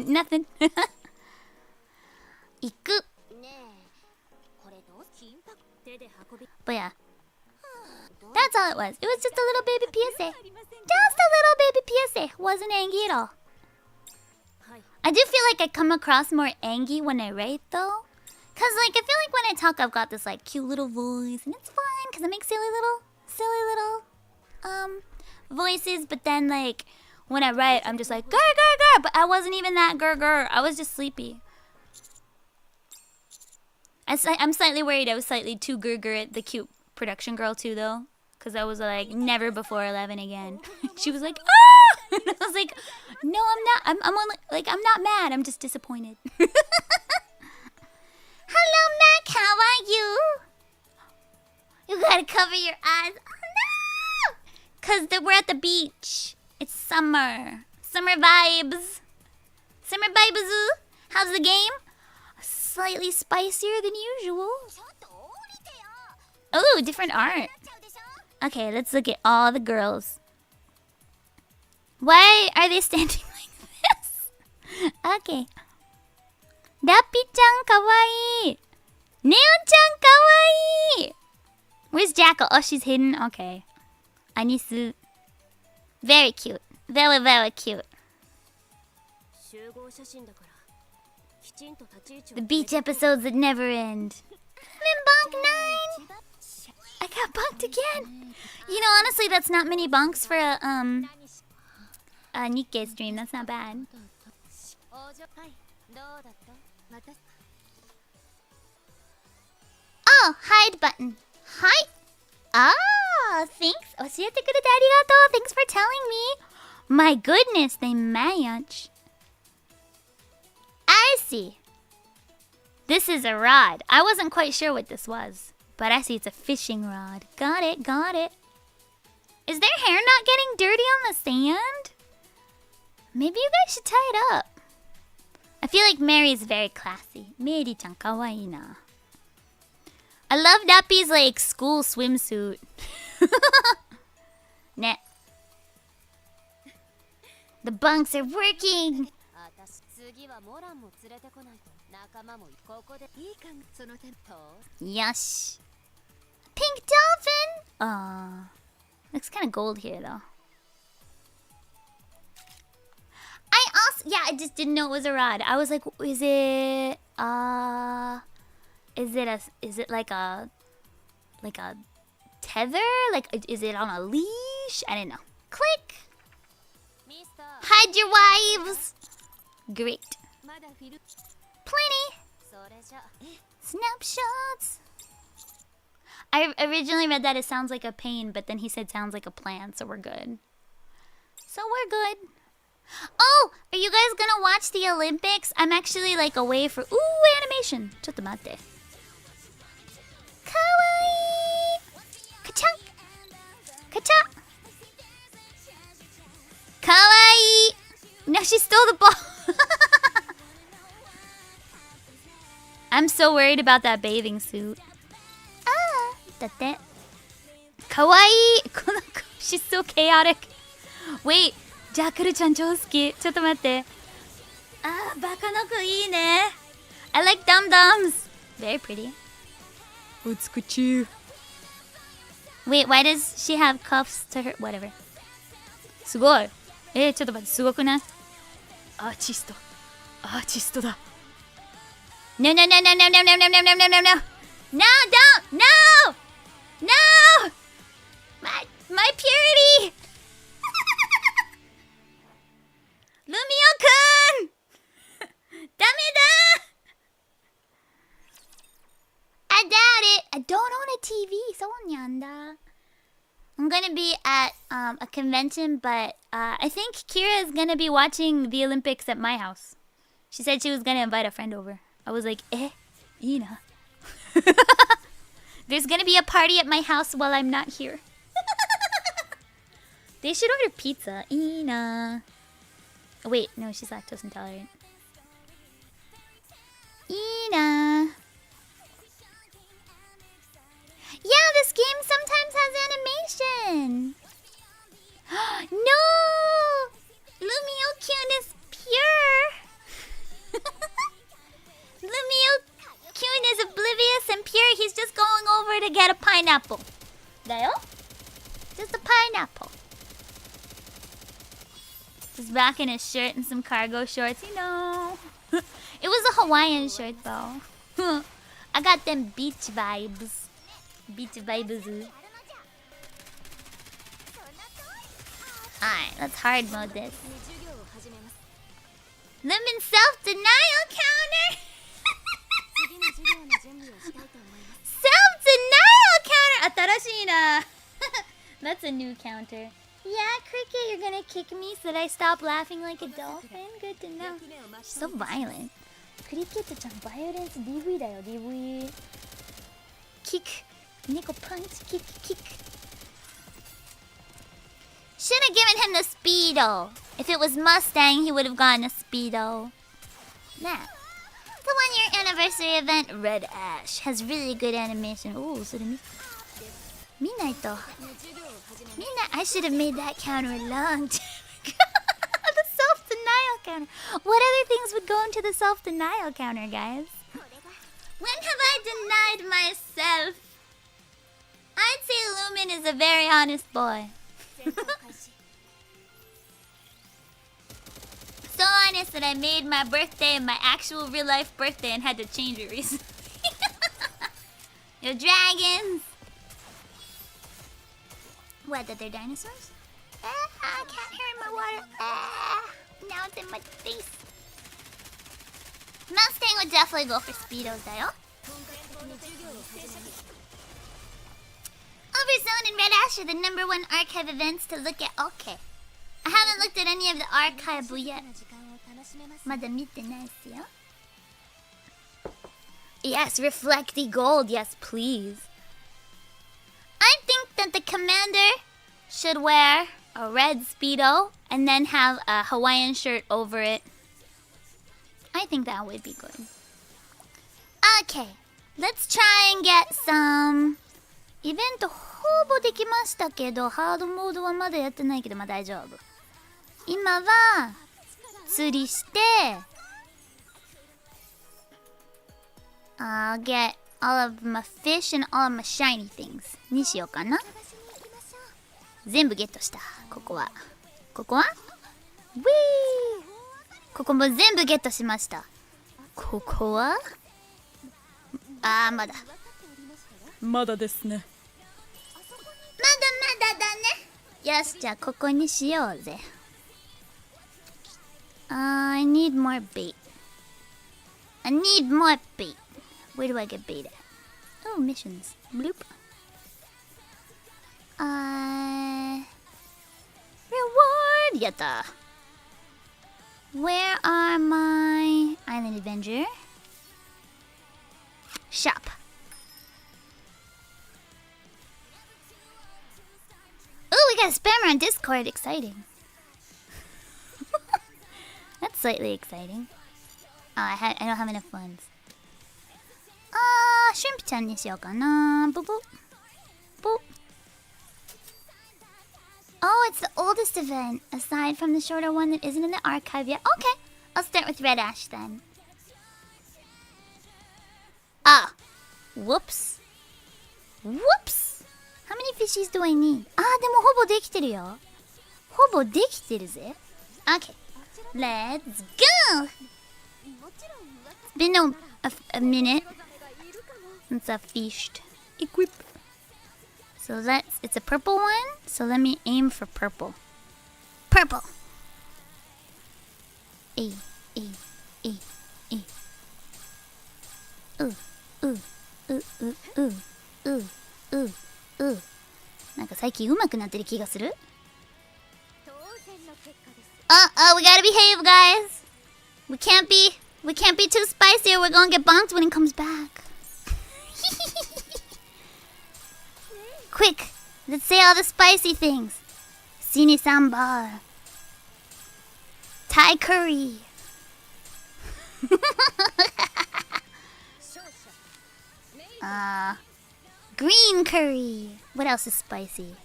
Nothing. Ikku. But yeah. That's all it was. It was just a little baby PSA. Just a little baby PSA. Wasn't angry at all. I do feel like I come across more angry when I write, though. Because, like, I feel like when I talk, I've got this, like, cute little voice. And it's fine, because I make silly little voices. But then, like, when I write, I'm just like, grr, grr, grr. But I wasn't even that grr, grr. I was just sleepy. I'm slightly worried I was slightly too grr, grr at the cute production girl, too, though. Because I was like, never before 11 again. She was like, ah! And I was like, no, I'm not. I'm only, like, I'm not mad. I'm just disappointed. Hello, Mac. How are you? You gotta cover your eyes. Oh, no! Because we're at the beach. It's summer. Summer vibes. Summer vibes. How's the game? Slightly spicier than usual. Oh, different art. Okay, let's look at all the girls. Why are they standing like this? Okay. Dappy-chan, kawaii. Neo-chan, kawaii. Where's Jackal? Oh, she's hidden. Okay. Anisu. Very cute. Very, very cute. The beach episodes that never end. I'm in bonk 9. I got bonked again. You know, honestly, that's not many bonks for a Nikke stream. That's not bad. Oh, hide button. Hi. Ah, thanks. Oshiete kurete arigatou. Thanks for telling me. My goodness, they match. I see. This is a rod. I wasn't quite sure what this was. But I see it's a fishing rod. Got it, got it. Is their hair not getting dirty on the sand? Maybe you guys should tie it up. I feel like Mary's very classy. Mary-chan kawaii na. I love Dappy's like school swimsuit. Nah. The bunks are working. Yosh. Pink dolphin. Looks kind of gold here though. I just didn't know it was a rod. I was like, is it is it like a tether? Like, is it on a leash? I don't know. Click. Hide your wives. Great. Plenty. Snapshots. I originally read that it sounds like a pain, but then he said sounds like a plan, so we're good. So we're good. Oh, are you guys gonna watch the Olympics? I'm actually like away for animation. ちょっと待って。かわいい。カチャカチャ。かわいい。No, she stole the ball. I'm so worried about that bathing suit. だって。かわいい。この子 She's so chaotic. Wait, ジャックルちゃん超好き。ちょっと待って。バカの子いいね。I like dum-dums. Very pretty. 美しい。Wait, why does she have cuffs to her? Whatever. すごい。ちょっと待って、すごくない？アーティスト。アーティストだ。No, no, no, no, no, no, no, no, no, no, no, no, no. No, don't! No! No! My purity! Lumio-kun! ダメだ! I doubt it. I don't own a TV. そうなんだ. I'm gonna be at a convention, but I think Kira is gonna be watching the Olympics at my house. She said she was gonna invite a friend over. I was like,いいな. There's gonna be a party at my house while I'm not here. They should order pizza. いいな. Oh, wait, no, she's lactose intolerant. いいな. Yeah, this game sometimes has animation. No! Lumio-kun is pure. Lumio-kun is oblivious and pure. He's just going over to get a pineapple. だよ? Just a pineapple. Just back in his shirt and some cargo shorts, you know. It was a Hawaiian shirt though. I got them beach vibes. Beach vibes. Alright, let's hard mode this. Lumin self-denial counter! Self-denial counter! 新しいな. That's a new counter. Yeah, Cricket, you're gonna kick me so that I stop laughing like a dolphin? Good to know. She's so violent. Cricket-chan, violence DV だよ, DV. Kick. Nickel punch. Kick, kick. Should have given him the Speedo. If it was Mustang, he would have gotten a Speedo. Nah. The 1-year anniversary event, Red Ash, has really good animation. Ooh, so I should have made that counter a long time ago. The self-denial counter. What other things would go into the self-denial counter, guys? When have I denied myself? I'd say Lumin is a very honest boy. So honest that I made my birthday my actual real life birthday and had to change it recently. Yo, dragons! What, that they're dinosaurs? I can't hear in my water. Now it's in my face. Mustang would definitely go for Speedos, though. Overzone and Red Ash are the #1 archive events to look at. Okay. I haven't looked at any of the archive yet. まだ見てないっすよ. Yes, reflect the gold. Yes, please. I think that the commander should wear a red Speedo and then have a Hawaiian shirt over it. I think that would be good. Okay, let's try and get some... イベントほぼできましたけど、ハードモードはまだやってないけど、まあ大丈夫。今は釣りして、I'll get all of my fish and all of my shiny things にしようかな。全部ゲットした。ここは。ここは？ウィー！ここも全部ゲットしました。ここは？あーまだまだですね。まだだね。よし、じゃあここにしようぜ。I need more bait. I need more bait. Where do I get bait at? Oh, missions. Bloop. Reward! やった。Where are my Island Avenger? Shop. Oh, we got a spammer on Discord. Exciting. That's slightly exciting. Oh, I don't have enough funds. Shrimp ちゃんにしようかな。ボボ。ボ。Oh, it's the oldest event, aside from the shorter one that isn't in the archive yet. Okay, I'll start with Red Ash then. Ah, whoops. Whoops! How many fishies do I need? でもほぼできてるよ。ほぼできてるぜ。Okay, let's go! It's been a minute since I've fished. Equip. So it's a purple one, so let me aim for purple. Purple! E. Ooh. なんか最近上手くなってる気がする。We gotta behave, guys! We can't be too spicy or we're gonna get bonked when it comes back. Quick! Let's say all the spicy things. Sini sambar. Thai curry. Green curry. What else is spicy?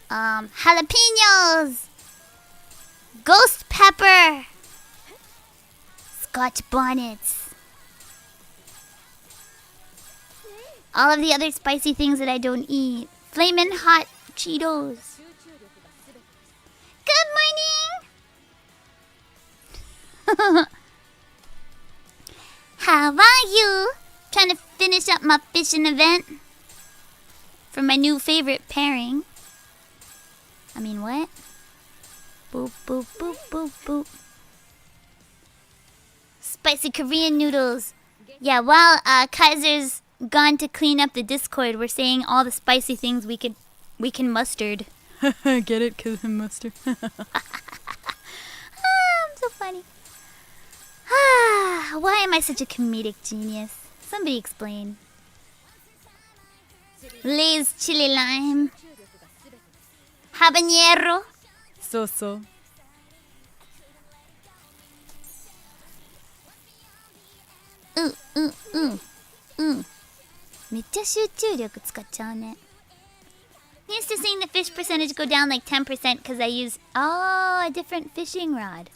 Jalapenos. Ghost pepper. Scotch bonnets. All of the other spicy things that I don't eat. Flamin' hot Cheetos. Good morning! How are you? Trying to finish up my fishing event for my new favorite pairing. I mean, what? Boop, boop, boop, boop, boop. Spicy Korean noodles. Yeah, while Kaiser's gone to clean up the Discord, we're saying all the spicy things we can mustard. Get it? 'Cause I'm mustard. I'm so funny. Why am I such a comedic genius? Somebody explain. Lay's chili lime. Habanero. So. めっちゃ集中力使っちゃうね。Used to seeing the fish percentage go down like 10% because I use a different fishing rod.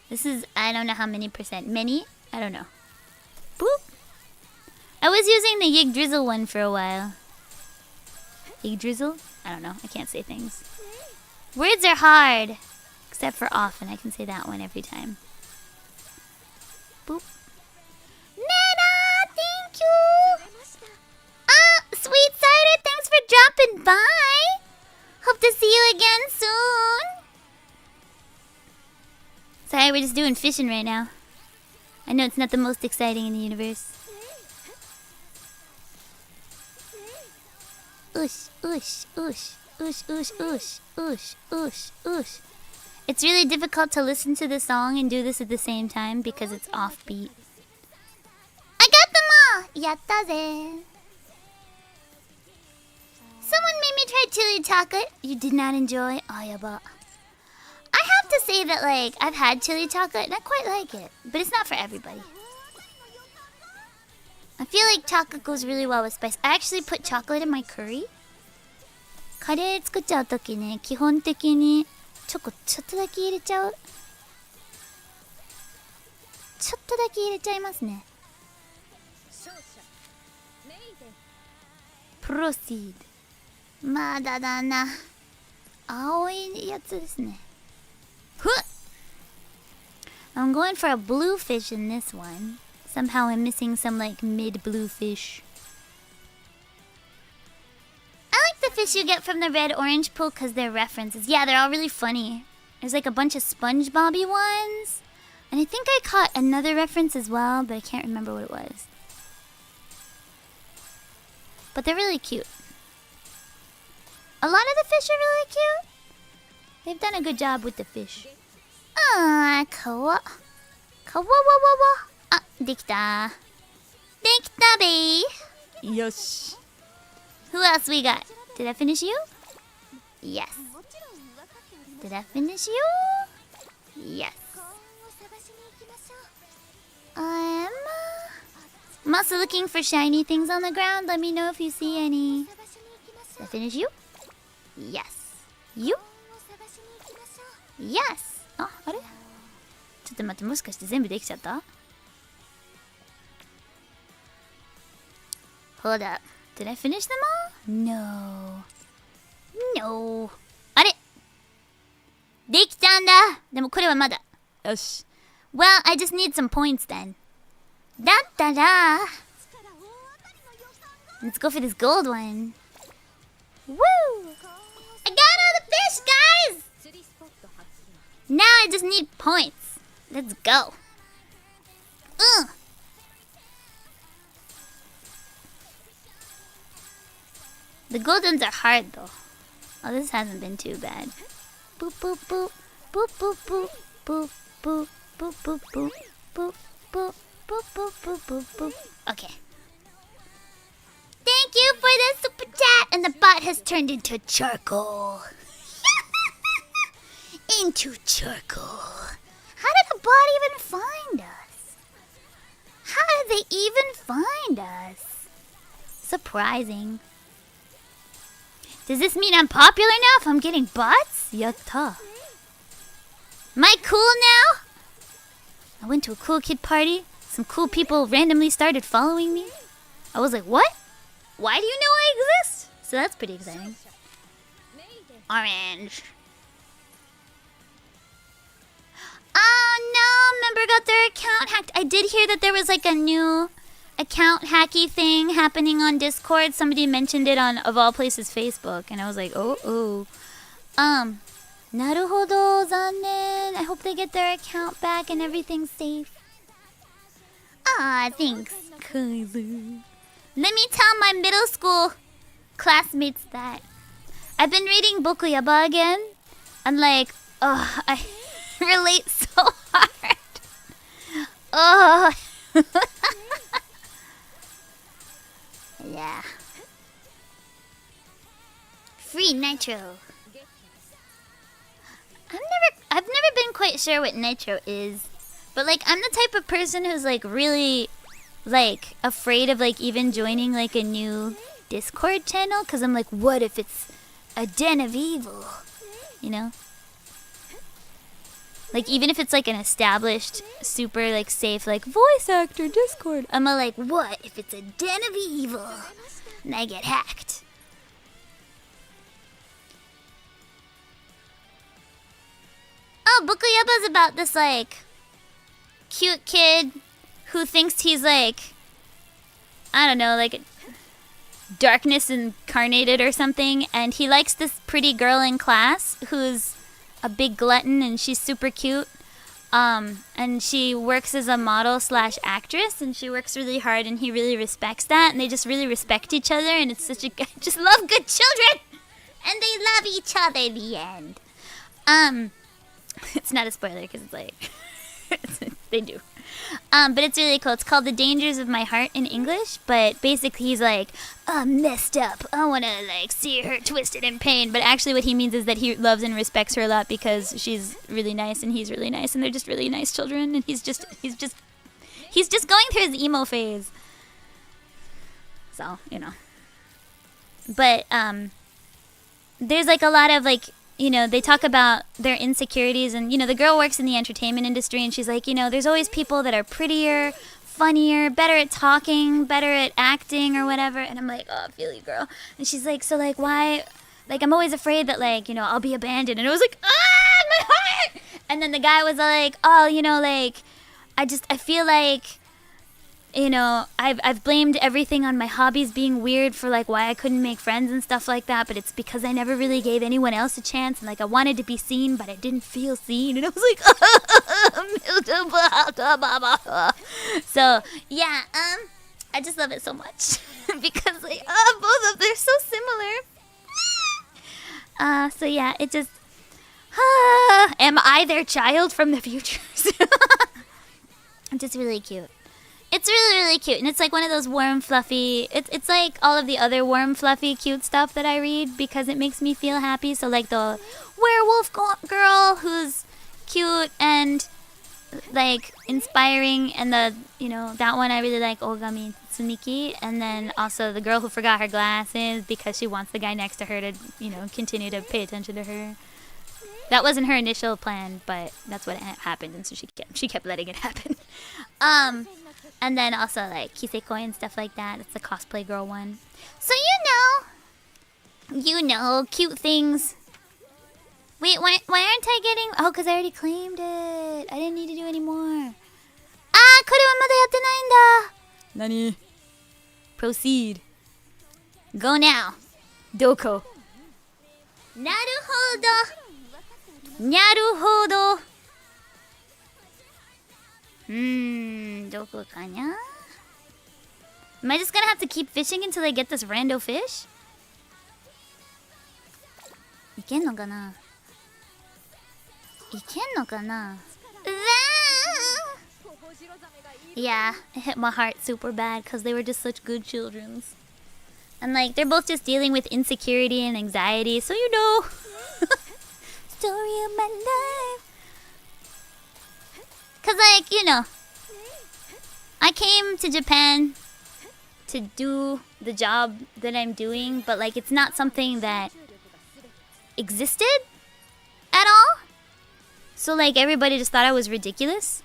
This is, I don't know how many percent. Many? I don't know. Boop. I was using the Yig Drizzle one for a while. Yig Drizzle? I don't know. I can't say things. Words are hard. Except for often. I can say that one every time. Boop. Nana! Thank you! Sweet Cider! Thanks for dropping by! Hope to see you again soon! Sorry, we're just doing fishing right now. I know it's not the most exciting in the universe. Oosh, oosh, oosh, oosh, oosh, oosh, oosh, oosh, oosh. It's really difficult to listen to the song and do this at the same time because it's offbeat. I got them all! Yatta ze. Someone made me try chili chocolate. You did not enjoy? Ayaba. I have to say that, like, I've had chili chocolate and I quite like it. But it's not for everybody. I feel like chocolate goes really well with spice. I actually put chocolate in my curry. カレー作っちゃうときね、基本的にチョコちょっとだけ入れちゃう。ちょっとだけ入れちゃいますね。プロシード。まだだな。青いやつですね。ふっ I'm going for a blue fish in this one. Somehow I'm missing some like mid-blue fish. I like the fish you get from the red-orange pool because they're references. Yeah, they're all really funny. There's like a bunch of SpongeBob-y ones. And I think I caught another reference as well, but I can't remember what it was. But they're really cute. A lot of the fish are really cute. They've done a good job with the fish. Ah, kawa. Kawawawawa. Ah, dekita. Dekita, bae. Yosh. Who else we got? Did I finish you? Yes. Did I finish you? Yes. I'm also looking for shiny things on the ground. Let me know if you see any. Did I finish you? Yes. You? Yes. あれちょっと待って、もしかして全部できちゃった Hold up. Did I finish them all? No. あれできたんだでもこれはまだ。よし。Well, I just need some points then. だったら Let's go for this gold one. Woo! I got all the fish, guys! Now I just need points. Let's go. The gold ones are hard though. Oh, this hasn't been too bad. Boop boop boop boop boop boop boop boop boop boop boop boop boop boop boop boop boop boop. Okay. Thank you for the super chat, and the bot has turned into charcoal. Into charcoal. How did the bot even find us? How did they even find us? Surprising. Does this mean I'm popular now if I'm getting bots? Yatta. Am I cool now? I went to a cool kid party. Some cool people randomly started following me. I was like, what? Why do you know I exist? So that's pretty exciting. Orange. Oh no, member got their account hacked. I did hear that there was like a new account hacky thing happening on Discord. Somebody mentioned it on, of all places, Facebook. And I was like, oh. Naruhodo, zannen. I hope they get their account back and everything's safe. Ah, thanks, Kaiser. Let me tell my middle school classmates that I've been reading Boku Yaba again. And like, I relate so hard. Yeah. Free Nitro. I've never been quite sure what Nitro is. But like, I'm the type of person who's like really like afraid of like even joining like a new Discord channel, because I'm like, what if it's a den of evil, you know? Like even if it's like an established super like safe like voice actor Discord, I'm like, what if it's a den of evil and I get hacked? Oh, Bukuyaba's about this like cute kid who thinks he's like, I don't know, like darkness incarnated or something, and he likes this pretty girl in class who's a big glutton and she's super cute. And she works as a model slash actress, and she works really hard, and he really respects that, and they just really respect each other, and it's such a I just love good children, and they love each other in the end. It's not a spoiler because it's like they do. But it's really cool. It's called The Dangers of My Heart in English, but basically he's like, I'm messed up. I want to like see her twisted in pain. But actually what he means is that he loves and respects her a lot because she's really nice and he's really nice and they're just really nice children, and he's just going through his emo phase. So, you know. But there's like a lot of like, you know, they talk about their insecurities, and, you know, the girl works in the entertainment industry, and she's like, you know, there's always people that are prettier, funnier, better at talking, better at acting or whatever. And I'm like, oh, I feel you, girl. And she's like, so like, why, like, I'm always afraid that like, you know, I'll be abandoned. And I was like, my heart. And then the guy was like, oh, you know, like, I feel like, you know, I've blamed everything on my hobbies being weird for like why I couldn't make friends and stuff like that, but it's because I never really gave anyone else a chance, and like I wanted to be seen, but I didn't feel seen, and I was like, so yeah, I just love it so much because like, both of they're so similar. So yeah, it just, am I their child from the future? It's just really cute. It's really, really cute. And it's like one of those warm, fluffy... It's like all of the other warm, fluffy, cute stuff that I read because it makes me feel happy. So like the werewolf girl who's cute and like inspiring. And the, you know, that one I really like, Ogami Tsuniki. And then also the girl who forgot her glasses because she wants the guy next to her to, you know, continue to pay attention to her. That wasn't her initial plan, but that's what happened. And so she kept letting it happen. And then also like Kisekoi and stuff like that. It's the cosplay girl one. So you know, cute things. Wait, why aren't I getting... Oh, because I already claimed it. I didn't need to do any more. Ah, これはまだやってないんだ. Nani? Proceed. Go now. Doko. なるほど。なるほど。どこかな? Am I just gonna have to keep fishing until I get this rando fish? いけんのかな? いけんのかな? Yeah, it hit my heart super bad because they were just such good children. And like, they're both just dealing with insecurity and anxiety, so you know. Story of my life. Because like, you know, I came to Japan to do the job that I'm doing, but like it's not something that existed at all. So like everybody just thought I was ridiculous.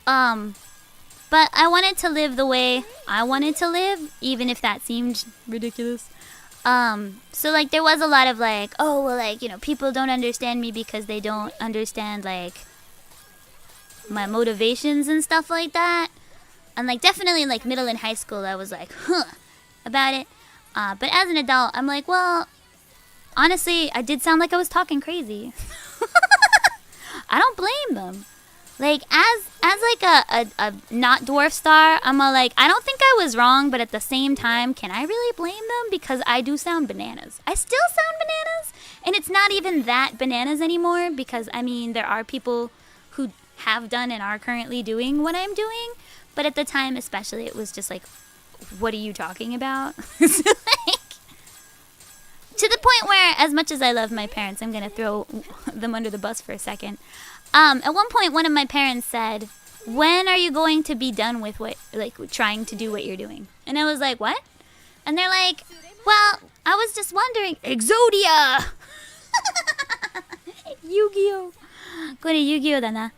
But I wanted to live the way I wanted to live, even if that seemed ridiculous. So like there was a lot of like, oh well, like, you know, people don't understand me because they don't understand like my motivations and stuff like that. And like definitely like middle and high school I was like about it, but as an adult I'm like, well, honestly I did sound like I was talking crazy. I don't blame them. Like as like a not dwarf star, I'm all like, I don't think I was wrong, but at the same time, can I really blame them? Because I do sound bananas. I still sound bananas, and it's not even that bananas anymore because I mean there are people who have done and are currently doing what I'm doing, but at the time especially it was just like, what are you talking about? Like, to the point where as much as I love my parents, I'm gonna throw them under the bus for a second. At one point one of my parents said, when are you going to be done with what, like, trying to do what you're doing? And I was like, what? And they're like, well, I was just wondering. Exodia! Yu-Gi-Oh! これ Yu-Gi-Oh だな.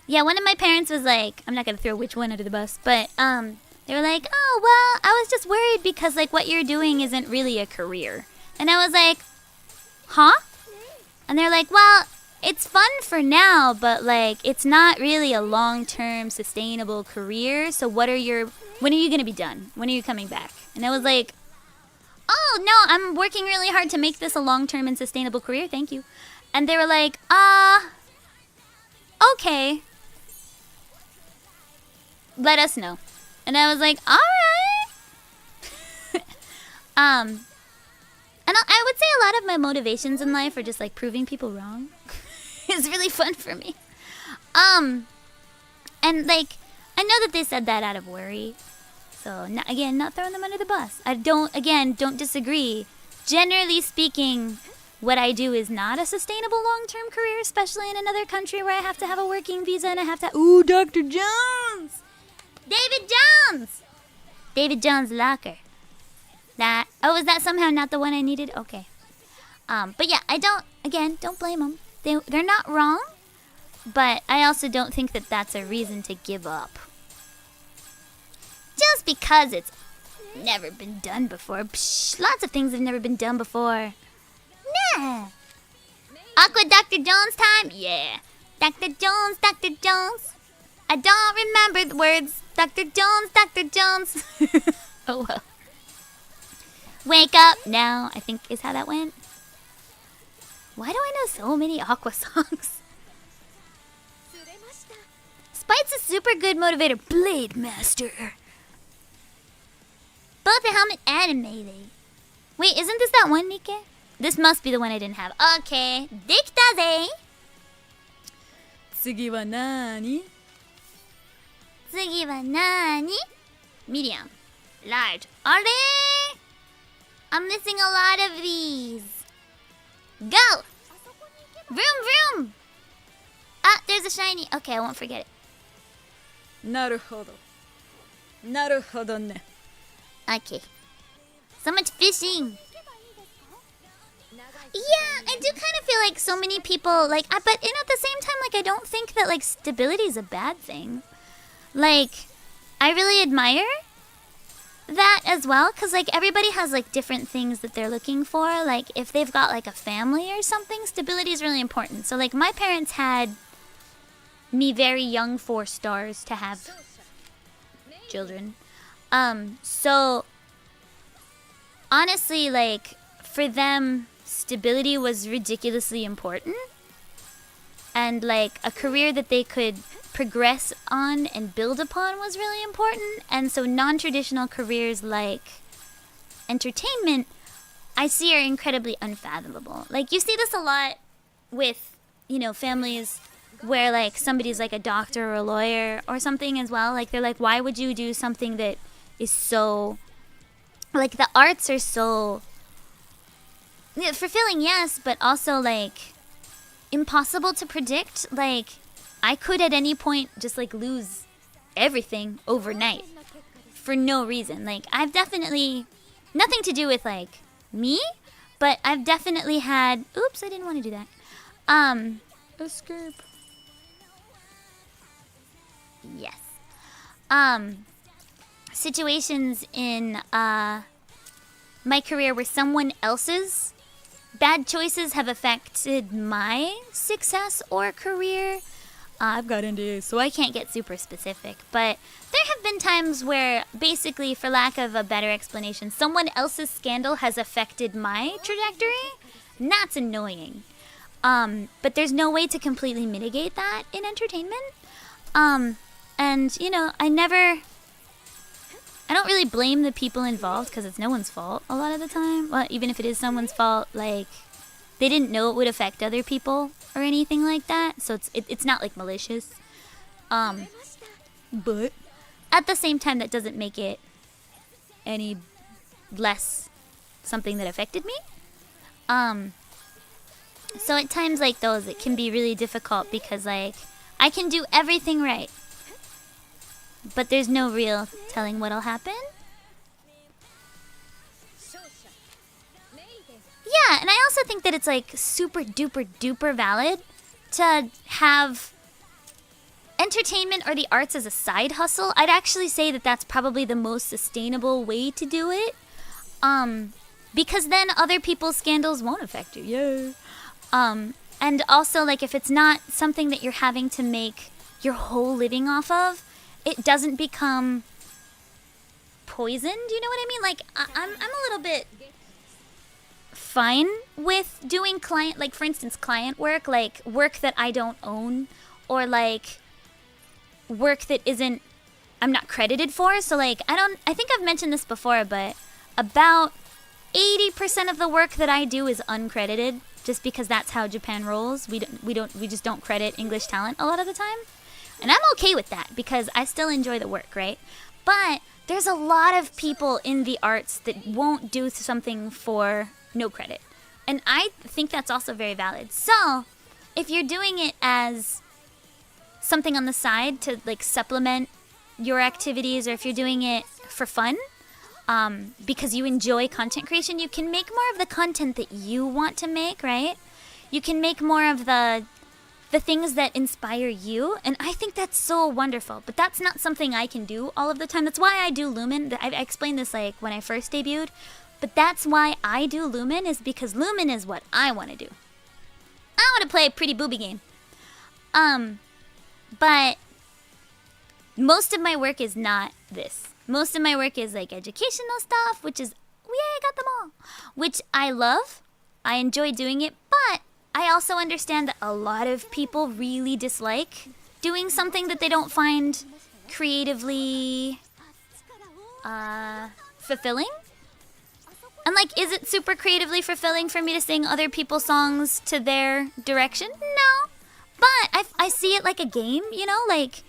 Yeah, one of my parents was like, I'm not gonna throw which one under the bus, but they were like, oh well, I was just worried because like what you're doing isn't really a career. And I was like, huh? And they're like, well, it's fun for now, but like it's not really a long-term sustainable career. So when are you gonna be done? When are you coming back? And I was like, oh no, I'm working really hard to make this a long-term and sustainable career, thank you. And they were like, okay, let us know. And I was like, all right. And I would say a lot of my motivations in life are just like proving people wrong. It's really fun for me. And like, I know that they said that out of worry. So not throwing them under the bus. I don't disagree. Generally speaking, what I do is not a sustainable long-term career, especially in another country where I have to have a working visa and I have to... Ooh, Dr. Jones! David Jones! David Jones' locker. Is that somehow not the one I needed? Okay. But yeah, don't blame them. They're not wrong, but I also don't think that that's a reason to give up. Just because it's never been done before. Psh, lots of things have never been done before. Nah. Aqua Dr. Jones time? Yeah. Dr. Jones, Dr. Jones. I don't remember the words. Dr. Jones, Dr. Jones. Oh well. Wake up now, I think is how that went. Why do I know so many Aqua songs? Spite's a super good motivator. Blade Master. Both the helmet and melee. Wait, isn't this that one, Nikke? This must be the one I didn't have. Okay. Dekita ze. 次は何? 次は何? Medium. Large. Are I'm missing a lot of these. Go! Vroom vroom! Ah, there's a shiny. Okay, I won't forget it. なるほど。なるほどね。Okay. So much fishing. Yeah, I do kind of feel like so many people, like, but at the same time, like, I don't think that, like, stability is a bad thing. Like, I really admire that as well, because, like, everybody has, like, different things that they're looking for. Like, if they've got, like, a family or something, stability is really important. So, like, my parents had me very young 4 stars to have children. So, honestly, like, for them, stability was ridiculously important. And, like, a career that they could progress on and build upon was really important. And so non-traditional careers like entertainment, I see are incredibly unfathomable. Like, you see this a lot with, you know, families where, like, somebody's like a doctor or a lawyer or something as well. Like, they're like, why would you do something that is so, like, the arts are so fulfilling, yes, but also, like, impossible to predict. Like, I could at any point just, like, lose everything overnight for no reason. Like, I've definitely, nothing to do with, like, me, but I've definitely had, oops, I didn't want to do that. Escape. Yes. Situations in, my career where someone else's bad choices have affected my success or career. I've got NDAs, so I can't get super specific. But there have been times where, basically, for lack of a better explanation, someone else's scandal has affected my trajectory. And that's annoying. But there's no way to completely mitigate that in entertainment. And, you know, I don't really blame the people involved because it's no one's fault a lot of the time. Well, even if it is someone's fault, like, they didn't know it would affect other people or anything like that. So it's not, like, malicious. But at the same time, that doesn't make it any less something that affected me. So at times like those, it can be really difficult because, like, I can do everything right, but there's no real telling what'll happen. Yeah, and I also think that it's, like, super duper duper valid to have entertainment or the arts as a side hustle. I'd actually say that that's probably the most sustainable way to do it. Because then other people's scandals won't affect you. Yeah. And also, like, if it's not something that you're having to make your whole living off of, it doesn't become poisoned. You know what I mean? Like, I'm a little bit fine with doing client, like, for instance, client work, like work that I don't own, or like work that I'm not credited for. So, like, I think I've mentioned this before, but about 80% of the work that I do is uncredited, just because that's how Japan rolls. We just don't credit English talent a lot of the time. And I'm okay with that because I still enjoy the work, right? But there's a lot of people in the arts that won't do something for no credit. And I think that's also very valid. So, if you're doing it as something on the side to, like, supplement your activities, or if you're doing it for fun, because you enjoy content creation, you can make more of the content that you want to make, right? You can make more of the things that inspire you, and I think that's so wonderful. But that's not something I can do all of the time. That's why I do Lumin. I explained this, like, when I first debuted. But that's why I do Lumin, is because Lumin is what I want to do. I want to play a pretty booby game. But most of my work is not this. Most of my work is like educational stuff, which is, yay, got them all. Which I love. I enjoy doing it, but I also understand that a lot of people really dislike doing something that they don't find creatively fulfilling. And like, is it super creatively fulfilling for me to sing other people's songs to their direction? No. But I see it like a game, you know? Like,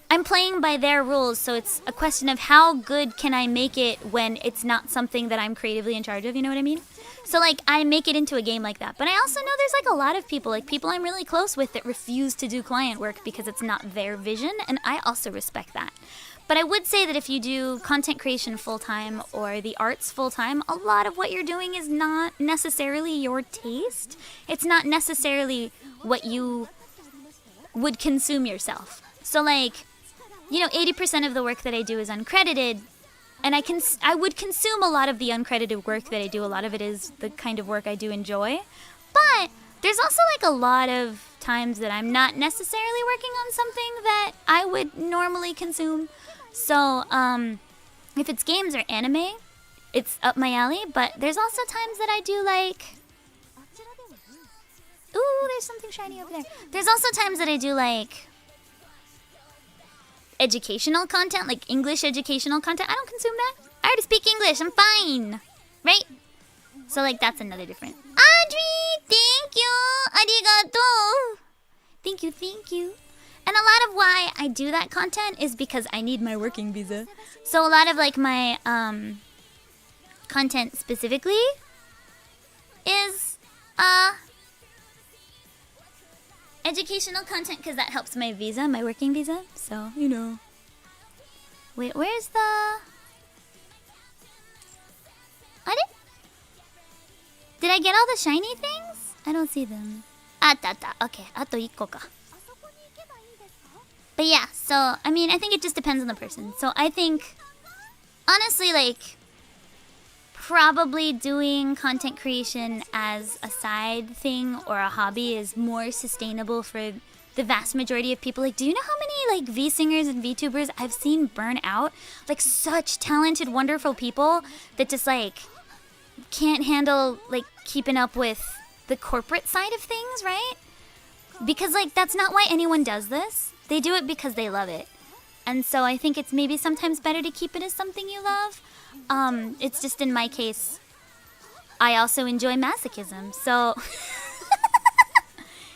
I'm playing by their rules, so it's a question of how good can I make it when it's not something that I'm creatively in charge of, you know what I mean? So like, I make it into a game like that. But I also know there's like a lot of people, like people I'm really close with, that refuse to do client work because it's not their vision, and I also respect that. But I would say that if you do content creation full-time or the arts full-time, a lot of what you're doing is not necessarily your taste. It's not necessarily what you would consume yourself. So like, you know, 80% of the work that I do is uncredited, and I would consume a lot of the uncredited work that I do. A lot of it is the kind of work I do enjoy. But there's also like a lot of times that I'm not necessarily working on something that I would normally consume. So, if it's games or anime, it's up my alley, but there's also times that I do like... Ooh, there's something shiny over there. There's also times that I do like educational content, like English educational content. I don't consume that. I already speak English, I'm fine. Right? So like, that's another different... Audrey, thank you! Arigato! Thank you, thank you. And a lot of why I do that content is because I need my working visa. So a lot of like my content specifically is educational content, because that helps my visa, my working visa. So, you know. Wait, where's the... Are Did I get all the shiny things? I don't see them. Atta. Okay, ato 1個か. But yeah, so, I mean, I think it just depends on the person. So I think, honestly, like, probably doing content creation as a side thing or a hobby is more sustainable for the vast majority of people. Like, do you know how many, like, V-singers and VTubers I've seen burn out? Like, such talented, wonderful people that just, like, can't handle, like, keeping up with the corporate side of things, right? Because, like, that's not why anyone does this. They do it because they love it. And so I think it's maybe sometimes better to keep it as something you love. It's just in my case, I also enjoy masochism. So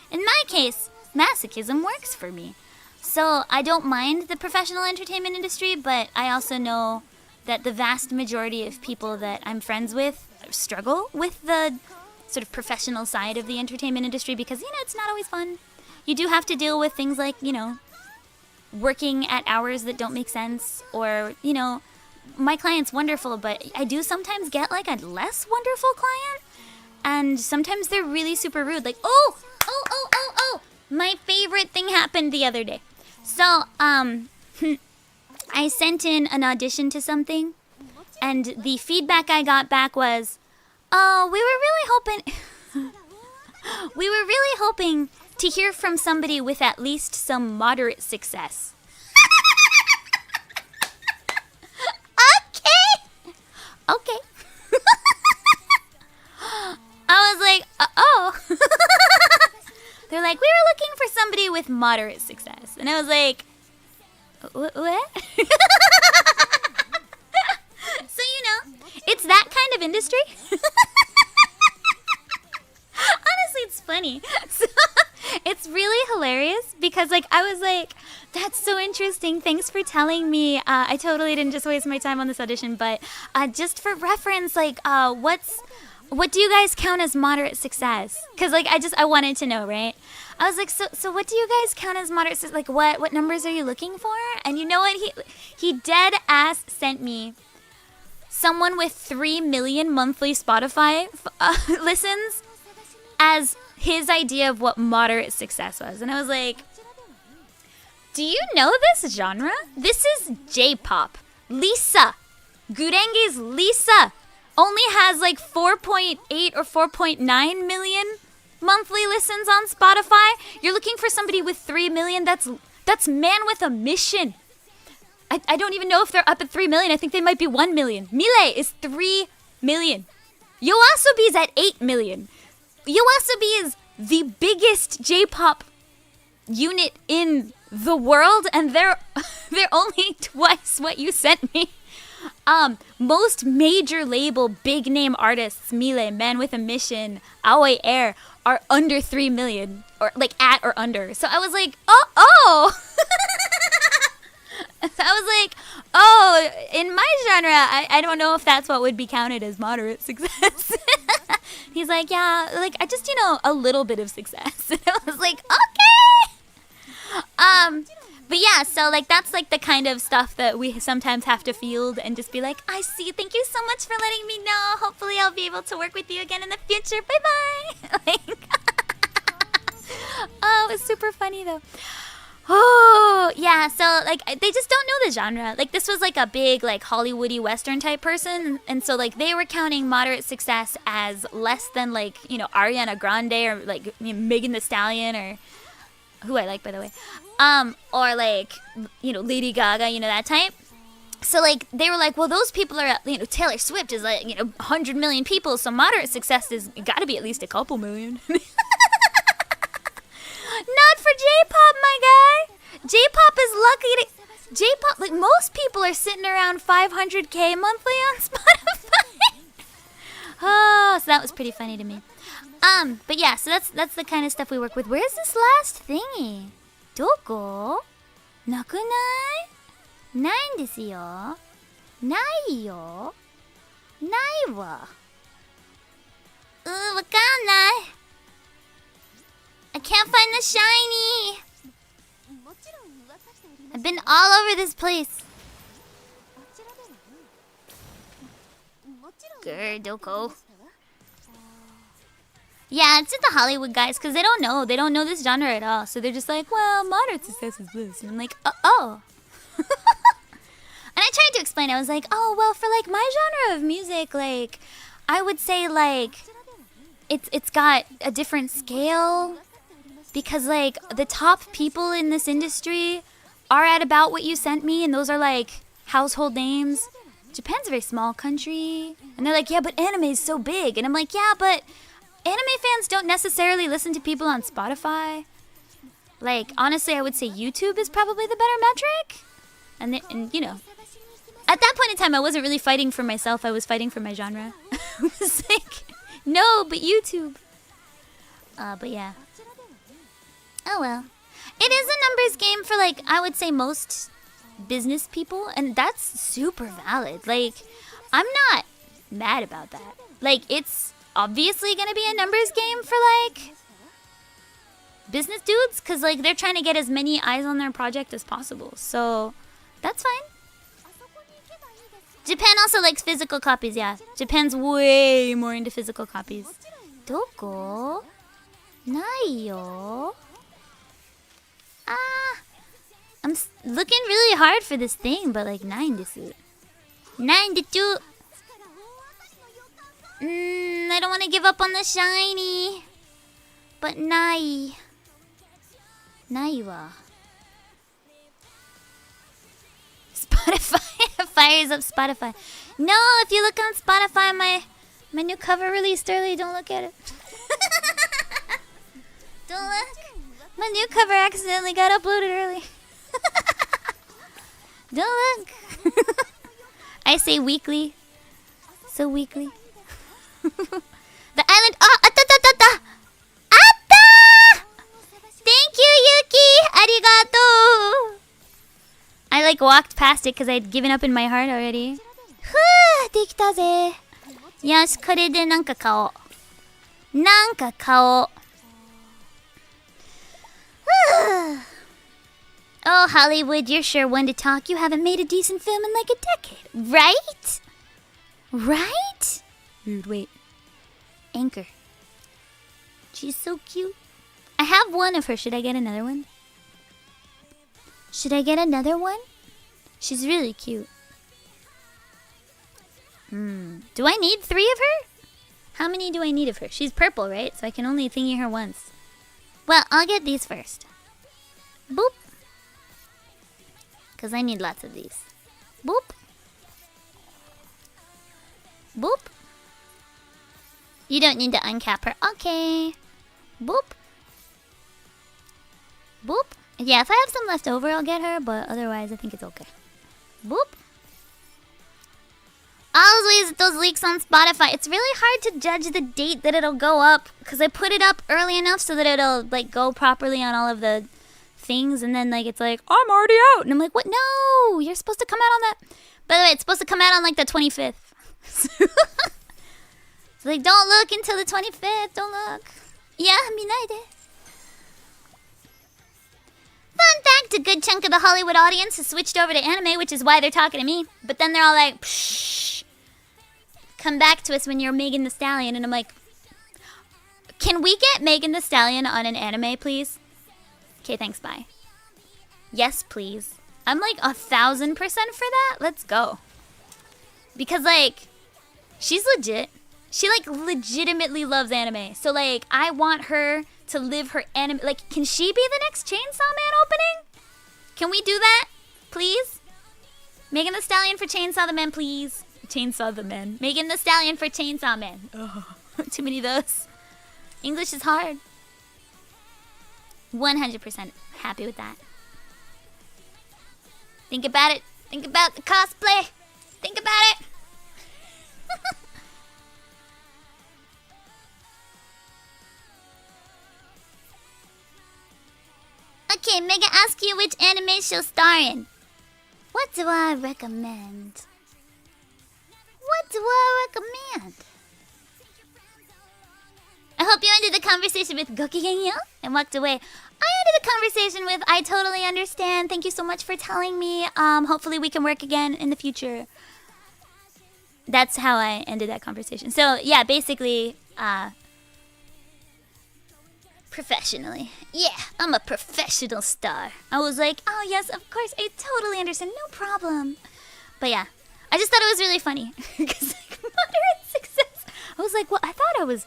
in my case, masochism works for me. So I don't mind the professional entertainment industry, but I also know that the vast majority of people that I'm friends with struggle with the sort of professional side of the entertainment industry because, you know, it's not always fun. You do have to deal with things like, you know, working at hours that don't make sense, or, you know, my client's wonderful, but I do sometimes get like a less wonderful client, and sometimes they're really super rude. Like, oh, my favorite thing happened the other day. So, I sent in an audition to something, and the feedback I got back was, oh, we were really hoping to hear from somebody with at least some moderate success. Okay. I was like, oh. They're like, we were looking for somebody with moderate success. And I was like, what? So, you know, it's that kind of industry. Honestly, it's funny. So, it's really hilarious because, like, I was like, that's so interesting. Thanks for telling me. I totally didn't just waste my time on this audition, but just for reference, like, what do you guys count as moderate success? Because, like, I wanted to know, right? I was like, so what do you guys count as moderate success? Like, what numbers are you looking for? And you know what? He dead ass sent me someone with 3 million monthly Spotify listens as his idea of what moderate success was. And I was like, do you know this genre? This is J-pop. Lisa. Gurengi's Lisa only has like 4.8 or 4.9 million monthly listens on Spotify. You're looking for somebody with 3 million. That's man with a mission. I don't even know if they're up at 3 million. I think they might be 1 million. Mile is 3 million. Yoasobi is at 8 million. Yoasobi is the biggest J-pop unit in the world, and they're only twice what you sent me. Most major label big name artists, Mile, Man with a Mission, Aoi Air, are under 3 million, or like at or under. So I was like, oh. So I was like, oh, in my genre, I don't know if that's what would be counted as moderate success. He's like, yeah, like I just, a little bit of success. And I was like, okay. But yeah, so like that's like the kind of stuff that we sometimes have to field and just be like, I see, thank you so much for letting me know. Hopefully I'll be able to work with you again in the future. Bye-bye. Like, oh, it was super funny though. Oh, yeah, so like they just don't know the genre. Like this was like a big like Hollywoody Western type person, and so like they were counting moderate success as less than like, Ariana Grande or like Megan Thee Stallion, or who I like by the way. Or like, Lady Gaga, that type. So like they were like, well, those people are, Taylor Swift is like, 100 million people, so moderate success is got to be at least a couple million. Not for J-pop, my guy. J-pop is lucky to... J-pop, like most people are sitting around 500K monthly on Spotify. Oh, so that was pretty funny to me. But yeah, so that's the kind of stuff we work with. Where's this last thingy? Doko? Nakunai? ないんですよ。ないよ。ないわ。わかんない。I can't find the shiny. I've been all over this place. Grr, Doko. Yeah, it's just the Hollywood guys, because they don't know this genre at all. So they're just like, well, moderate success is this. And I'm like, oh. And I tried to explain. I was like, oh, well, for like my genre of music, like, I would say like, it's got a different scale. Because like the top people in this industry are at about what you sent me, and those are like household names. Japan's a very small country, and they're like, yeah, but anime is so big. And I'm like, yeah, but anime fans don't necessarily listen to people on Spotify. Like, honestly, I would say YouTube is probably the better metric. And at that point in time, I wasn't really fighting for myself. I was fighting for my genre. I was like, no, but YouTube. But yeah. Oh well. It is a numbers game for like, I would say most business people, and that's super valid. Like, I'm not mad about that. Like, it's obviously gonna be a numbers game for like business dudes, because like they're trying to get as many eyes on their project as possible. So that's fine. Japan also likes physical copies, yeah. Japan's way more into physical copies. Doko? Nai yo. I'm looking really hard for this thing, but like ないんです。ないんでちゅ。I don't want to give up on the shiny. But ない。ないわ。Spotify fires up Spotify. No, if you look on Spotify, my new cover released early. Don't look at it. Don't look. My new cover accidentally got uploaded early. Don't look. I say weekly. So weekly. The island. Oh, atta! Atta! Thank you, Yuki. Arigato. I like walked past it because I had given up in my heart already. ふぅ、できたぜ。よし、これでなんか買おう。なんか買おう。Oh, Hollywood, you're sure one to talk. You haven't made a decent film in like a decade. Right? Right? Dude, wait. Anchor. She's so cute. I have one of her. Should I get another one? Should I get another one? She's really cute. Do I need 3 of her? How many do I need of her? She's purple, right? So I can only thingy her once. Well, I'll get these first. Boop. Because I need lots of these. Boop. Boop. You don't need to uncap her. Okay. Boop. Boop. Yeah, if I have some left over, I'll get her. But otherwise, I think it's okay. Boop. Always those leaks on Spotify. It's really hard to judge the date that it'll go up. Because I put it up early enough so that it'll like go properly on all of the things. And then like it's like, I'm already out. And I'm like, what? No, you're supposed to come out on that. By the way, it's supposed to come out on like the 25th. So like, don't look until the 25th. Don't look. Yeah, minaide. Fun fact, a good chunk of the Hollywood audience has switched over to anime, which is why they're talking to me. But then they're all like, psh, come back to us when you're Megan Thee Stallion. And I'm like, can we get Megan Thee Stallion on an anime, please? Okay, thanks, bye. Yes, please. I'm like 1,000% for that. Let's go. Because like, she's legit. She like legitimately loves anime. So like, I want her to live her anime. Like, can she be the next Chainsaw Man opening? Can we do that, please? Megan Thee Stallion for Chainsaw the Man, please. Chainsaw the Man. Megan Thee Stallion for Chainsaw Man. Oh, too many of those. English is hard. 100% happy with that. Think about it. Think about the cosplay. Think about it. Okay, Mega, ask you which anime she'll star in. What do I recommend? What do I recommend? I hope you ended the conversation with Gokigenyo and walked away. I ended the conversation with I totally understand. Thank you so much for telling me. Hopefully we can work again in the future. That's how I ended that conversation. So yeah, basically, professionally. Yeah, I'm a professional star. I was like, oh yes, of course, I totally understand. No problem. But yeah, I just thought it was really funny. Because like, moderate success. I was like, well, I thought I was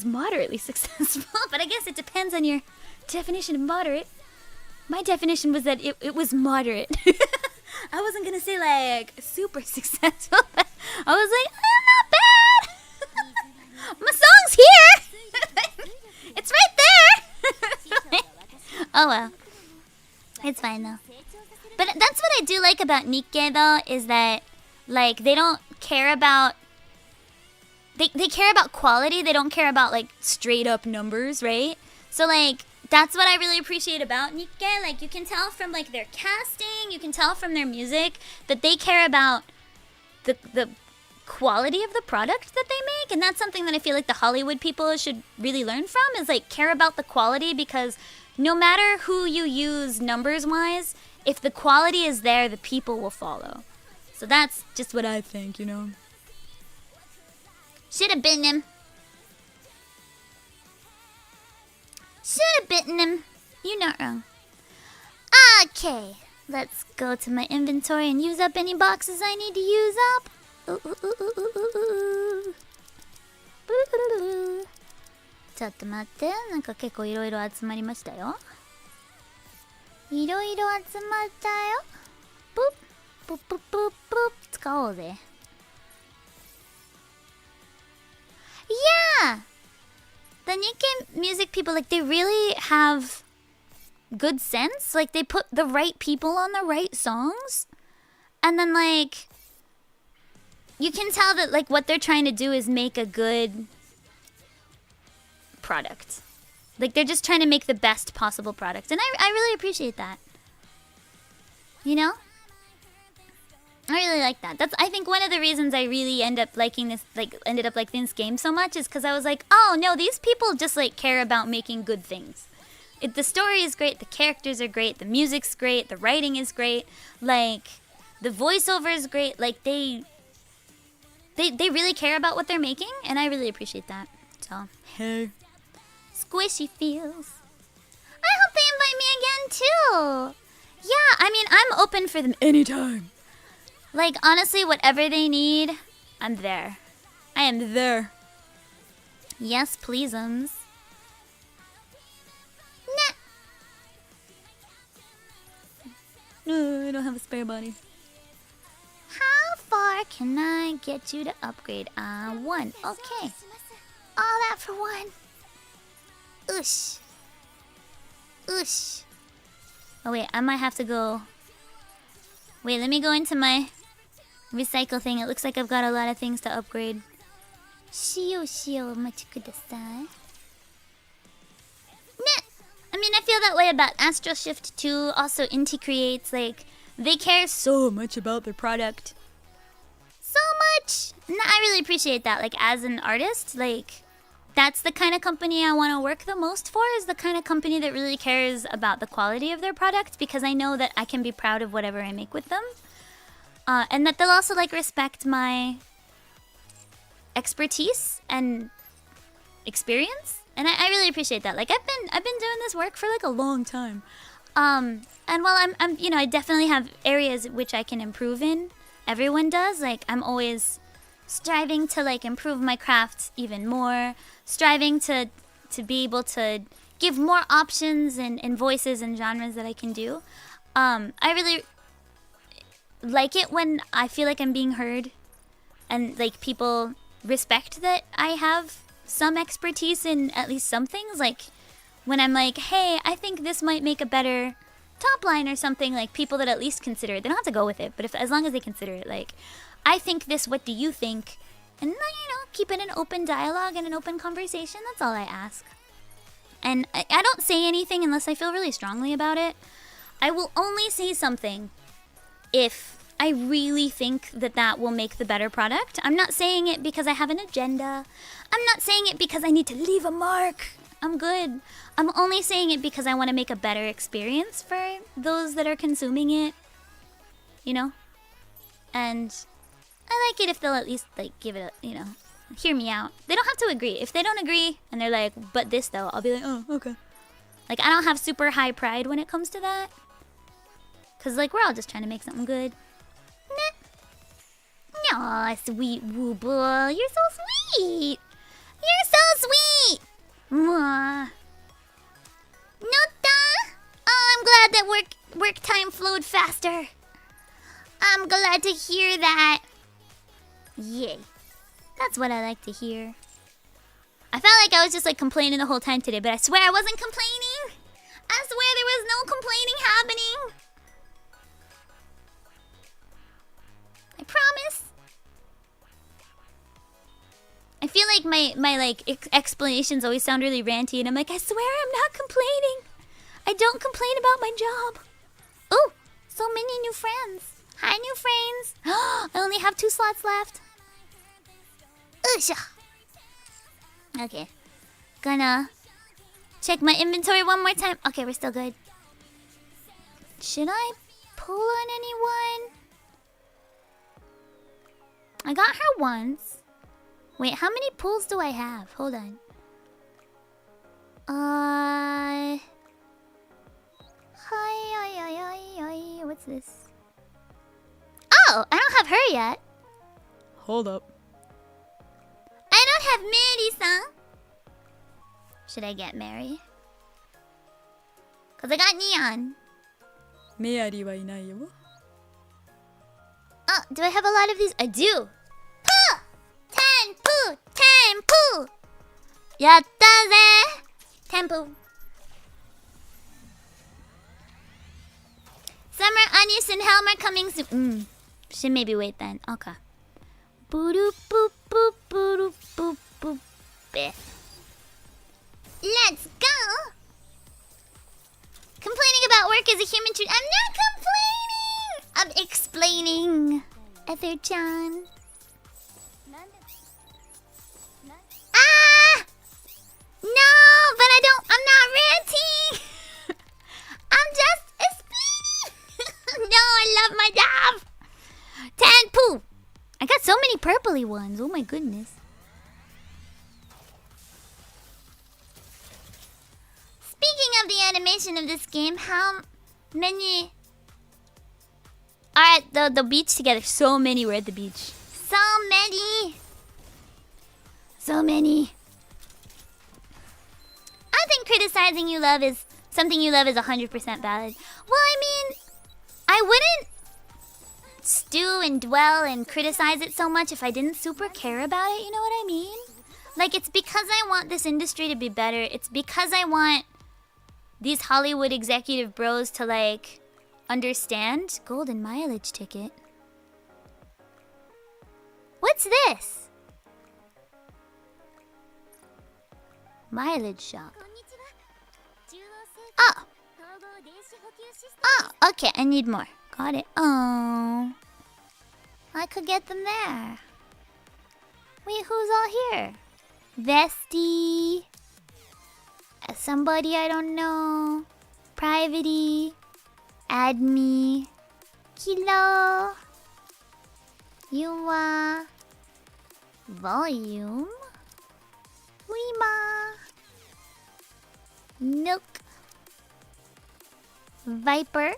moderately successful. But I guess it depends on your definition of moderate. My definition was that it was moderate. I wasn't going to say like super successful. But I was like, not bad. My song's here. It's right there. Oh well. It's fine though. But that's what I do like about NIKKE though, is that like they don't care about they care about quality. They don't care about like straight up numbers, right? So like that's what I really appreciate about NIKKE. Like you can tell from like their casting, you can tell from their music that they care about the quality of the product that they make. And that's something that I feel like the Hollywood people should really learn from, is like care about the quality, because no matter who you use numbers wise, if the quality is there, the people will follow. So that's just what I think, you know. Should have bitten him. Should have bitten him. You're not wrong. Okay, let's go to my inventory and use up any boxes I need to use up. Ooh. ちょっと待って、なんか結構いろいろ集まりましたよ。いろいろ集まったよ。プップップップップッ使おうぜ。Yeah! The NIKKE music people, like, they really have good sense. Like, they put the right people on the right songs. And then, like, you can tell that, like, what they're trying to do is make a good product. Like, they're just trying to make the best possible product. And I really appreciate that. You know? I really like that. That's, I think, one of the reasons I really ended up liking this game so much is because I was like, oh, no, these people just, like, care about making good things. The story is great, the characters are great, the music's great, the writing is great, like, the voiceover is great. Like, they really care about what they're making, and I really appreciate that. So, hey. Squishy feels. I hope they invite me again, too. Yeah, I mean, I'm open for them anytime. Like, honestly, whatever they need, I'm there. I am there. Yes, please'ums. No, I don't have a spare body. How far can I get you to upgrade? 1. Okay. All that for 1. Oosh. Oosh. Oh wait, I might have to go. Wait, let me go into my recycle thing. It looks like I've got a lot of things to upgrade. Shio omachi kudasai. I mean, I feel that way about Astral Shift 2. Also, Inti Creates, like, they care so much about their product. So much! And I really appreciate that. Like, as an artist, like, that's the kind of company I want to work the most for, is the kind of company that really cares about the quality of their product, because I know that I can be proud of whatever I make with them. And that they'll also, like, respect my expertise and experience. And I really appreciate that. Like, I've been doing this work for like a long time. And while I'm you know, I definitely have areas which I can improve in. Everyone does. Like, I'm always striving to like improve my craft even more, striving to be able to give more options and voices and genres that I can do. I really like it when I feel like I'm being heard and like people respect that I have some expertise in at least some things. Like when I'm like, hey, I think this might make a better top line or something, like people that at least consider it. They don't have to go with it, but as long as they consider it, like, I think this, what do you think? And, you know, keep it an open dialogue and an open conversation. That's all I ask. And I don't say anything unless I feel really strongly about it. I will only say something if I really think that that will make the better product. I'm not saying it because I have an agenda. I'm not saying it because I need to leave a mark. I'm good. I'm only saying it because I want to make a better experience for those that are consuming it. You know? And I like it if they'll at least, like, give it a, you know, hear me out. They don't have to agree. If they don't agree and they're like, but this though, I'll be like, oh, okay. Like, I don't have super high pride when it comes to that. Because, like, we're all just trying to make something good. Aw, sweet Wooble. You're so sweet. You're so sweet. Mwah. Nota. Oh, I'm glad that work time flowed faster. I'm glad to hear that. Yay. That's what I like to hear. I felt like I was just like complaining the whole time today, but I swear I wasn't complaining. I swear there was no complaining happening. I promise. I feel like my like explanations always sound really ranty, and I'm like, I swear I'm not complaining. I don't complain about my job. Oh, so many new friends. Hi, new friends. I only have 2 slots left. Usha. Okay. Gonna check my inventory one more time. Okay, we're still good. Should I pull on anyone? I got her once. Wait, how many pulls do I have? Hold on. Hi. What's this? Oh, I don't have her yet. Hold up. I don't have Mary-san. Should I get Mary? Cause I got Neon. Mary はいないよ。 Oh, do I have a lot of these? I do. Poo! 10 poo! 10 poo! やったぜ! 10 poo. Summer, Anius, and Helmer coming soon. Should maybe wait then. Okay. Boo-doo boop boop boo-doo boop boop. Let's go! Complaining about work is a human trait. I'm not complaining! I'm explaining. Ether-chan. Ah! No, but I'm not ranting! I'm just explaining! No, I love my job! 10 poo! I got so many purpley ones. Oh my goodness. Speaking of the animation of this game, how many are at the beach together? So many were at the beach. So many. So many. I think criticizing something you love is 100% valid. Well, I mean, I wouldn't stew and dwell and criticize it so much if I didn't super care about it, you know what I mean? Like, it's because I want this industry to be better. It's because I want these Hollywood executive bros to, like, understand. Golden mileage ticket. What's this? Mileage shop. Oh. Oh, okay, I need more. Got it. Oh. I could get them there. Wait, who's all here? Vesty. Somebody I don't know. Privatey. Add me. Kilo. Yua. Volume. Rima. Milk. Viper.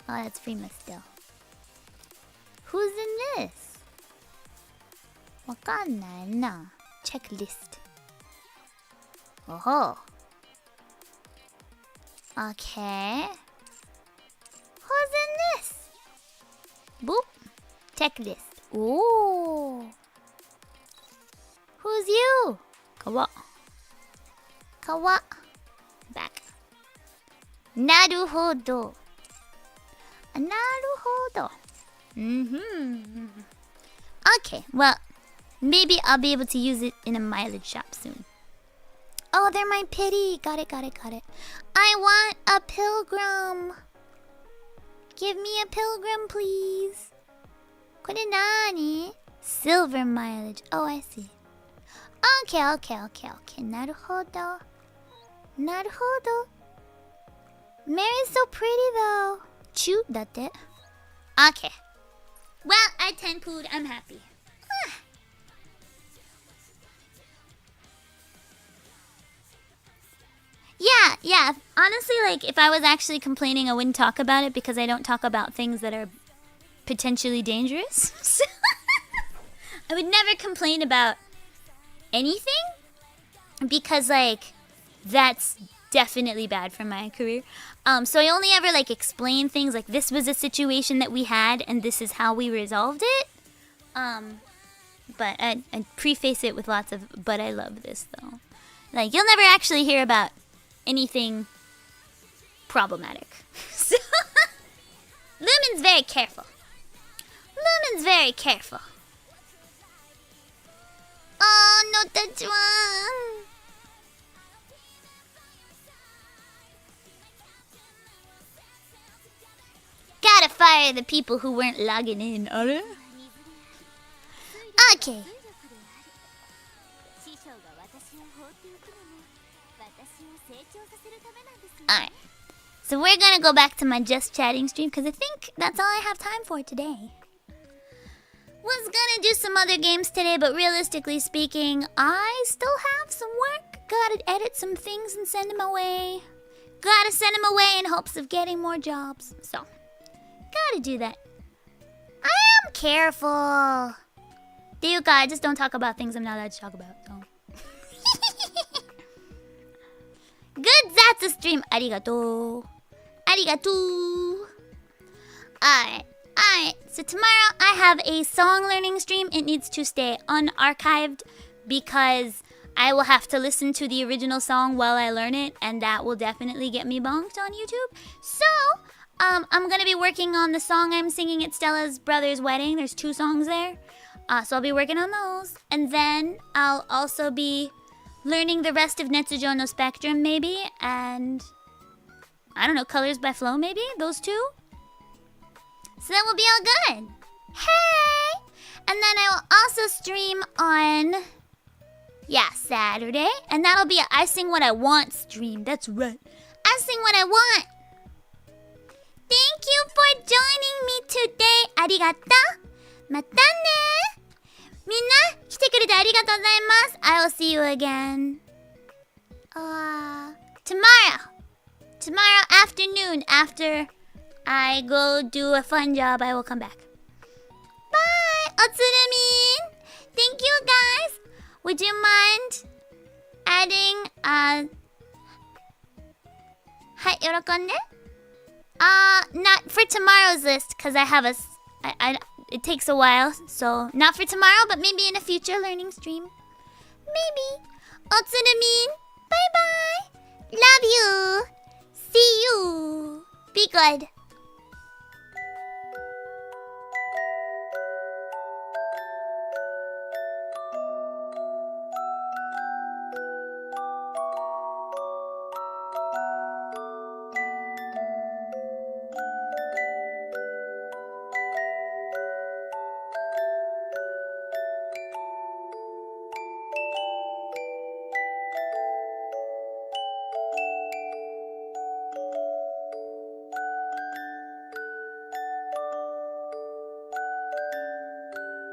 Oh, that's Rima still. Who's in this? Wakannai na. Checklist. Oh. Okay. Who's in this? Boop. Checklist. Ooh. Who's you? Kawa. Kawa. Back. Naruhodo. Naruhodo. Okay, well, maybe I'll be able to use it in a mileage shop soon. Oh, they're my pity. Got it. I want a pilgrim. Give me a pilgrim, please. Kore nani? Silver mileage. Oh, I see. Okay. Naruhodo. Mary's so pretty, though. Chu, datte. Okay. Well, I 10-pooed. I'm happy. Yeah. Honestly, like, if I was actually complaining, I wouldn't talk about it because I don't talk about things that are potentially dangerous. I would never complain about anything because, like, that's definitely bad for my career. So I only ever, like, explain things like this was a situation that we had and this is how we resolved it. But I preface it with lots of, but I love this, though. Like, you'll never actually hear about anything problematic. So, Lumin's very careful. Oh, no touch one. Gotta fire the people who weren't logging in. Okay. Alright. So we're gonna go back to my just chatting stream because I think that's all I have time for today. Was gonna do some other games today, but realistically speaking, I still have some work. Gotta edit some things and send them away. Gotta send them away in hopes of getting more jobs. So, gotta do that. I am careful. っていうか, I just don't talk about things I'm not allowed to talk about. So. Good Zatsu stream. Arigato. Alright. So tomorrow I have a song learning stream. It needs to stay unarchived because I will have to listen to the original song while I learn it, and that will definitely get me bonked on YouTube. So, I'm gonna be working on the song I'm singing at Stella's brother's wedding. There's 2 songs there. So I'll be working on those. And then I'll also be learning the rest of Netsujo no Spectrum, maybe. And, I don't know, Colors by Flow, maybe? Those 2? So that will be all good. Hey! And then I will also stream on, Saturday. And that'll be a I Sing What I Want stream. That's right. I sing what I want. Thank you for joining me today. ありがとう。またね。みんな、来てくれてありがとうございます。I will see you again. Tomorrow afternoon, after I go do a fun job, I will come back. Bye! Otsurumin! Thank you guys! Would you mind addingはい喜んでnot for tomorrow's list because I have it takes a while, so not for tomorrow, but maybe in a future learning stream. Maybe. Otsurumin, bye bye. Love you. See you. Be good.